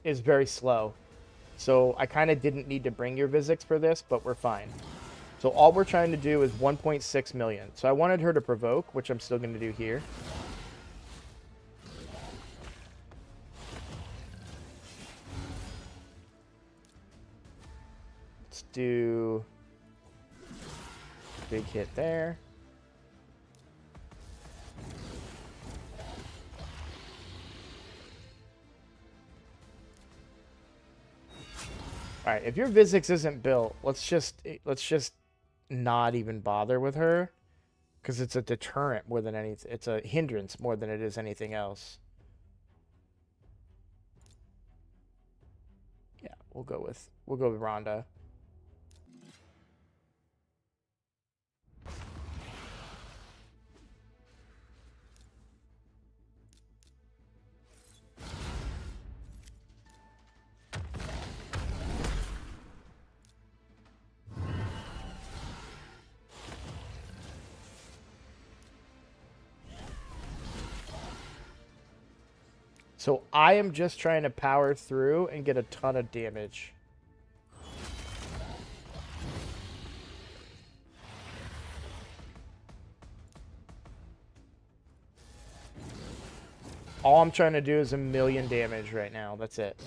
is very slow. So I kind of didn't need to bring your Vizix for this, but we're fine. So all we're trying to do is 1.6 million. So I wanted her to provoke, which I'm still going to do here. Let's do big hit there. All right, if your Vizix isn't built, let's just not even bother with her, because it's a deterrent more than anything. It's a hindrance more than it is anything else. Yeah, we'll go with Rhonda. So I am just trying to power through and get a ton of damage. All I'm trying to do is 1,000,000 damage right now. That's it.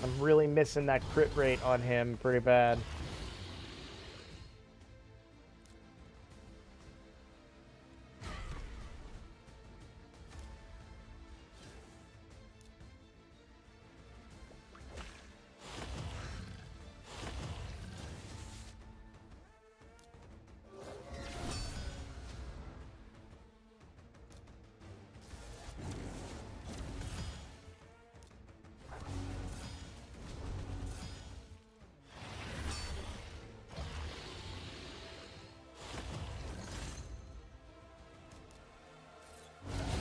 I'm really missing that crit rate on him pretty bad.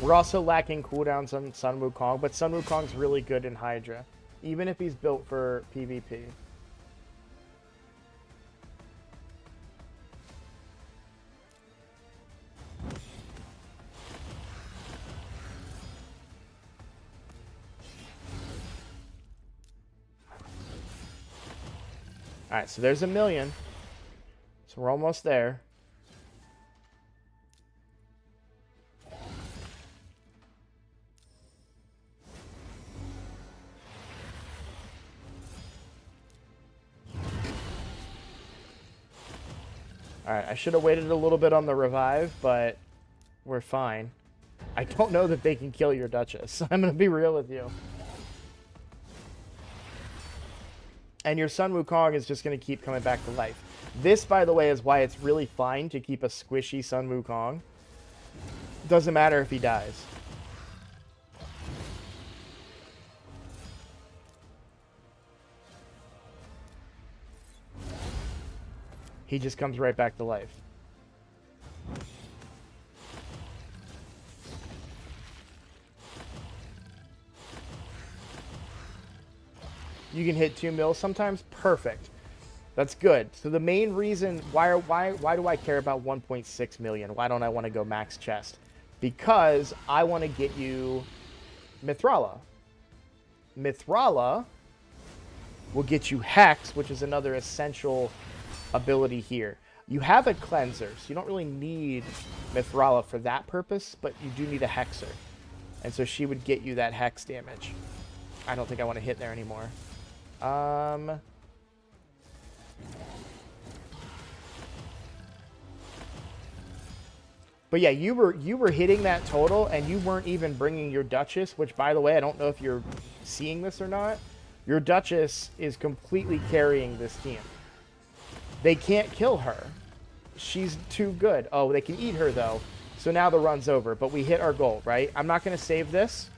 We're also lacking cooldowns on Sun Wukong, but Sun Wukong's really good in Hydra, even if he's built for PvP. Alright, so there's 1,000,000. So we're almost there. Alright, I should have waited a little bit on the revive, but we're fine. I don't know that they can kill your Duchess. I'm going to be real with you. And your Sun Wukong is just going to keep coming back to life. This, by the way, is why it's really fine to keep a squishy Sun Wukong. Doesn't matter if he dies. He just comes right back to life. You can hit 2 mil sometimes. Perfect. That's good. So the main reason why do I care about 1.6 million? Why don't I want to go max chest? Because I want to get you Mithrala. Mithrala will get you Hex, which is another essential ability here. You have a cleanser, so you don't really need Mithrala for that purpose, but you do need a Hexer. And so she would get you that Hex damage. I don't think I want to hit there anymore. But yeah, you were hitting that total, and you weren't even bringing your Duchess, which, by the way, I don't know if you're seeing this or not. Your Duchess is completely carrying this team. They can't kill her. She's too good. Oh, they can eat her, though. So now the run's over, but we hit our goal, right? I'm not going to save this.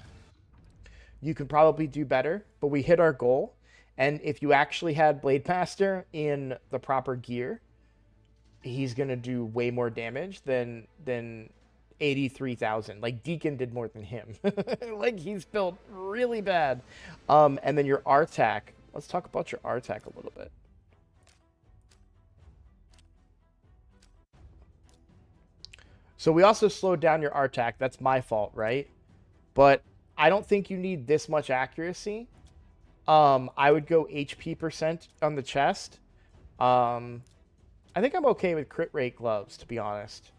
You can probably do better, but we hit our goal. And if you actually had Blade Master in the proper gear, he's going to do way more damage than 83,000. Like Deacon did more than him. Like he's built really bad. And then your RTAC. Let's talk about your RTAC a little bit. So we also slowed down your RTAC. That's my fault, right? But I don't think you need this much accuracy. I would go HP percent on the chest. I think I'm okay with crit rate gloves, to be honest.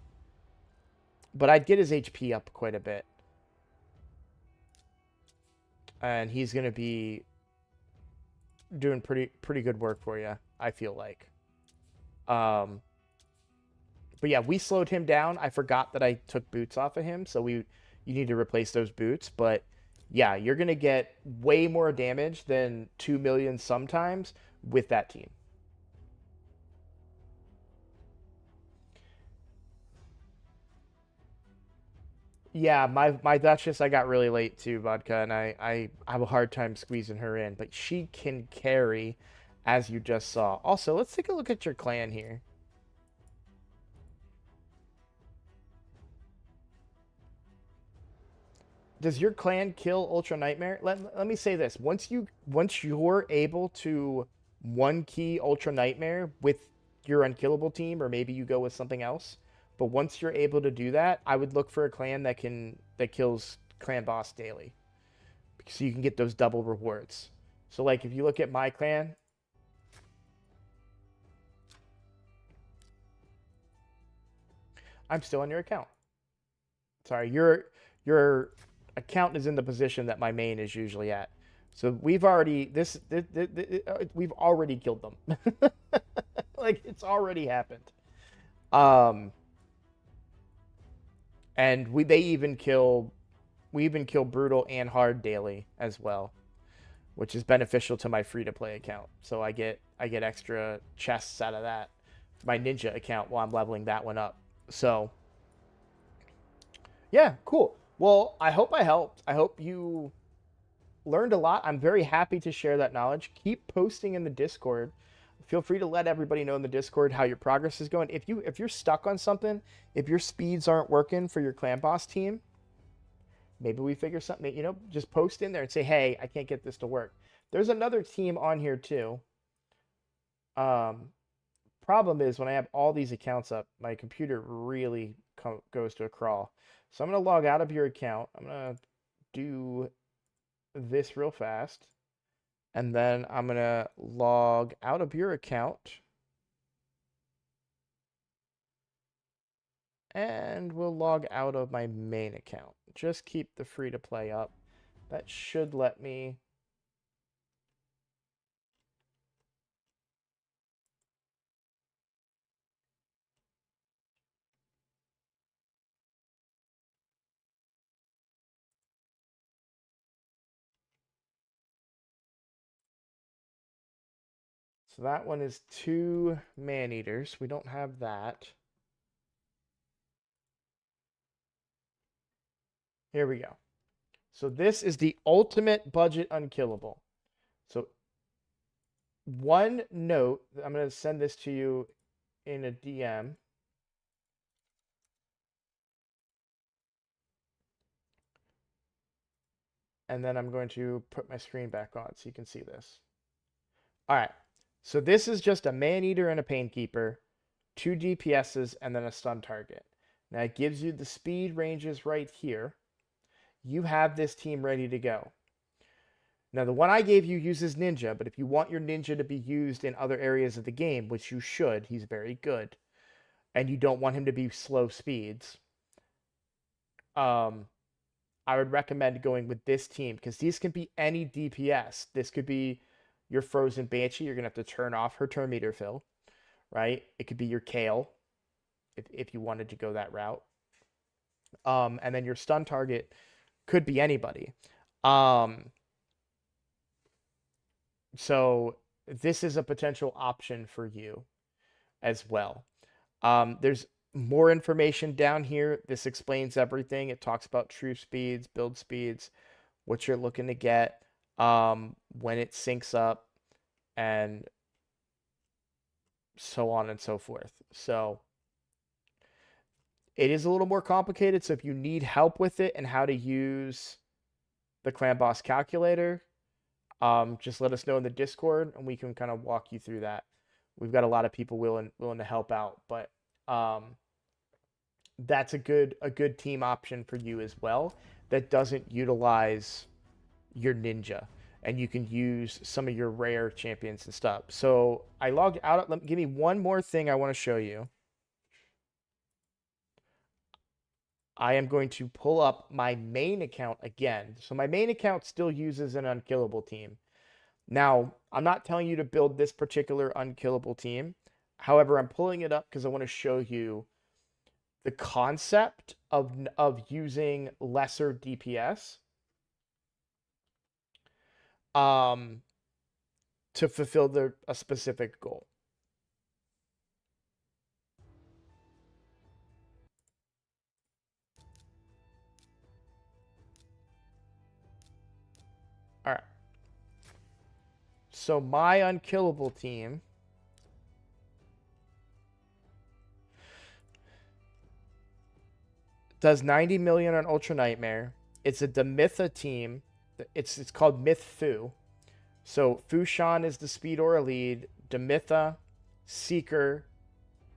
But I'd get his HP up quite a bit. And he's going to be doing pretty good work for you, I feel like. But yeah, we slowed him down. I forgot that I took boots off of him, so you need to replace those boots. But yeah, you're gonna get way more damage than 2 million sometimes with that team. Yeah, my Duchess I got really late too, Vodka, and I have a hard time squeezing her in, but she can carry, as you just saw. Also, let's take a look at your clan here. Does your clan kill Ultra Nightmare? Let me say this. Once you're able to one key Ultra Nightmare with your unkillable team, or maybe you go with something else, but once you're able to do that, I would look for a clan that kills clan boss daily. So you can get those double rewards. So like if you look at my clan, I'm still on your account. Sorry, your account is in the position that my main is usually at. So we've already we've already killed them. Like it's already happened. Um, and we even kill brutal and hard daily as well, which is beneficial to my free to play account. So I get extra chests out of that. My ninja account while I'm leveling that one up. So yeah, cool. Well, I hope I helped. I hope you learned a lot. I'm very happy to share that knowledge. Keep posting in the Discord. Feel free to let everybody know in the Discord how your progress is going. If you're stuck on something, if your speeds aren't working for your clan boss team, maybe we figure something, just post in there and say, "Hey, I can't get this to work." There's another team on here too. Um Problem is when I have all these accounts up, my computer really goes to a crawl. So I'm going to log out of your account. I'm going to do this real fast. And then I'm going to log out of your account. And we'll log out of my main account. Just keep the free to play up. That should let me. So that one is 2 man-eaters. We don't have that. Here we go. So this is the ultimate budget unkillable. So one note, I'm going to send this to you in a DM. And then I'm going to put my screen back on so you can see this. All right. So this is just a man-eater and a painkeeper, 2 DPSs, and then a stun target. Now it gives you the speed ranges right here. You have this team ready to go. Now, the one I gave you uses Ninja, but if you want your Ninja to be used in other areas of the game, which you should, he's very good, and you don't want him to be slow speeds, I would recommend going with this team because these can be any DPS. This could be your Frozen Banshee. You're going to have to turn off her turn meter fill, right? It could be your Kale if you wanted to go that route. And then your stun target could be anybody. So this is a potential option for you as well. There's more information down here. This explains everything. It talks about true speeds, build speeds, what you're looking to get, when it syncs up, and so on and so forth. So It is a little more complicated, so if you need help with it and how to use the Clan Boss calculator, just let us know in the Discord and we can kind of walk you through that. We've got a lot of people willing to help out, but that's a good team option for you as well that doesn't utilize your ninja, and you can use some of your rare champions and stuff. So I logged out. Give me one more thing I want to show you. I am going to pull up my main account again. So my main account still uses an unkillable team. Now, I'm not telling you to build this particular unkillable team. However, I'm pulling it up because I want to show you the concept of using lesser DPS to fulfill a specific goal. All right. So my unkillable team does 90 million on Ultra Nightmare. It's a Demitha team. It's called Myth Fu. So Fushan is the speed aura lead. Demitha, Seeker.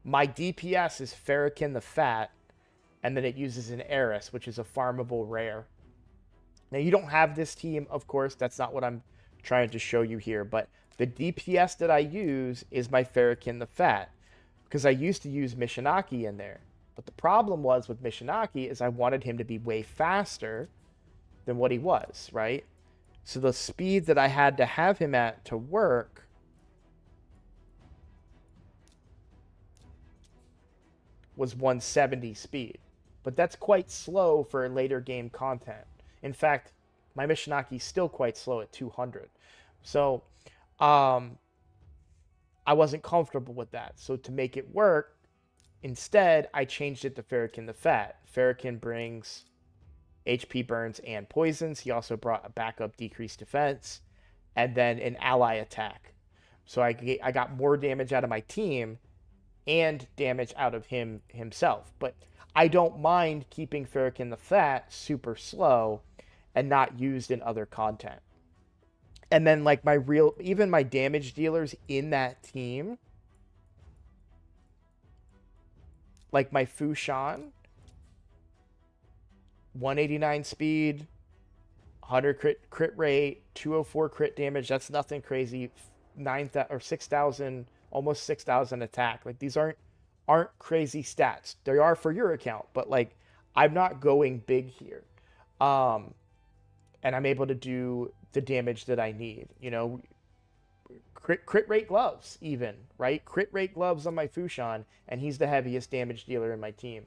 My DPS is Farrakhan the Fat, and then it uses an Eris, which is a farmable rare. Now you don't have this team, of course. That's not what I'm trying to show you here, but the DPS that I use is my Farrakhan the Fat, because I used to use Mishinaki in there. But the problem was with Mishinaki is I wanted him to be way faster than what he was, right? So the speed that I had to have him at to work was 170 speed. But that's quite slow for later game content. In fact, my Mishinaki is still quite slow at 200. So I wasn't comfortable with that. So to make it work, instead, I changed it to Farrakhan the Fat. Farrakhan brings HP burns and poisons. He also brought a backup decreased defense and then an ally attack. So I got more damage out of my team and damage out of himself. But I don't mind keeping Farrakhan the Fat super slow and not used in other content. And then like even my damage dealers in that team, like my Fushan, 189 speed, 100 crit rate, 204 crit damage. That's nothing crazy. 9,000 or 6,000, almost 6,000 attack. Like these aren't crazy stats. They are for your account, but like I'm not going big here. And I'm able to do the damage that I need. You know, crit rate gloves even, right? Crit rate gloves on my Fushan, and he's the heaviest damage dealer in my team.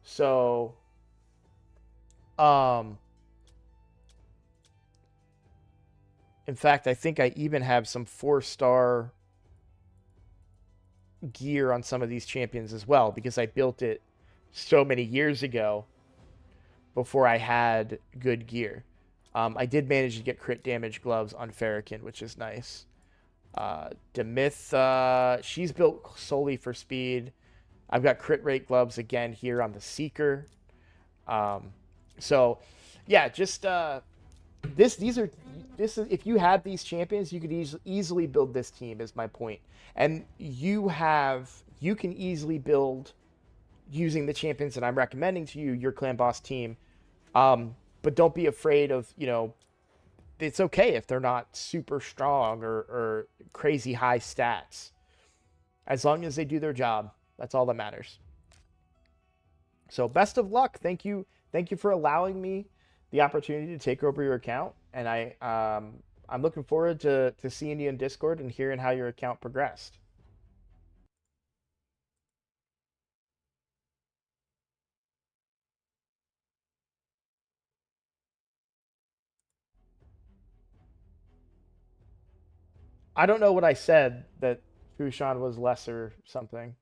So in fact, I think I even have some 4-star gear on some of these champions as well, because I built it so many years ago before I had good gear. I did manage to get crit damage gloves on Farrakhan, which is nice. Demyth, she's built solely for speed. I've got crit rate gloves again here on the Seeker. So yeah, just this is if you had these champions, you could easily build this team, is my point. And you can easily build using the champions that I'm recommending to you, your clan boss team. But don't be afraid of, it's okay if they're not super strong or crazy high stats. As long as they do their job, that's all that matters. So best of luck. Thank you for allowing me the opportunity to take over your account, and I'm looking forward to seeing you in Discord and hearing how your account progressed. I don't know what I said, that Fushan was lesser something.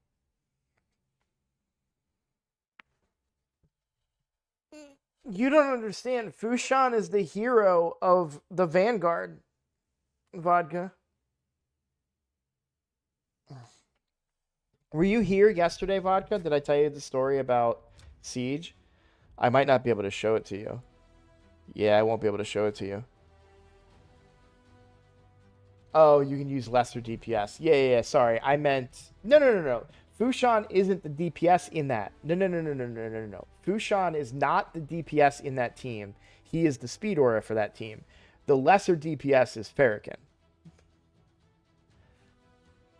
You don't understand. Fushan is the hero of the Vanguard, Vodka. Were you here yesterday, Vodka? Did I tell you the story about Siege. I might not be able to show it to you. Yeah, I won't be able to show it to you. Oh, you can use lesser DPS. Yeah. Sorry, I meant no. Fushan isn't the DPS in that. No. Fushan is not the DPS in that team. He is the speed aura for that team. The lesser DPS is Farrakhan.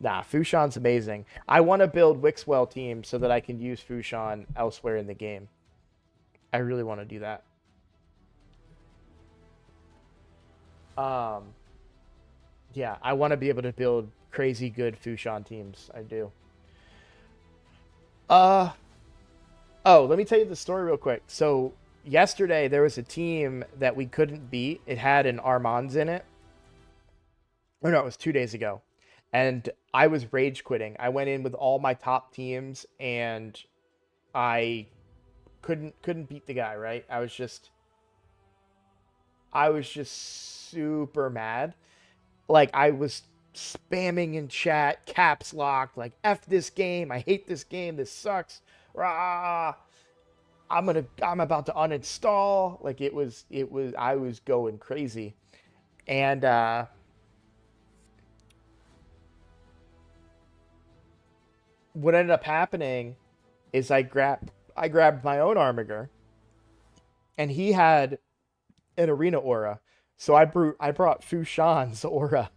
Nah, Fushan's amazing. I want to build Wixwell team so that I can use Fushan elsewhere in the game. I really want to do that. Um, yeah, I want to be able to build crazy good Fushan teams. I do. Uh, oh, let me tell you the story real quick. So yesterday there was a team that we couldn't beat. It had an Armands in it. Or no, it was 2 days ago. And I was rage quitting. I went in with all my top teams and I couldn't beat the guy, right? I was just super mad. Like I was spamming in chat, caps locked, like F this game, I hate this game, this sucks. Rah! I'm about to uninstall. Like it was I was going crazy. And what ended up happening is I grabbed my own Armiger and he had an arena aura. So I brought Fushan's aura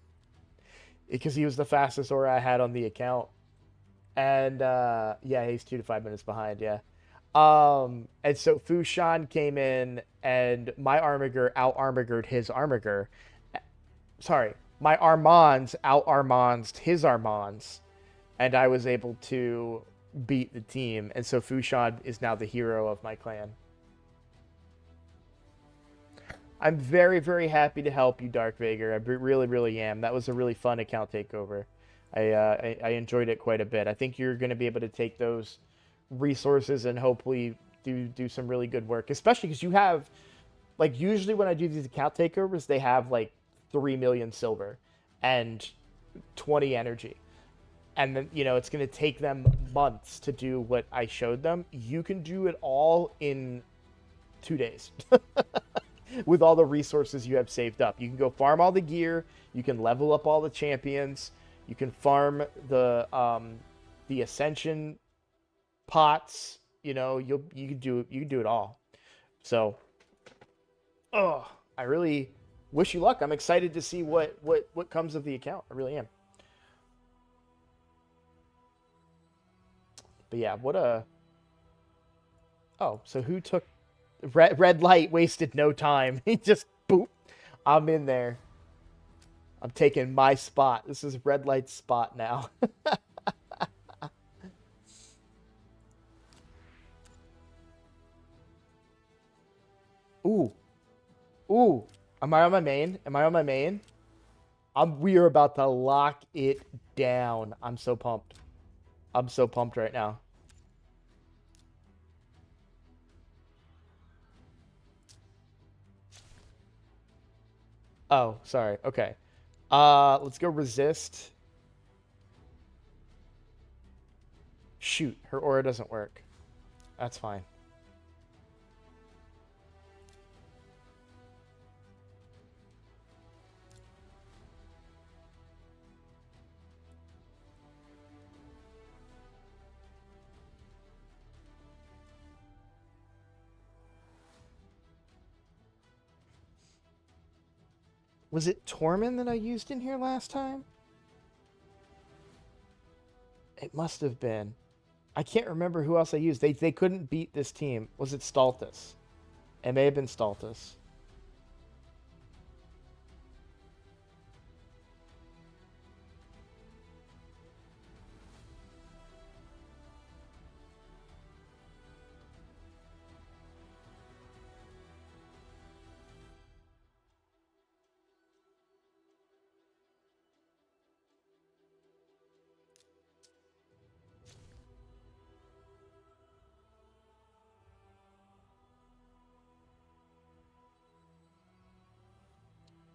because he was the fastest aura I had on the account. And yeah, he's 2 to 5 minutes behind, yeah. And so Fushan came in and my Armiger out Armigered his Armiger. Sorry, my Armands out Armands his Armands, and I was able to beat the team. And so Fushan is now the hero of my clan. I'm very, very happy to help you, Dark Vager. I really, really am. That was a really fun account takeover. I enjoyed it quite a bit. I think you're going to be able to take those resources and hopefully do some really good work, especially because you have, like, usually when I do these account takeovers, they have like 3 million silver and 20 energy. And then, it's going to take them months to do what I showed them. You can do it all in 2 days. With all the resources you have saved up. You can go farm all the gear, you can level up all the champions, you can farm the ascension pots, you can do it all. So, I really wish you luck. I'm excited to see what comes of the account. I really am. But yeah, so who took red light wasted no time. He just boop. I'm in there. I'm taking my spot. This is red light's spot now. Ooh. Ooh. Am I on my main? Am I on my main? We are about to lock it down. I'm so pumped. I'm so pumped right now. Oh, sorry. Okay. Let's go resist. Shoot, her aura doesn't work. That's fine. Was it Tormund that I used in here last time? It must have been. I can't remember who else I used. They couldn't beat this team. Was it Staltus? It may have been Staltus.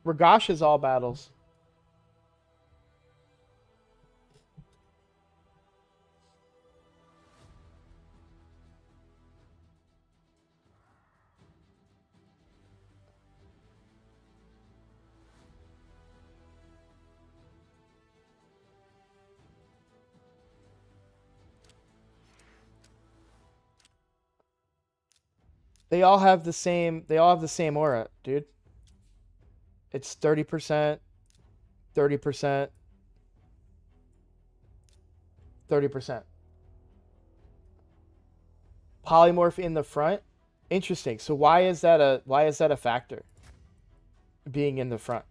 Ragash is all battles. They all have the same. They all have the same aura, dude. It's 30%, 30%, 30%. Polymorph in the front. Interesting. So why is that a factor? Being in the front.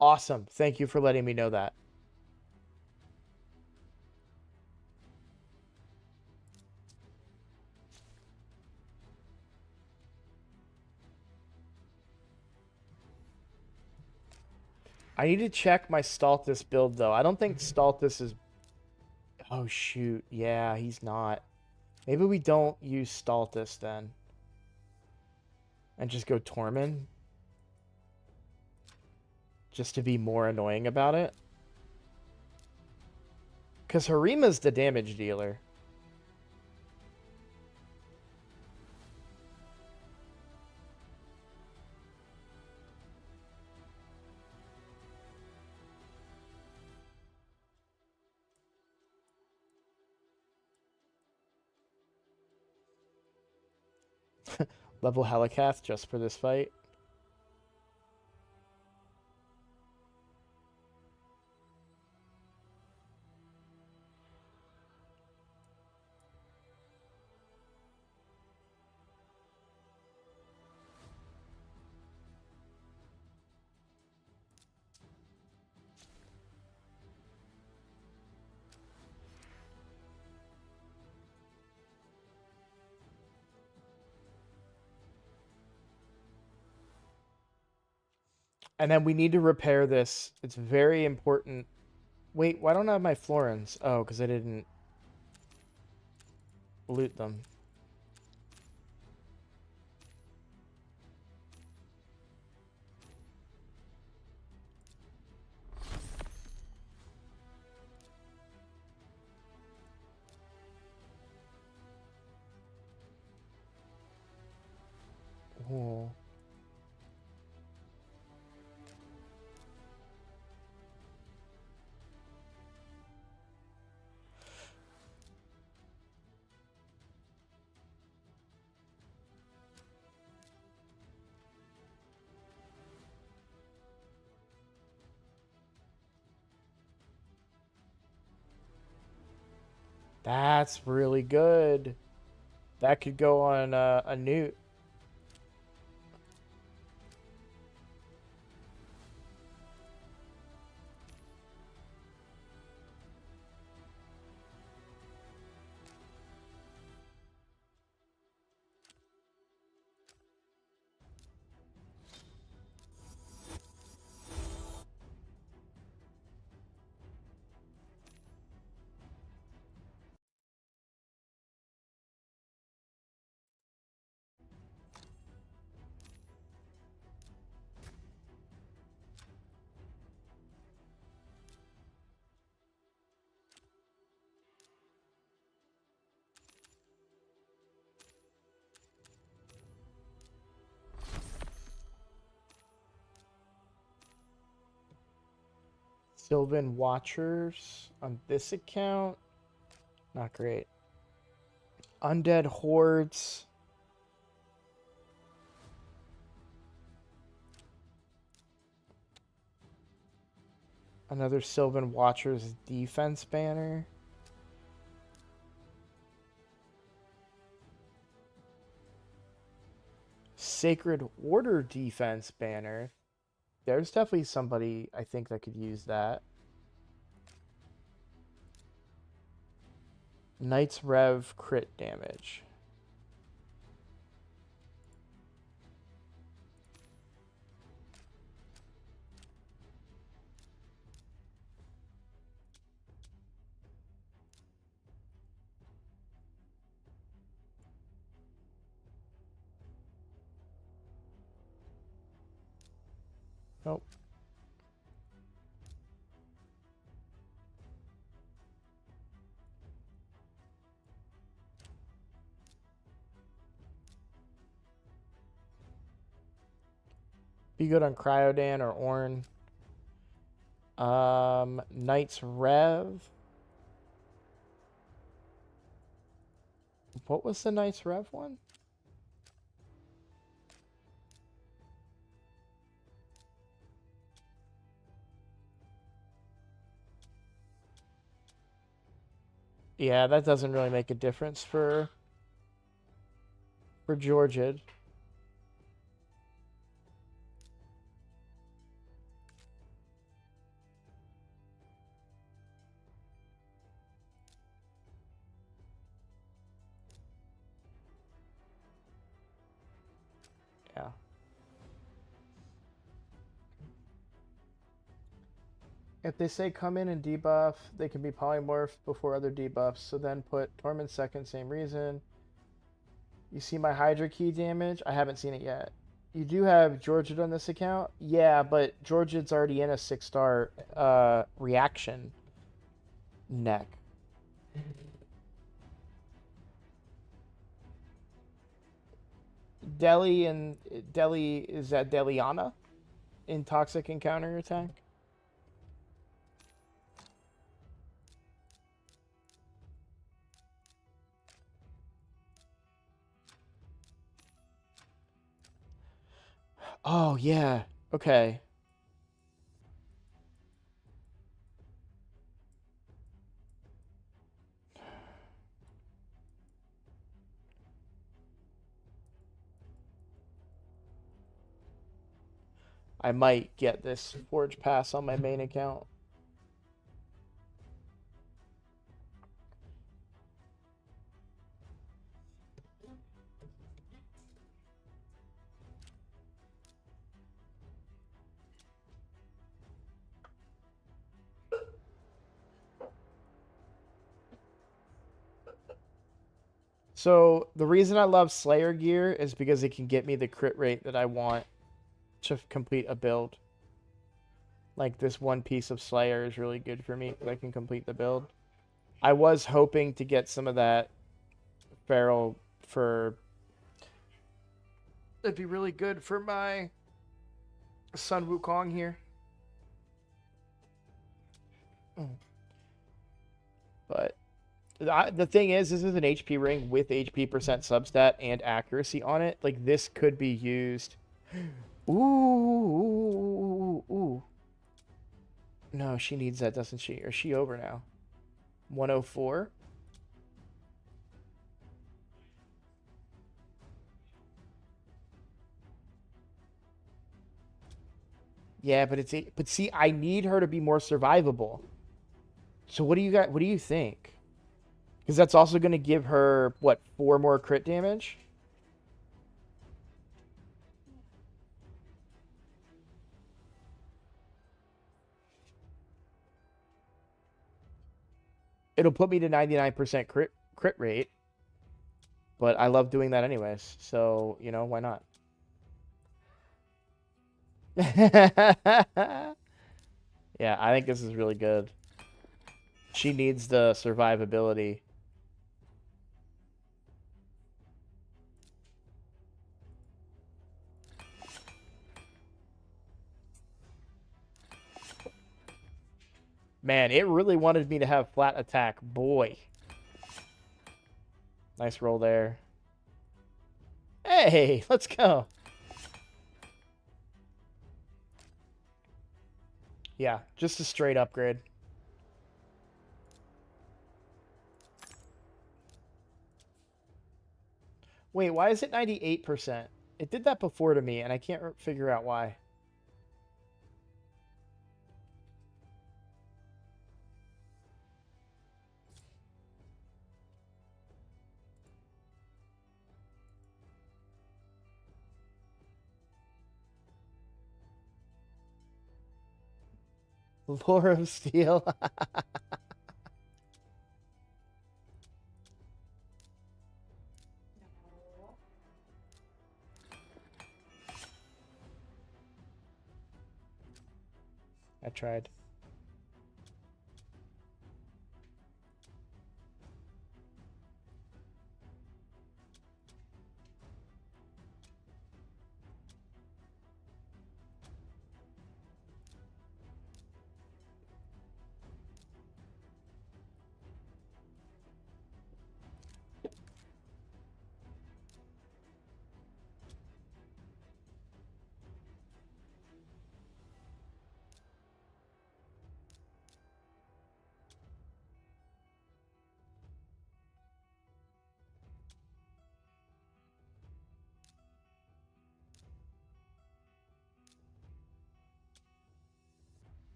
Awesome. Thank you for letting me know that. I need to check my Staltus build though. I don't think Staltus is. Oh shoot. Yeah, he's not. Maybe we don't use Staltus then. And just go Tormund. Just to be more annoying about it. Because Harima's the damage dealer. Level Helicath just for this fight. And then we need to repair this. It's very important. Wait, why don't I have my Florins? Oh, because I didn't loot them. Oh. That's really good. That could go on a newt. Sylvan Watchers on this account. Not great. Undead Hordes. Another Sylvan Watchers defense banner. Sacred Order defense banner. There's definitely somebody I think that could use that. Knights Rev crit damage. Nope. Be good on Cryodan or Ornn. Knight's Rev. What was the Knight's Rev one? Yeah, that doesn't really make a difference for Georgid. Yeah. If they say come in and debuff, they can be polymorphed before other debuffs, so then put Torment second, same reason. You see my Hydra key damage? I haven't seen it yet. You do have Georgid on this account? Yeah, but Georgid's already in a 6-star reaction neck. Deli, is that Deliana in Toxic Encounter attack? Oh, yeah. Okay. I might get this Forge Pass on my main account. So the reason I love Slayer gear is because it can get me the crit rate that I want to complete a build. Like this one piece of Slayer is really good for me because I can complete the build. I was hoping to get some of that Feral for... It'd be really good for my Sun Wukong here. But the thing is, this is an HP ring with HP percent substat and accuracy on it. Like, this could be used. Ooh. No, she needs that, doesn't she? Or is she over now? 104? Yeah, but see, I need her to be more survivable. So what do you got? What do you think? Because that's also going to give her, what, 4 more crit damage? It'll put me to 99% crit rate. But I love doing that anyways. So, you know, why not? Yeah, I think this is really good. She needs the survivability. Man, it really wanted me to have flat attack. Boy. Nice roll there. Hey, let's go. Yeah, just a straight upgrade. Wait, why is it 98%? It did that before to me, and I can't figure out why. Lore of Steel. I tried.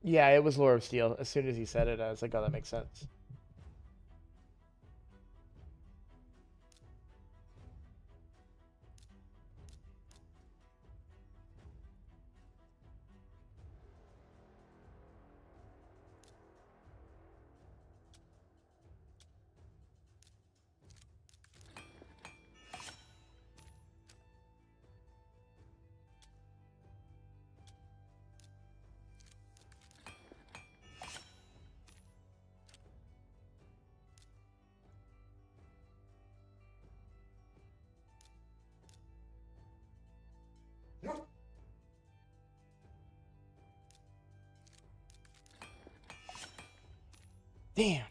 Yeah, it was Lore of Steel. As soon as he said it, I was like, oh, that makes sense. Damn.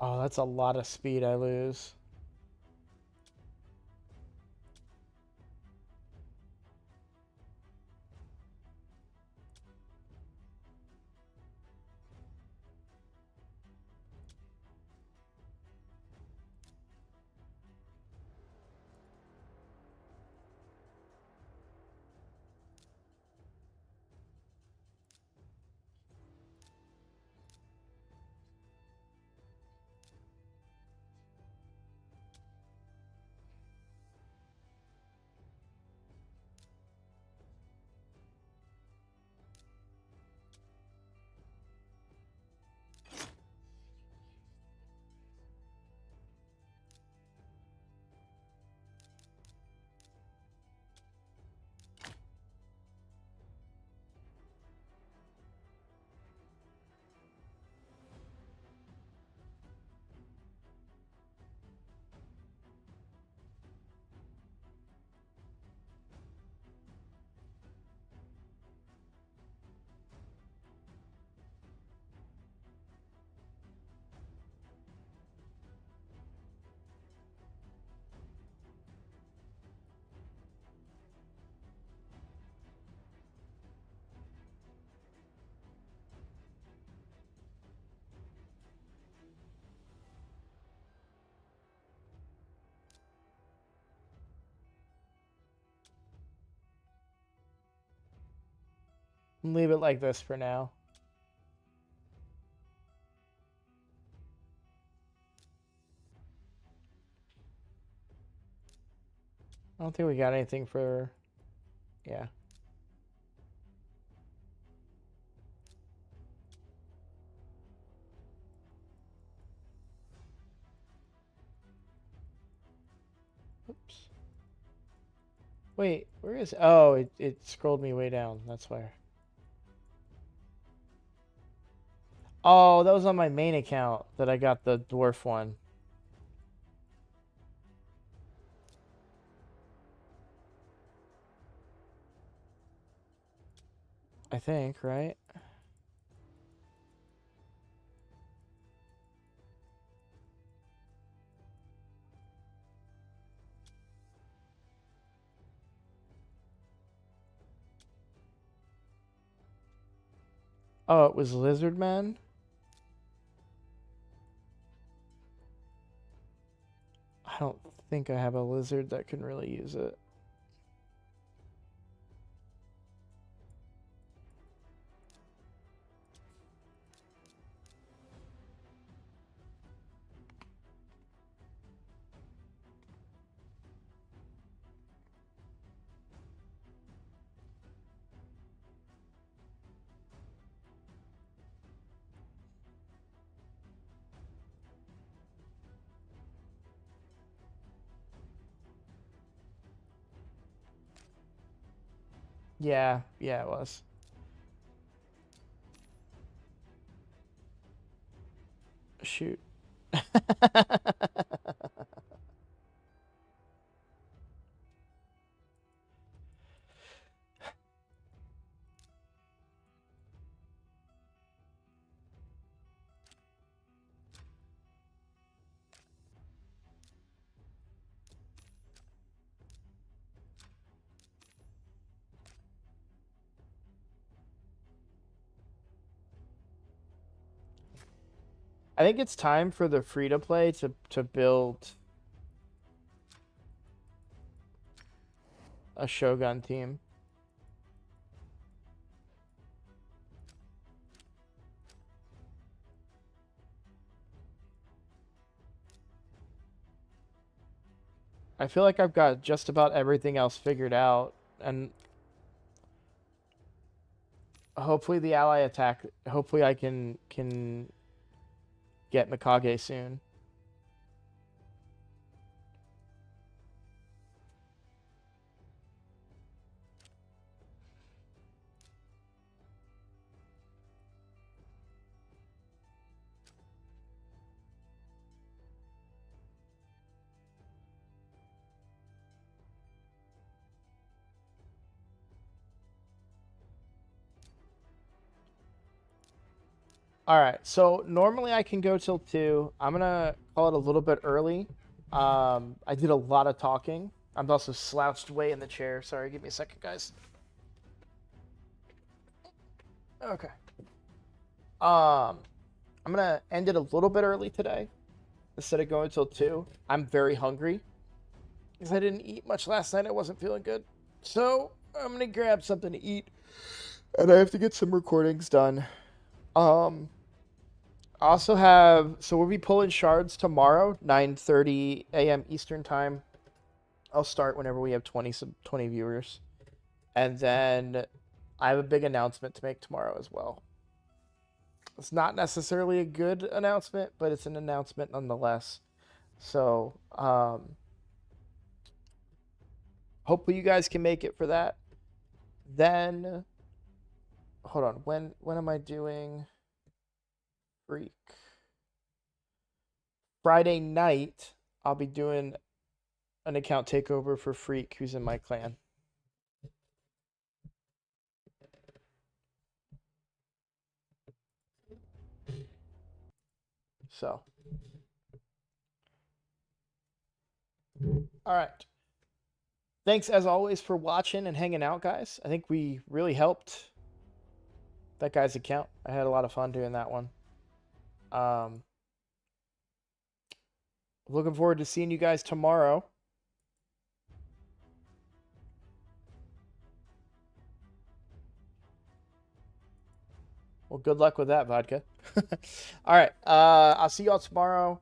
Oh, that's a lot of speed I lose. Leave it like this for now. I don't think we got anything for... Yeah. Oops. Wait, where is... Oh, it scrolled me way down. That's why. Oh, that was on my main account that I got the dwarf one. I think, right? Oh, it was Lizard Man? I don't think I have a lizard that can really use it. Yeah, it was. Shoot. I think it's time for the free to play to build a Shogun team. I feel like I've got just about everything else figured out, and hopefully the ally attack. Hopefully I can get Mikage soon. All right, so normally I can go till 2. I'm gonna call it a little bit early. I did a lot of talking. I'm also slouched way in the chair. Sorry, give me a second, guys. Okay. I'm gonna end it a little bit early today instead of going till 2. I'm very hungry because I didn't eat much last night. I wasn't feeling good, so I'm gonna grab something to eat, and I have to get some recordings done. I also have, so we'll be pulling shards tomorrow, 9:30 a.m. Eastern time. I'll start whenever we have 20 viewers. And then I have a big announcement to make tomorrow as well. It's not necessarily a good announcement, but it's an announcement nonetheless. So, hopefully you guys can make it for that. Then, hold on, when am I doing Freak? Friday night, I'll be doing an account takeover for Freak, who's in my clan. So, all right. Thanks as always for watching and hanging out, guys. I think we really helped that guy's account. I had a lot of fun doing that one. Um, looking forward to seeing you guys tomorrow. Well, good luck with that, vodka. All right. I'll see y'all tomorrow.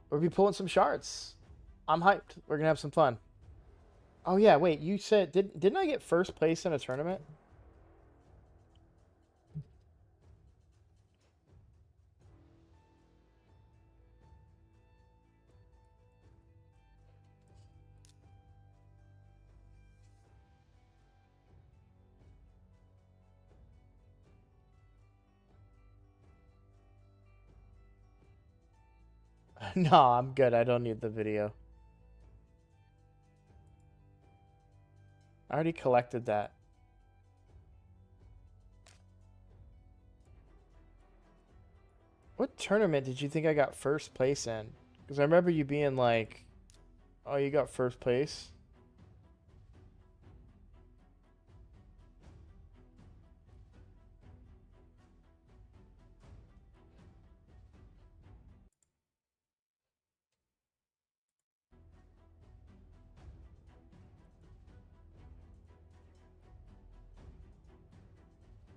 We'll be pulling some shards. I'm hyped. We're gonna have some fun. Oh yeah, wait. You said didn't I get first place in a tournament? No, I'm good. I don't need the video. I already collected that. What tournament did you think I got first place in? Because I remember you being like, "Oh, you got first place."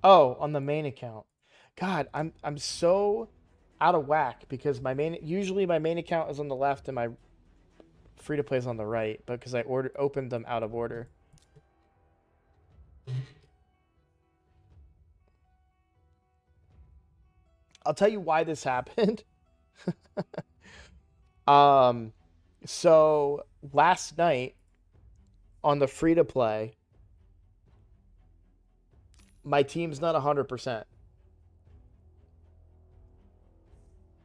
Oh, on the main account. God, I'm so out of whack because my main account is on the left and my free to play is on the right, because I opened them out of order. I'll tell you why this happened. um, so last night on the free to play, my team's not 100%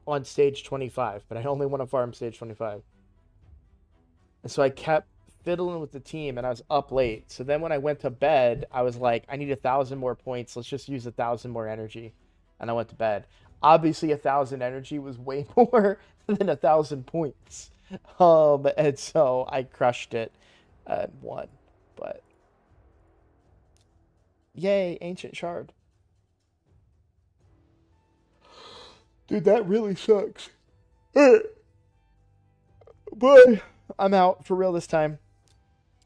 on stage 25, but I only want to farm stage 25. And so I kept fiddling with the team, and I was up late. So then when I went to bed, I was like, I need 1,000 more points. Let's just use 1,000 more energy. And I went to bed. Obviously, 1,000 energy was way more than 1,000 points. And so I crushed it and won. But yay, Ancient Shard. Dude, that really sucks. But I'm out for real this time.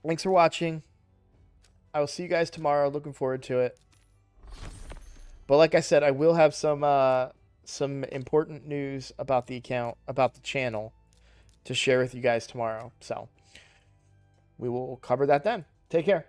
Thanks for watching. I will see you guys tomorrow. Looking forward to it. But like I said, I will have some important news about the account, about the channel, to share with you guys tomorrow. So we will cover that then. Take care.